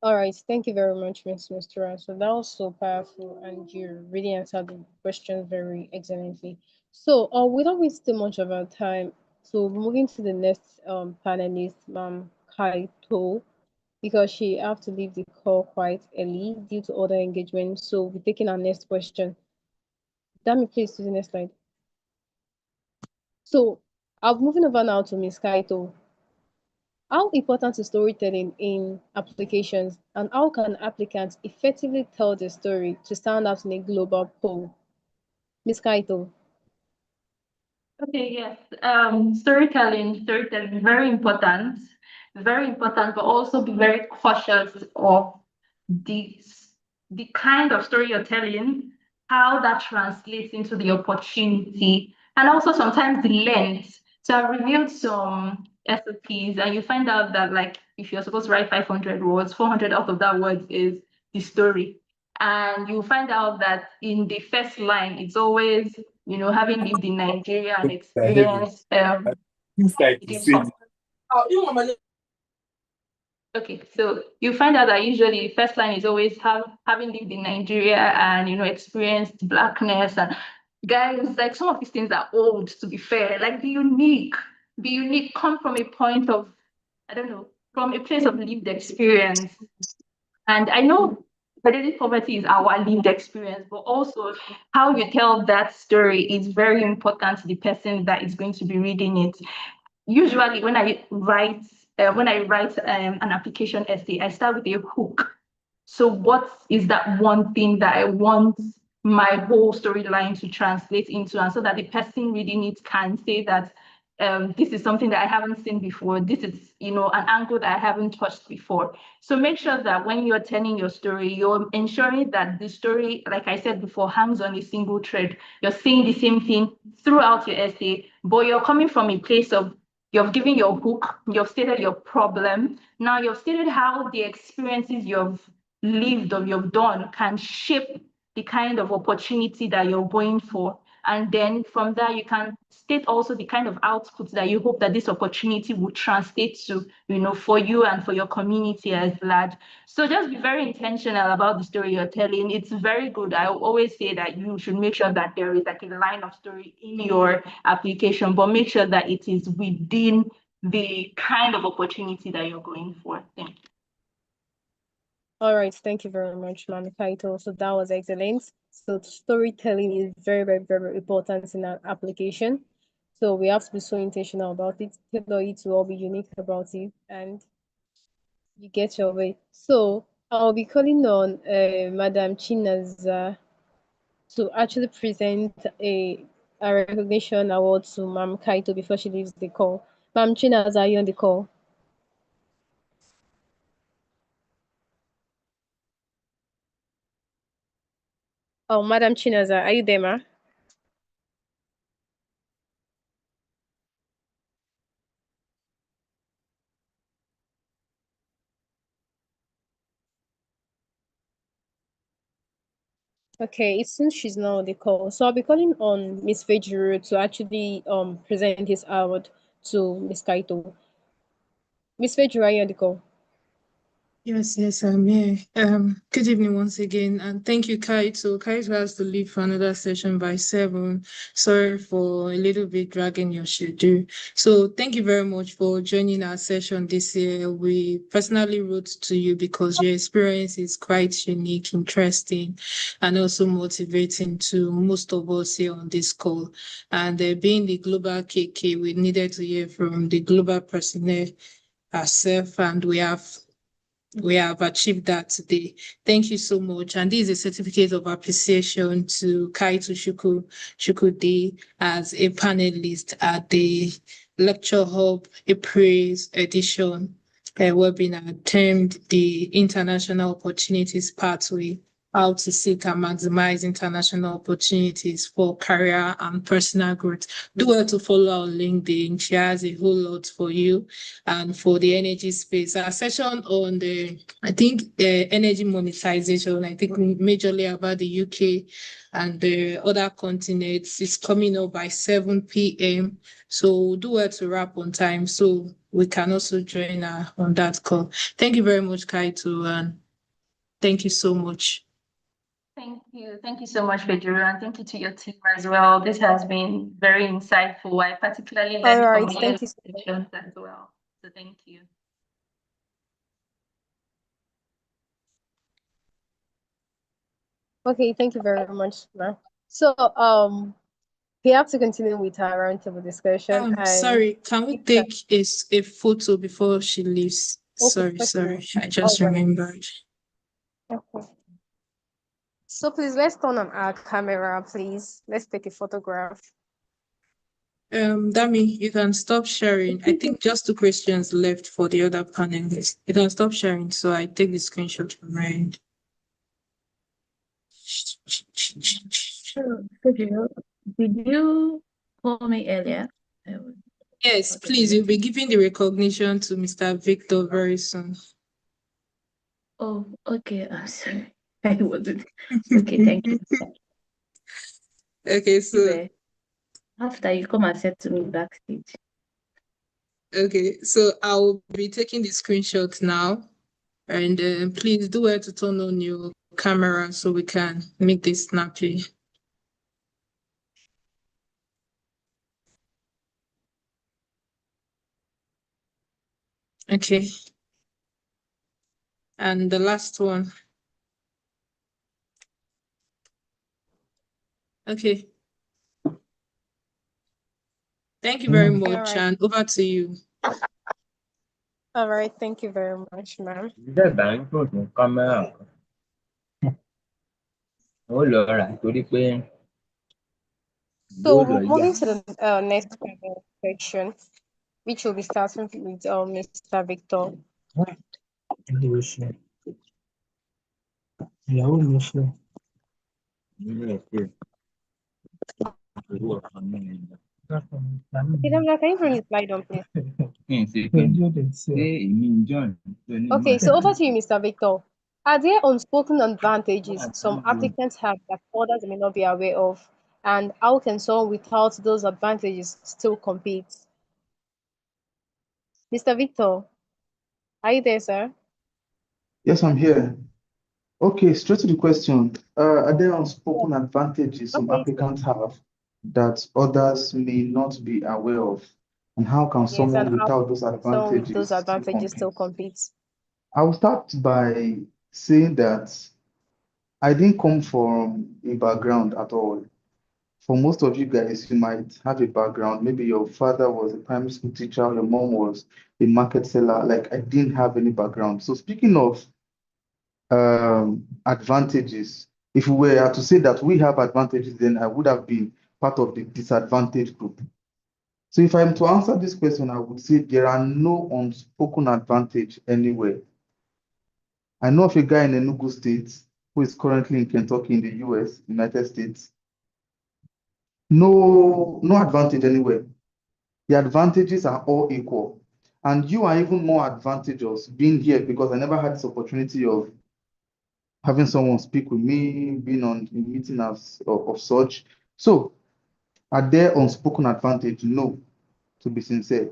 All right, thank you very much, Miss Mistura. So that was so powerful, and you really answered the questions very excellently. So, without wasting much of our time, so moving to the next panelist, Ma'am Kaito, because she have to leave the call quite early due to other engagements. So we're taking our next question. Dami, please to the next slide. So I'm moving over now to Miss Kaito. How important is storytelling in applications, and how can applicants effectively tell their story to stand out in a global poll? Ms. Kaito. Okay, yes. Storytelling, very important, but also be very cautious of the kind of story you're telling, how that translates into the opportunity, and also sometimes the length. So I've reviewed some SOPs, and you find out that, like, if you're supposed to write 500 words, 400 out of that words is the story. And you find out that in the first line, it's always, having lived in Nigeria and experienced Okay, so you find out that usually the first line is always having lived in Nigeria and experienced blackness, and guys, like, some of these things are old, to be fair. Like, be unique, come from a point of, I don't know, from a place of lived experience. And I know identity poverty is our lived experience, but also how you tell that story is very important to the person that is going to be reading it. Usually, when I write an application essay, I start with a hook. So what is that one thing that I want my whole storyline to translate into, and so that the person reading it can say that this is something that I haven't seen before. This is, an angle that I haven't touched before. So make sure that when you're telling your story, you're ensuring that the story, like I said before, hangs on a single thread. You're saying the same thing throughout your essay, but you're coming from a place of, you've given your hook, you've stated your problem. Now you've stated how the experiences you've lived or you've done can shape the kind of opportunity that you're going for. And then from there, you can state also the kind of outputs that you hope that this opportunity will translate to, for you and for your community as large. So just be very intentional about the story you're telling. It's very good. I always say that you should make sure that there is, like, a line of story in your application, but make sure that it is within the kind of opportunity that you're going for. Thank you. All right, thank you very much, Ma'am Kaito. So that was excellent. So storytelling is very, very, very important in our application. So we have to be so intentional about it, tailor it to all, be unique about it, and you get your way. So I'll be calling on Madam Chinaza to actually present a recognition award to Ma'am Kaito before she leaves the call. Ma'am Chinaza, are you on the call? Oh, Madam Chinaza, are you there, ma? Okay, it seems she's not on the call. So I'll be calling on Miss Fejuru to actually present his award to Miss Kaito. Miss Fejuru, are you on the call? Yes, I'm here. Good evening once again, and thank you, Kaito. Kaito has to leave for another session by 7. Sorry for a little bit dragging your schedule. So thank you very much for joining our session this year. We personally wrote to you because your experience is quite unique, interesting, and also motivating to most of us here on this call. And being the global KK, we needed to hear from the global personnel ourselves, and we have achieved that today. Thank you so much. And this is a certificate of appreciation to Kaito Chukwudi as a panelist at the Lecture Hub April edition webinar termed the International Opportunities Pathway how to seek and maximize international opportunities for career and personal growth. Do well to follow her on LinkedIn. She has a whole lot for you and for the energy space. Our session on energy monetization, I think majorly about the UK and the other continents, is coming up by 7 p.m. So do well to wrap on time so we can also join her on that call. Thank you very much, Kaito, and thank you so much. Thank you. Thank you so much, Fejiro, and thank you to your team as well. This has been very insightful. I particularly All learned right, from the thank you so much. sessions as well. So thank you. Okay, thank you very much, ma'am. So we have to continue with our roundtable discussion. Sorry, can we take a photo before she leaves? Okay, Sorry, I all just right. remembered. Okay. So please let's turn on our camera, please. Let's take a photograph. Dami, you can stop sharing. I think just 2 questions left for the other panelists. You can stop sharing, so I take the screenshot from my end. Did you call me earlier? Yes, please, you'll be giving the recognition to Mr. Victor very soon. Oh, okay. I'm sorry. I wasn't. Okay, thank you. Okay, so after you come and set to me backstage. Okay, so I'll be taking the screenshot now, and please do well to turn on your camera so we can make this snappy. Okay. And the last one. Okay. Thank you very much, and over to you. All right, thank you very much, ma'am. So moving to the next section, which will be starting with Mr. Victor. Can you bring the slide on, please? Okay, so over to you, Mr. Victor. Are there unspoken advantages some applicants have that others may not be aware of? And how can someone without those advantages still compete? Mr. Victor, are you there, sir? Yes, I'm here. Okay, straight to the question. Are there unspoken advantages some applicants have that others may not be aware of? And how can Yes, someone and how without those can someone with those advantages still compete? I will start by saying that I didn't come from a background at all. For most of you guys, you might have a background. Maybe your father was a primary school teacher, your mom was a market seller. Like, I didn't have any background. So speaking of advantages, if we were to say that we have advantages, then I would have been part of the disadvantaged group. So if I'm to answer this question, I would say there are no unspoken advantage anywhere. I know of a guy in Enugu State who is currently in Kentucky in the US, United States. No advantage anywhere. The advantages are all equal. And you are even more advantageous being here because I never had this opportunity of having someone speak with me, being on a meeting of such. So, are there unspoken advantage? No, to be sincere.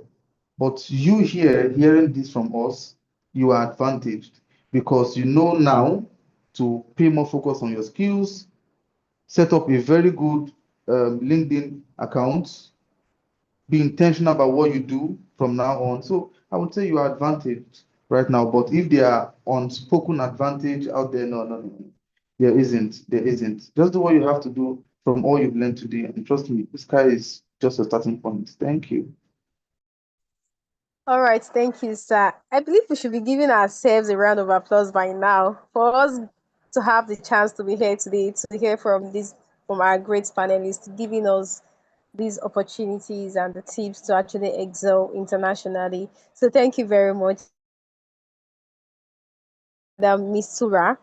But you here, hearing this from us, you are advantaged because you know now to pay more focus on your skills, set up a very good LinkedIn account, be intentional about what you do from now on. So I would say you are advantaged right now. But if there are unspoken advantage out there, no. There isn't. There isn't. Just do what you have to do from all you've learned today. And trust me, the sky is just a starting point. Thank you. All right, thank you, sir. I believe we should be giving ourselves a round of applause by now for us to have the chance to be here today, to hear from our great panelists, giving us these opportunities and the tips to actually excel internationally. So thank you very much, Miss Sura.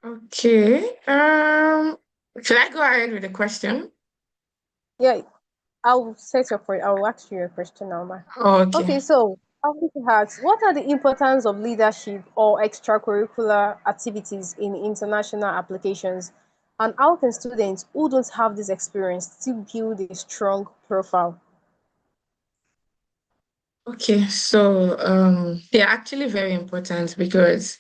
Okay. Should I go ahead with the question? Yeah, I'll set up for I'll ask you a question now, Ma. Okay. Okay, so I want to ask, what are the importance of leadership or extracurricular activities in international applications? And how can students who don't have this experience still build a strong profile? Okay, so they're actually very important because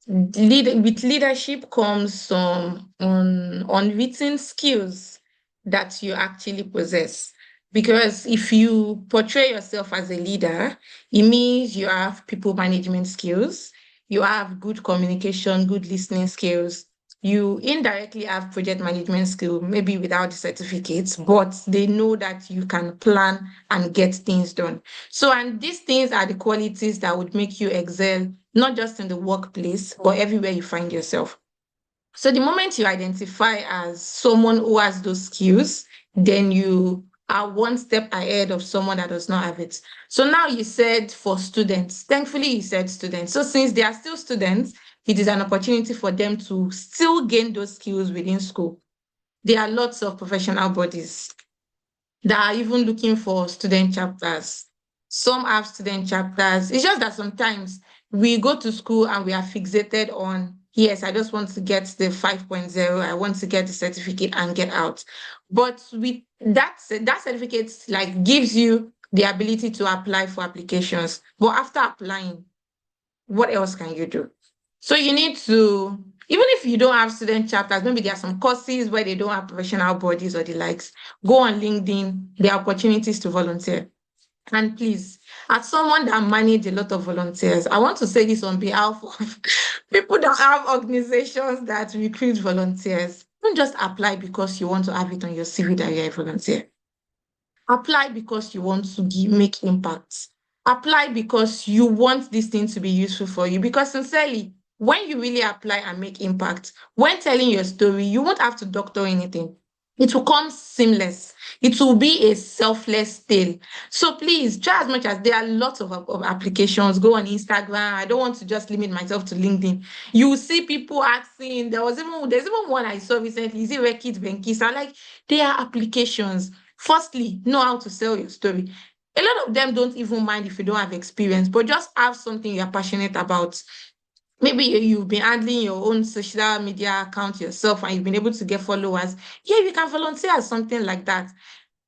with leadership comes some unwritten skills that you actually possess. Because if you portray yourself as a leader, it means you have people management skills, you have good communication, good listening skills. You indirectly have project management skill, maybe without the certificates, but they know that you can plan and get things done. So, and these things are the qualities that would make you excel, not just in the workplace, but everywhere you find yourself. So the moment you identify as someone who has those skills, then you are one step ahead of someone that does not have it. So now you said for students, thankfully you said students. So since they are still students, it is an opportunity for them to still gain those skills within school. There are lots of professional bodies that are even looking for student chapters. Some have student chapters. It's just that sometimes we go to school and we are fixated on, yes, I just want to get the 5.0, I want to get the certificate and get out. But with that certificate like gives you the ability to apply for applications. But after applying, what else can you do? So you need to, even if you don't have student chapters, maybe there are some courses where they don't have professional bodies or the likes, go on LinkedIn, there are opportunities to volunteer. And please, as someone that manage a lot of volunteers, I want to say this on behalf of people that have organizations that recruit volunteers. Don't just apply because you want to have it on your CV that you're a volunteer. Apply because you want to make impact. Apply because you want this thing to be useful for you. Because sincerely, when you really apply and make impact, when telling your story, you won't have to doctor anything. It will come seamless. It will be a selfless tale. So please, try as much as there are lots of applications. Go on Instagram. I don't want to just limit myself to LinkedIn. You will see people asking. There's even one I saw recently. Is it Rekit Benkis? I'm like, there are applications. Firstly, know how to sell your story. A lot of them don't even mind if you don't have experience, but just have something you're passionate about. Maybe you've been handling your own social media account yourself and you've been able to get followers. Yeah, you can volunteer at something like that.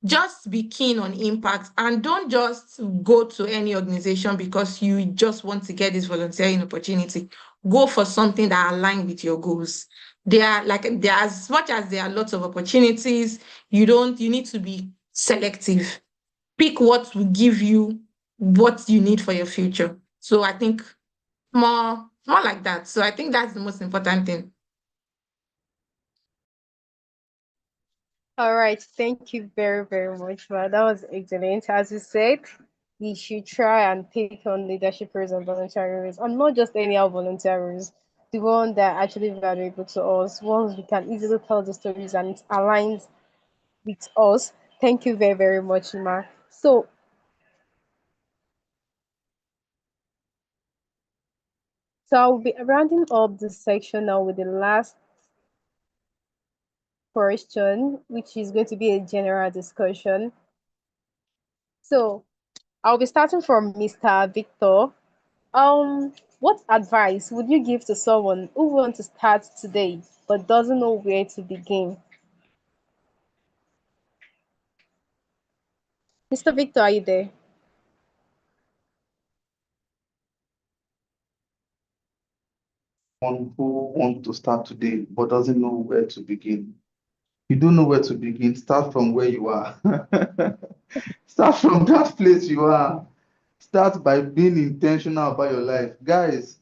Just be keen on impact and don't just go to any organization because you just want to get this volunteering opportunity. Go for something that aligns with your goals. There are as much as there are lots of opportunities, you need to be selective. Pick what will give you what you need for your future. So I think more like that. So I think that's the most important thing. All right, thank you very, very much, Ma. That was excellent. As you said, we should try and take on leadership roles and volunteer roles, and not just anyhow volunteer roles, the one that are actually valuable to us, ones we can easily tell the stories and it aligns with us. Thank you very, very much, Ma. So I'll be rounding up this section now with the last question, which is going to be a general discussion. So I'll be starting from Mr. Victor. What advice would you give to someone who wants to start today but doesn't know where to begin? Mr. Victor, are you there? One who wants to start today but doesn't know where to begin. You don't know where to begin. Start from where you are. Start from that place you are. Start by being intentional about your life. Guys,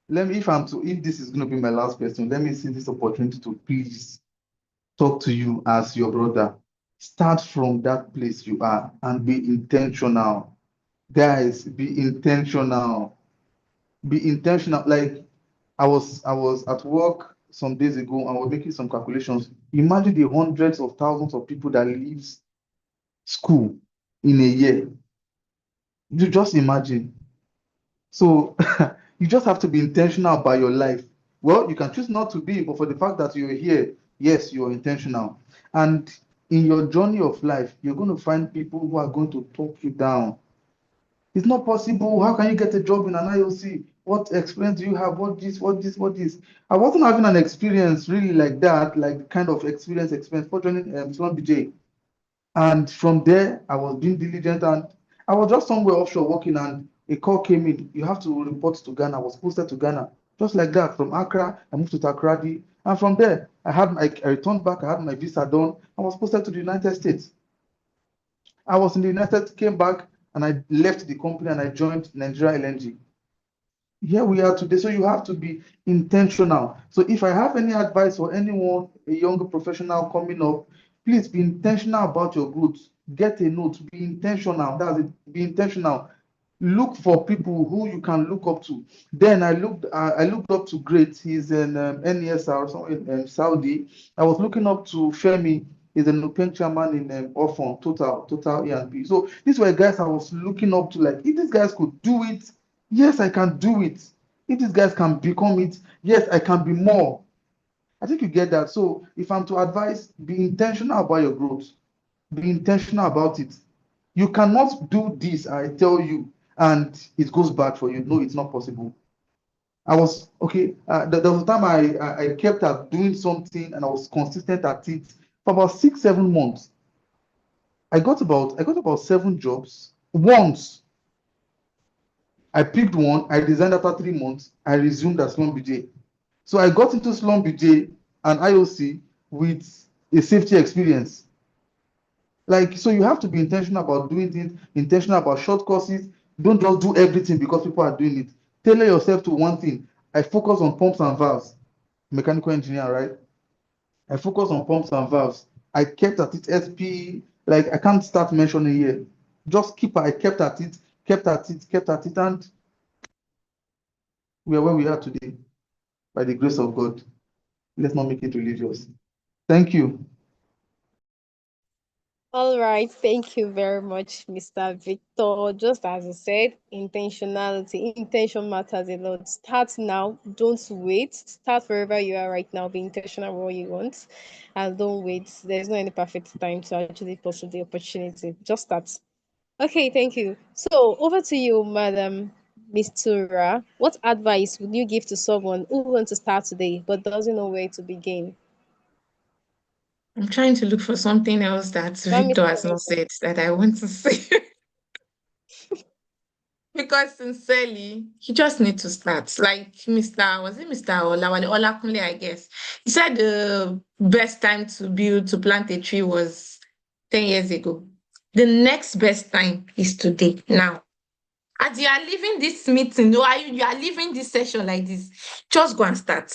if this is going to be my last question, let me see this opportunity to please talk to you as your brother. Start from that place you are and be intentional. Guys, be intentional. Be intentional. Like I was at work some days ago and was making some calculations. Imagine the hundreds of thousands of people that leaves school in a year. You just imagine. So you just have to be intentional about your life. Well, you can choose not to be, but for the fact that you're here, yes, you're intentional. And in your journey of life, you're going to find people who are going to talk you down. It's not possible. How can you get a job in an IOC? What experience do you have? What this, what this, what this? I wasn't having an experience really like that, like the kind of experience for joining Slum BJ. And from there, I was being diligent, and I was just somewhere offshore working, and a call came in. You have to report to Ghana. I was posted to Ghana. Just like that. From Accra, I moved to Takoradi. And from there, I returned back. I had my visa done. I was posted to the United States. I was in the United States, came back, and I left the company and I joined Nigeria LNG. Here we are today. So you have to be intentional. So if I have any advice for anyone, a younger professional coming up, please be intentional about your growth. Get a note. Be intentional. That's it. Be intentional. Look for people who you can look up to. Then I looked up to Great. He's an NESR in Saudi. I was looking up to Femi. He's an Nupen chairman in Orphan, Total E&P. So these were guys I was looking up to. Like, if these guys could do it, yes, I can do it. If these guys can become it, yes, I can be more. I think you get that. So if I'm to advise, be intentional about your growth. Be intentional about it. You cannot do this, I tell you, and it goes bad for you. No, it's not possible. I was okay. There was a time I kept at doing something and I was consistent at it for about 6-7 months. I got about 7 jobs once. I picked one. I resigned after 3 months. I resumed at Slum BJ. So I got into Slum BJ and IOC with a safety experience. Like, so you have to be intentional about doing things, intentional about short courses. Don't just do everything because people are doing it. Tailor yourself to one thing. I focus on pumps and valves, mechanical engineer, right? I focus on pumps and valves. I kept at it SP, like I can't start mentioning here. Just I kept at it, and we are where we are today by the grace of God. Let's not make it religious. Thank you. All right, thank you very much, Mr. Victor. Just as you said, intentionality, intention matters a lot. Start now, don't wait. Start wherever you are right now, be intentional with what you want, and don't wait. There's no any perfect time to actually pursue the opportunity. Just start. Okay, thank you. So over to you, Madam Mistura. What advice would you give to someone who wants to start today but doesn't know where to begin? I'm trying to look for something else that Madam Victor has Mistura. not said that I want to say. Because sincerely, you just need to start. Like Mr. Olawale Olakunle, I guess. He said the best time to plant a tree was 10 years ago. The next best time is today, now. As you are leaving this meeting, you are leaving this session like this, just go and start.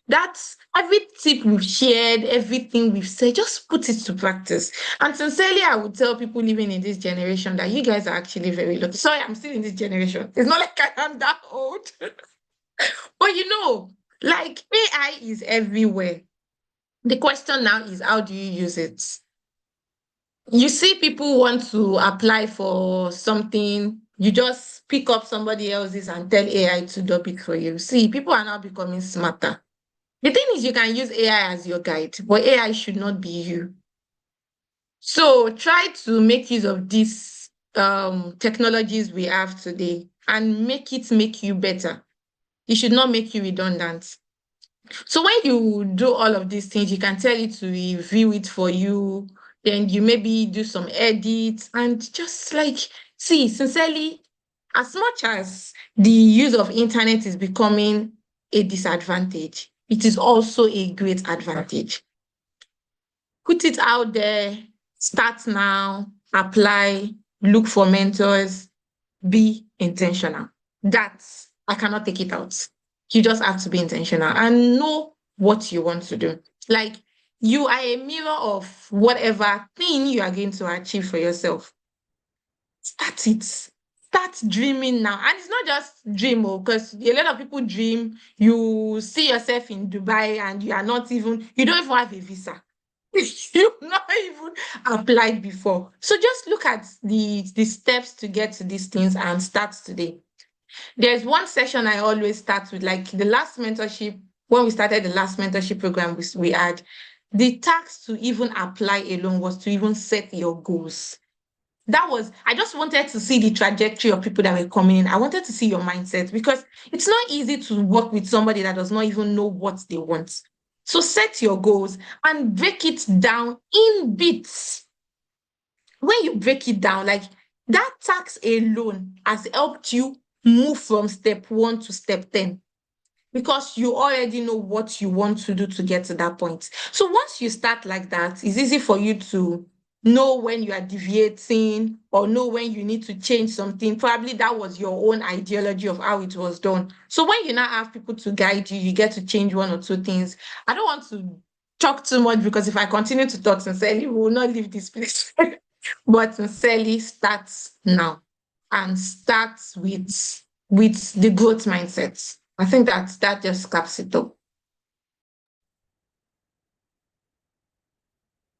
That's every tip we've shared, everything we've said, just put it to practice. And sincerely, I would tell people living in this generation that you guys are actually very lucky. Sorry, I'm still in this generation. It's not like I am that old. But like AI is everywhere. The question now is, how do you use it? You see people want to apply for something, you just pick up somebody else's and tell AI to do it for you. See, people are now becoming smarter. The thing is, you can use AI as your guide, but AI should not be you. So try to make use of these technologies we have today and make you better. It should not make you redundant. So when you do all of these things, you can tell it to review it for you. Then you maybe do some edits and just like, see, sincerely, as much as the use of internet is becoming a disadvantage, it is also a great advantage. Put it out there, start now, apply, look for mentors, be intentional. I cannot take it out. You just have to be intentional and know what you want to do. Like, you are a mirror of whatever thing you are going to achieve for yourself. Start it. Start dreaming now. And it's not just dream, because a lot of people dream, you see yourself in Dubai and you don't even have a visa. You've not even applied before. So just look at the steps to get to these things and start today. There's one session I always start with, like the last mentorship, when we started the last mentorship program we had, the task to even apply alone was to even set your goals. I just wanted to see the trajectory of people that were coming in. I wanted to see your mindset, because it's not easy to work with somebody that does not even know what they want. So set your goals and break it down in bits. When you break it down, like that tax alone has helped you move from step 1 to step 10, because you already know what you want to do to get to that point. So once you start like that, it's easy for you to know when you are deviating, or know when you need to change something. Probably that was your own ideology of how it was done. So when you now have people to guide you, you get to change 1 or 2 things. I don't want to talk too much, because if I continue to talk sincerely, we will not leave this place. But sincerely, starts now, and starts with the growth mindset. I think that just caps it up.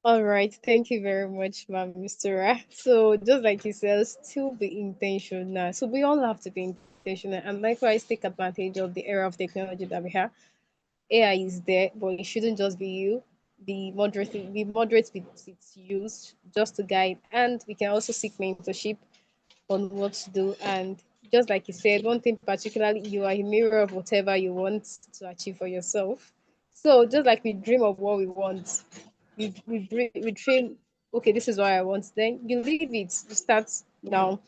All right, thank you very much, ma'am, Mr. Ra. So just like you said, still be intentional. So we all have to be intentional and likewise take advantage of the era of technology that we have. AI is there, but it shouldn't just be you. Be moderate with its use, just to guide. And we can also seek mentorship on what to do. And just like you said, one thing particularly, you are a mirror of whatever you want to achieve for yourself. So just like we dream of what we want, we dream, okay, this is what I want. Then you leave it. You start now.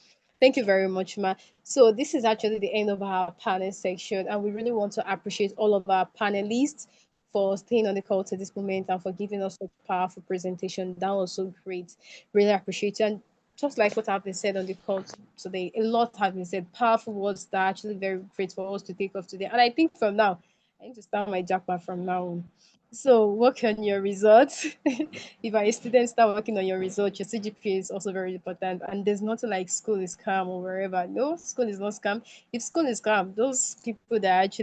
Thank you very much, Ma. So this is actually the end of our panel section, and we really want to appreciate all of our panelists for staying on the call to this moment and for giving us such powerful presentation. That was so great. Really appreciate it. And just like what have been said on the call today, a lot have been said. Powerful words that are actually very great for us to take off today. And I think from now, I need to start my jackpot from now on. So work on your results. If you're a student, start working on your results. Your CGPA is also very important. And there's nothing like school is calm or wherever. No, school is not scam. If school is calm, those people that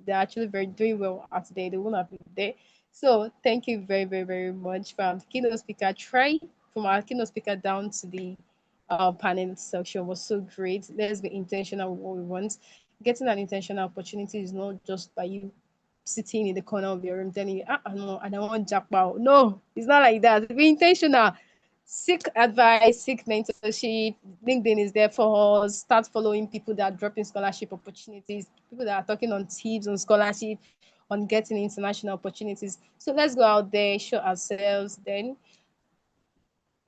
they're actually very doing well out there, they won't have been there. So thank you very, very, very much from keynote speaker. Try from our keynote speaker down to the panel section was so great. Let's be intentional with what we want. Getting an intentional opportunity is not just by you sitting in the corner of your room telling you, no, I don't want jackpot. No, it's not like that. Be intentional. Seek advice, seek mentorship. LinkedIn is there for us. Start following people that are dropping scholarship opportunities, people that are talking on tips on scholarship, on getting international opportunities. So let's go out there, show ourselves, then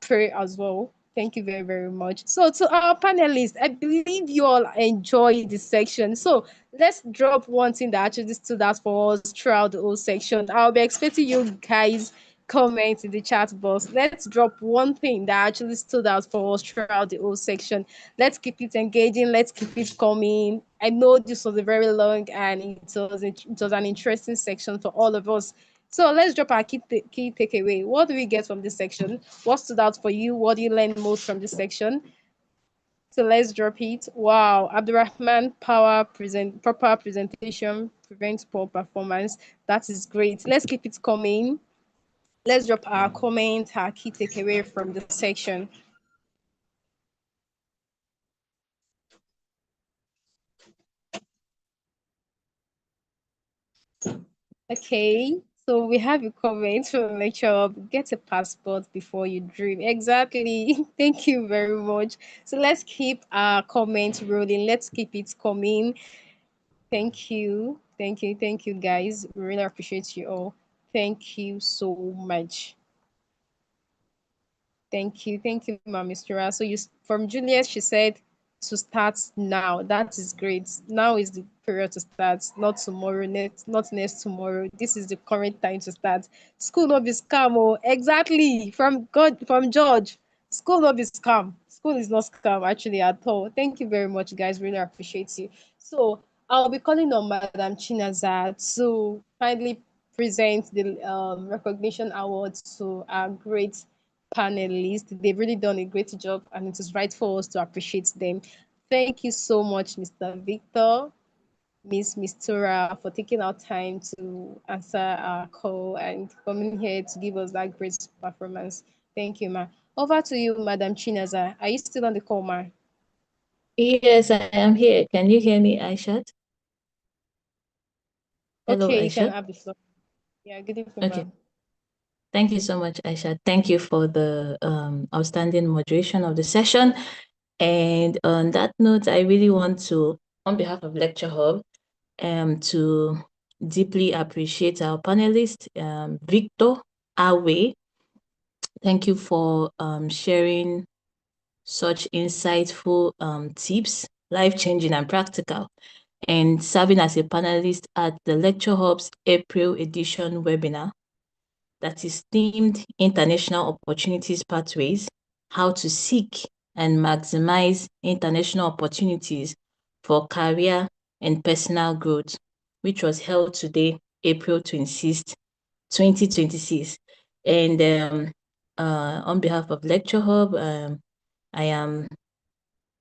pray as well. Thank you very, very much. So to our panelists, I believe you all enjoyed this section. So let's drop one thing that actually stood out for us throughout the whole section. I'll be expecting you guys comment in the chat box. Let's drop one thing that actually stood out for us throughout the whole section. Let's keep it engaging. Let's keep it coming. I know this was a very long and it was an interesting section for all of us. So let's drop our key takeaway. What do we get from this section? What stood out for you? What do you learn most from this section? So let's drop it. Wow, Abdurrahman, proper presentation prevents poor performance. That is great. Let's keep it coming. Let's drop our comment, our key takeaway from the section. Okay, so we have a comment from lecture. Get a passport before you dream. Exactly. Thank you very much. So let's keep our comments rolling. Let's keep it coming. Thank you. Thank you. Thank you, guys. We really appreciate you all. Thank you so much. Thank you. Thank you, Ma'am Mr. So from Juliet, she said to start now. That is great. Now is the period to start, not tomorrow, not next tomorrow. This is the current time to start. School not be scam. Oh, exactly. From George. School not be scam. School is not scam actually at all. Thank you very much, guys. Really appreciate you. So I'll be calling on Madam Chinaza to kindly present the recognition awards to our great panelists. They've really done a great job, and it is right for us to appreciate them. Thank you so much, Mr. Victor, Miss Mistura, for taking our time to answer our call and coming here to give us that great performance. Thank you, ma. Over to you, Madam Chinaza. Are you still on the call, ma? Yes, I am here. Can you hear me, Aishat? Hello, Okay, you can Aishat. have the floor. Yeah, good evening, Okay. ma'am. Thank you so much, Aisha. Thank you for the outstanding moderation of the session. And on that note, I really want to, on behalf of Lecture Hub, to deeply appreciate our panelist, Victor Awe. Thank you for sharing such insightful tips, life-changing and practical, and serving as a panelist at the Lecture Hub's April edition webinar that is themed International Opportunities Pathways, How to Seek and Maximize International Opportunities for Career and Personal Growth, which was held today, April 26th, 2026. And on behalf of Lecture Hub, I am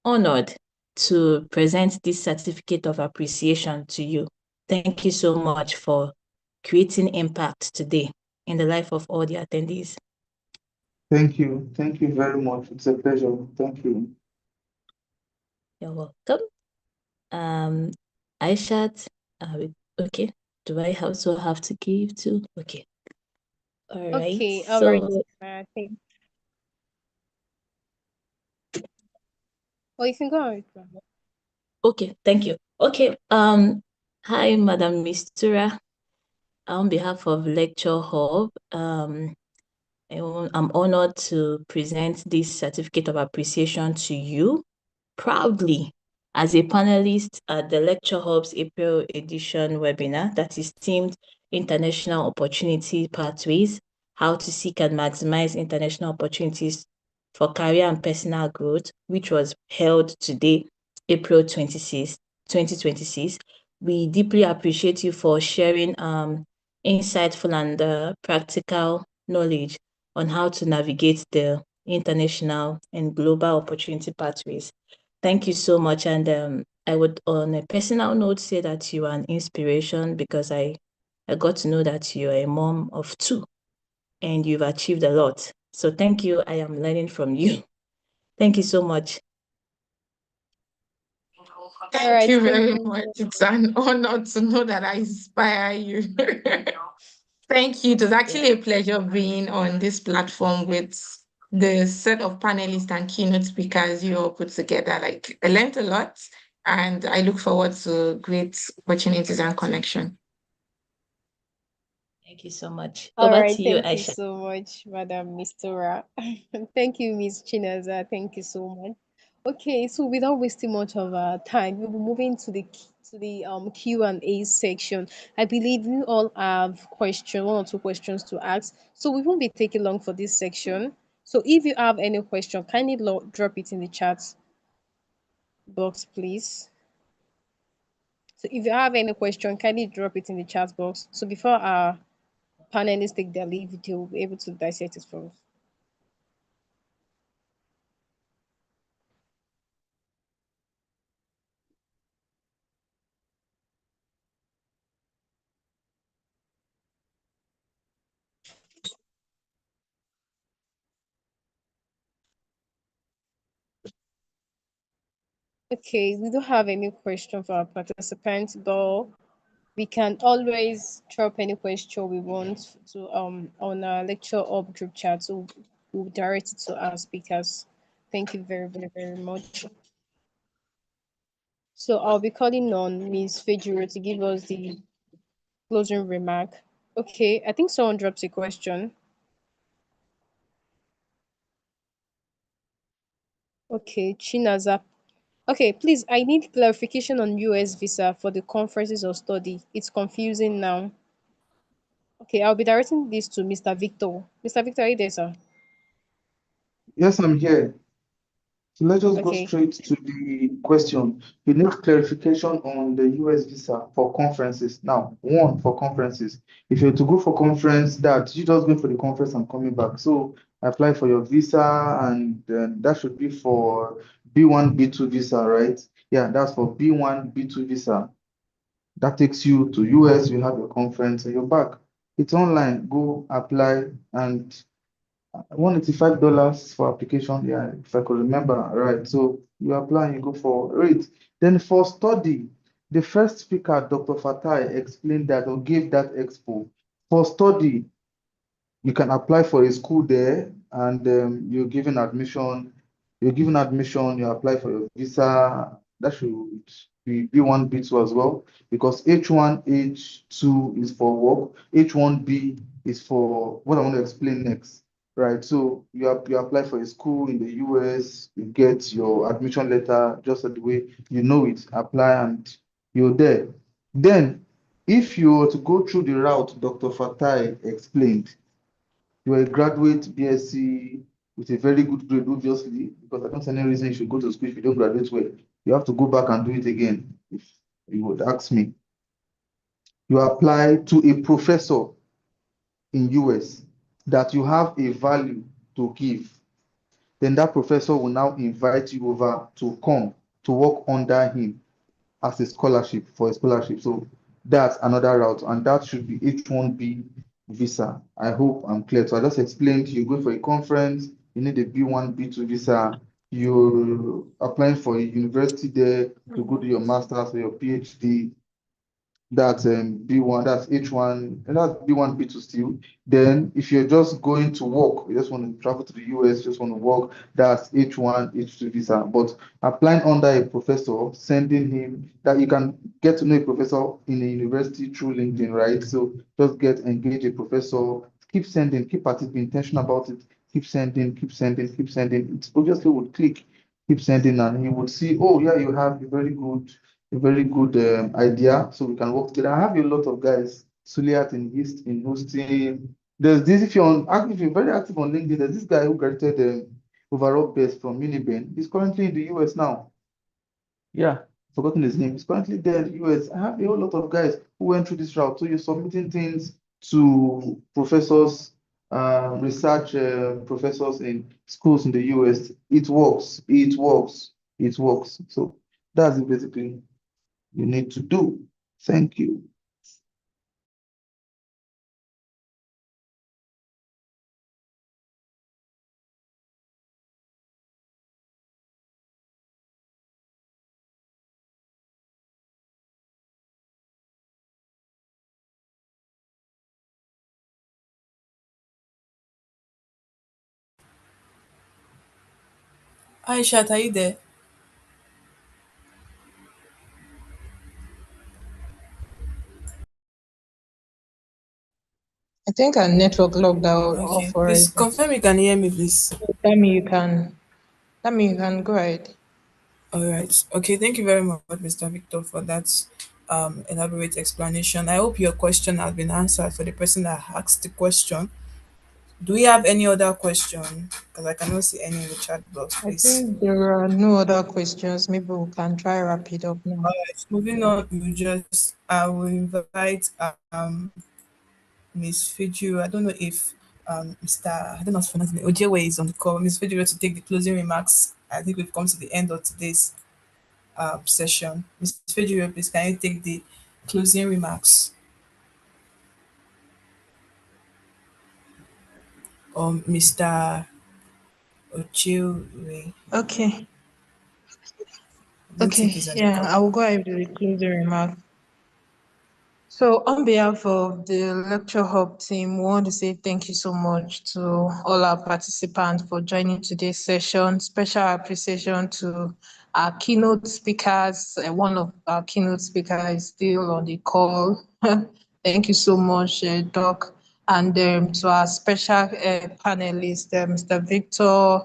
honored to present this certificate of appreciation to you. Thank you so much for creating impact today in the life of all the attendees. Thank you. Thank you very much. It's a pleasure. Thank you. You're welcome. Aishat, okay. Do I also have to give to? Okay. All right. Okay, all So, right. I think. Well, you can go ahead, ma'am. okay, thank you. Okay. Hi, Madam Mistura. On behalf of Lecture Hub, I'm honored to present this certificate of appreciation to you proudly as a panelist at the Lecture Hub's April edition webinar that is themed International Opportunity Pathways, How to Seek and Maximize International Opportunities for Career and Personal Growth, which was held today, April 26, 2026. We deeply appreciate you for sharing insightful and practical knowledge on how to navigate the international and global opportunity pathways. Thank you so much. And I would, on a personal note, say that you are an inspiration because I got to know that you're a mom of 2 and you've achieved a lot. So thank you. I am learning from you. Thank you so much. Thank you very much. It's an honor to know that I inspire you. Thank you. It was actually a pleasure being on this platform with the set of panelists and keynote speakers you all put together. Like, I learned a lot, and I look forward to great opportunities and connection. Thank you so much. All Over right, to you, thank you Aisha. so much, Madam Mistura. Thank you, Miss Chinaza. Thank you so much. Okay, so without wasting much of our time, we'll be moving to the Q&A section. I believe you all have one or two questions to ask, so we won't be taking long for this section. So if you have any question, kindly drop it in the chat box, please. So if you have any question, kindly drop it in the chat box. So before our panelists take their leave, they will be able to dissect it for us. Okay, we don't have any question for our participants, but we can always drop any question we want to on our Lecture Hub group chat. So we'll direct it to our speakers. Thank you very, very, very much. So I'll be calling on Ms. Fejiro to give us the closing remark. Okay, I think someone drops a question. Okay, Chinaza. Okay, please, I need clarification on US visa for the conferences of study. It's confusing now. Okay, I'll be directing this to Mr. Victor. Mr. Victor, are you there, sir? Yes, I'm here. So let's just go Okay. straight to the question. You need clarification on the US visa for conferences. Now, one, for conferences. If you're to go for conference, that you just go for the conference and coming back. So apply for your visa, and that should be for B1, B2 visa, right? Yeah, that's for B1, B2 visa. That takes you to US, you have your conference, and you're back. It's online. Go apply, and $185 for application. Yeah, if I could remember right. So You apply and you go for it. Then for study, the first speaker, Dr. Fatai, explained that or gave that expo. For study, you can apply for a school there, and you're given admission. You're given admission, you apply for your visa. That should be B1, B2 as well, because H1, H2 is for work, H1B is for what I want to explain next, right? So you apply for a school in the US, you get your admission letter just the way you know it, apply and you're there. Then, if you were to go through the route Dr. Fatai explained, you're a graduate BSc with a very good grade, obviously, because I don't see any reason you should go to school if you don't graduate well. You have to go back and do it again, if you would ask me. You apply to a professor in US that you have a value to give. Then that professor will now invite you over to come to work under him as a scholarship, for a scholarship. So that's another route, and that should be H1B visa. I hope I'm clear. So I just explained, you go for a conference, you need a B1, B2 visa, you're applying for a university there to go to your master's or your PhD. That's B1, that's H1, and that's B1, B2 still. Then if you're just going to work, you just want to travel to the US, just want to work, that's H1, H2 visa. But applying under a professor, sending him, that you can get to know a professor in a university through LinkedIn, right? So just engage a professor, keep sending, keep be intentional about it, keep sending, keep sending, keep sending. It obviously would click, keep sending, and he would see, oh yeah, you have a very good idea, so we can work together. I have a lot of guys, Suliat in East, in Houston. There's this, if you're very active on LinkedIn, there's this guy who graduated overall best from Uniben. He's currently in the US now. Yeah, forgotten his name. He's currently there in the US. I have a whole lot of guys who went through this route. So you're submitting things to professors, research professors in schools in the US. It works. It works. It works. So that's it basically you need to do. Thank you. Aisha, are you there? I think our network logged out Okay, off please already. confirm you can hear me, please. Tell me you can. Tell me you can go ahead. All right. Okay, thank you very much, Mr. Victor, for that elaborate explanation. I hope your question has been answered for the person that asked the question. Do we have any other question? Because I cannot see any in the chat box, I please. think there are no other questions. Maybe we can try wrap it up now. All right, moving on, I will invite Miss Fiju. I don't know if Mr. I don't know how to pronounce his name. Ojewe is on the call. Miss Fiju to take the closing remarks. I think we've come to the end of today's session. Ms. Fiju, please can you take the closing remarks? Or Mr. Ojewe. Okay. I don't think he's on the call. I will go ahead with the closing remark. So on behalf of the Lecture Hub team, we want to say thank you so much to all our participants for joining today's session. Special appreciation to our keynote speakers. One of our keynote speakers is still on the call. Thank you so much, Doc. And to our special panelists, Mr. Victor,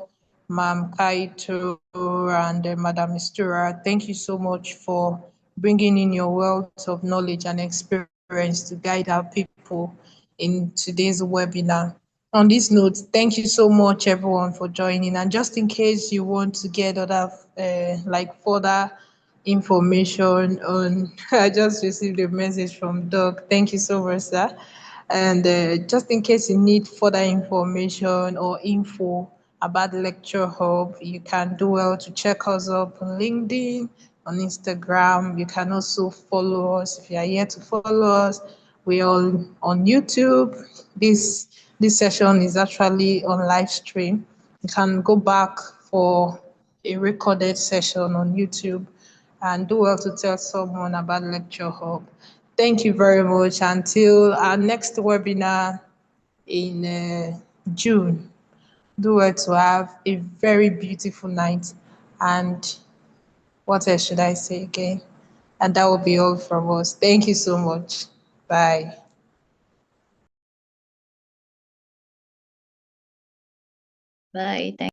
Ma'am Kaito, and Madam Mistura. Thank you so much for bringing in your wealth of knowledge and experience to guide our people in today's webinar. On this note, thank you so much, everyone, for joining. And just in case you want to get other, further information on, I just received a message from Doug. Thank you so much, sir. And just in case you need further information or info about Lecture Hub, you can do well to check us up on LinkedIn, on Instagram. You can also follow us if you are here to follow us. We are on YouTube. This session is actually on live stream. You can go back for a recorded session on YouTube, and do well to tell someone about Lecture Hub. Thank you very much. Until our next webinar in June, do well to have a very beautiful night. And what else should I say again? And that will be all from us. Thank you so much. Bye. Bye. Thank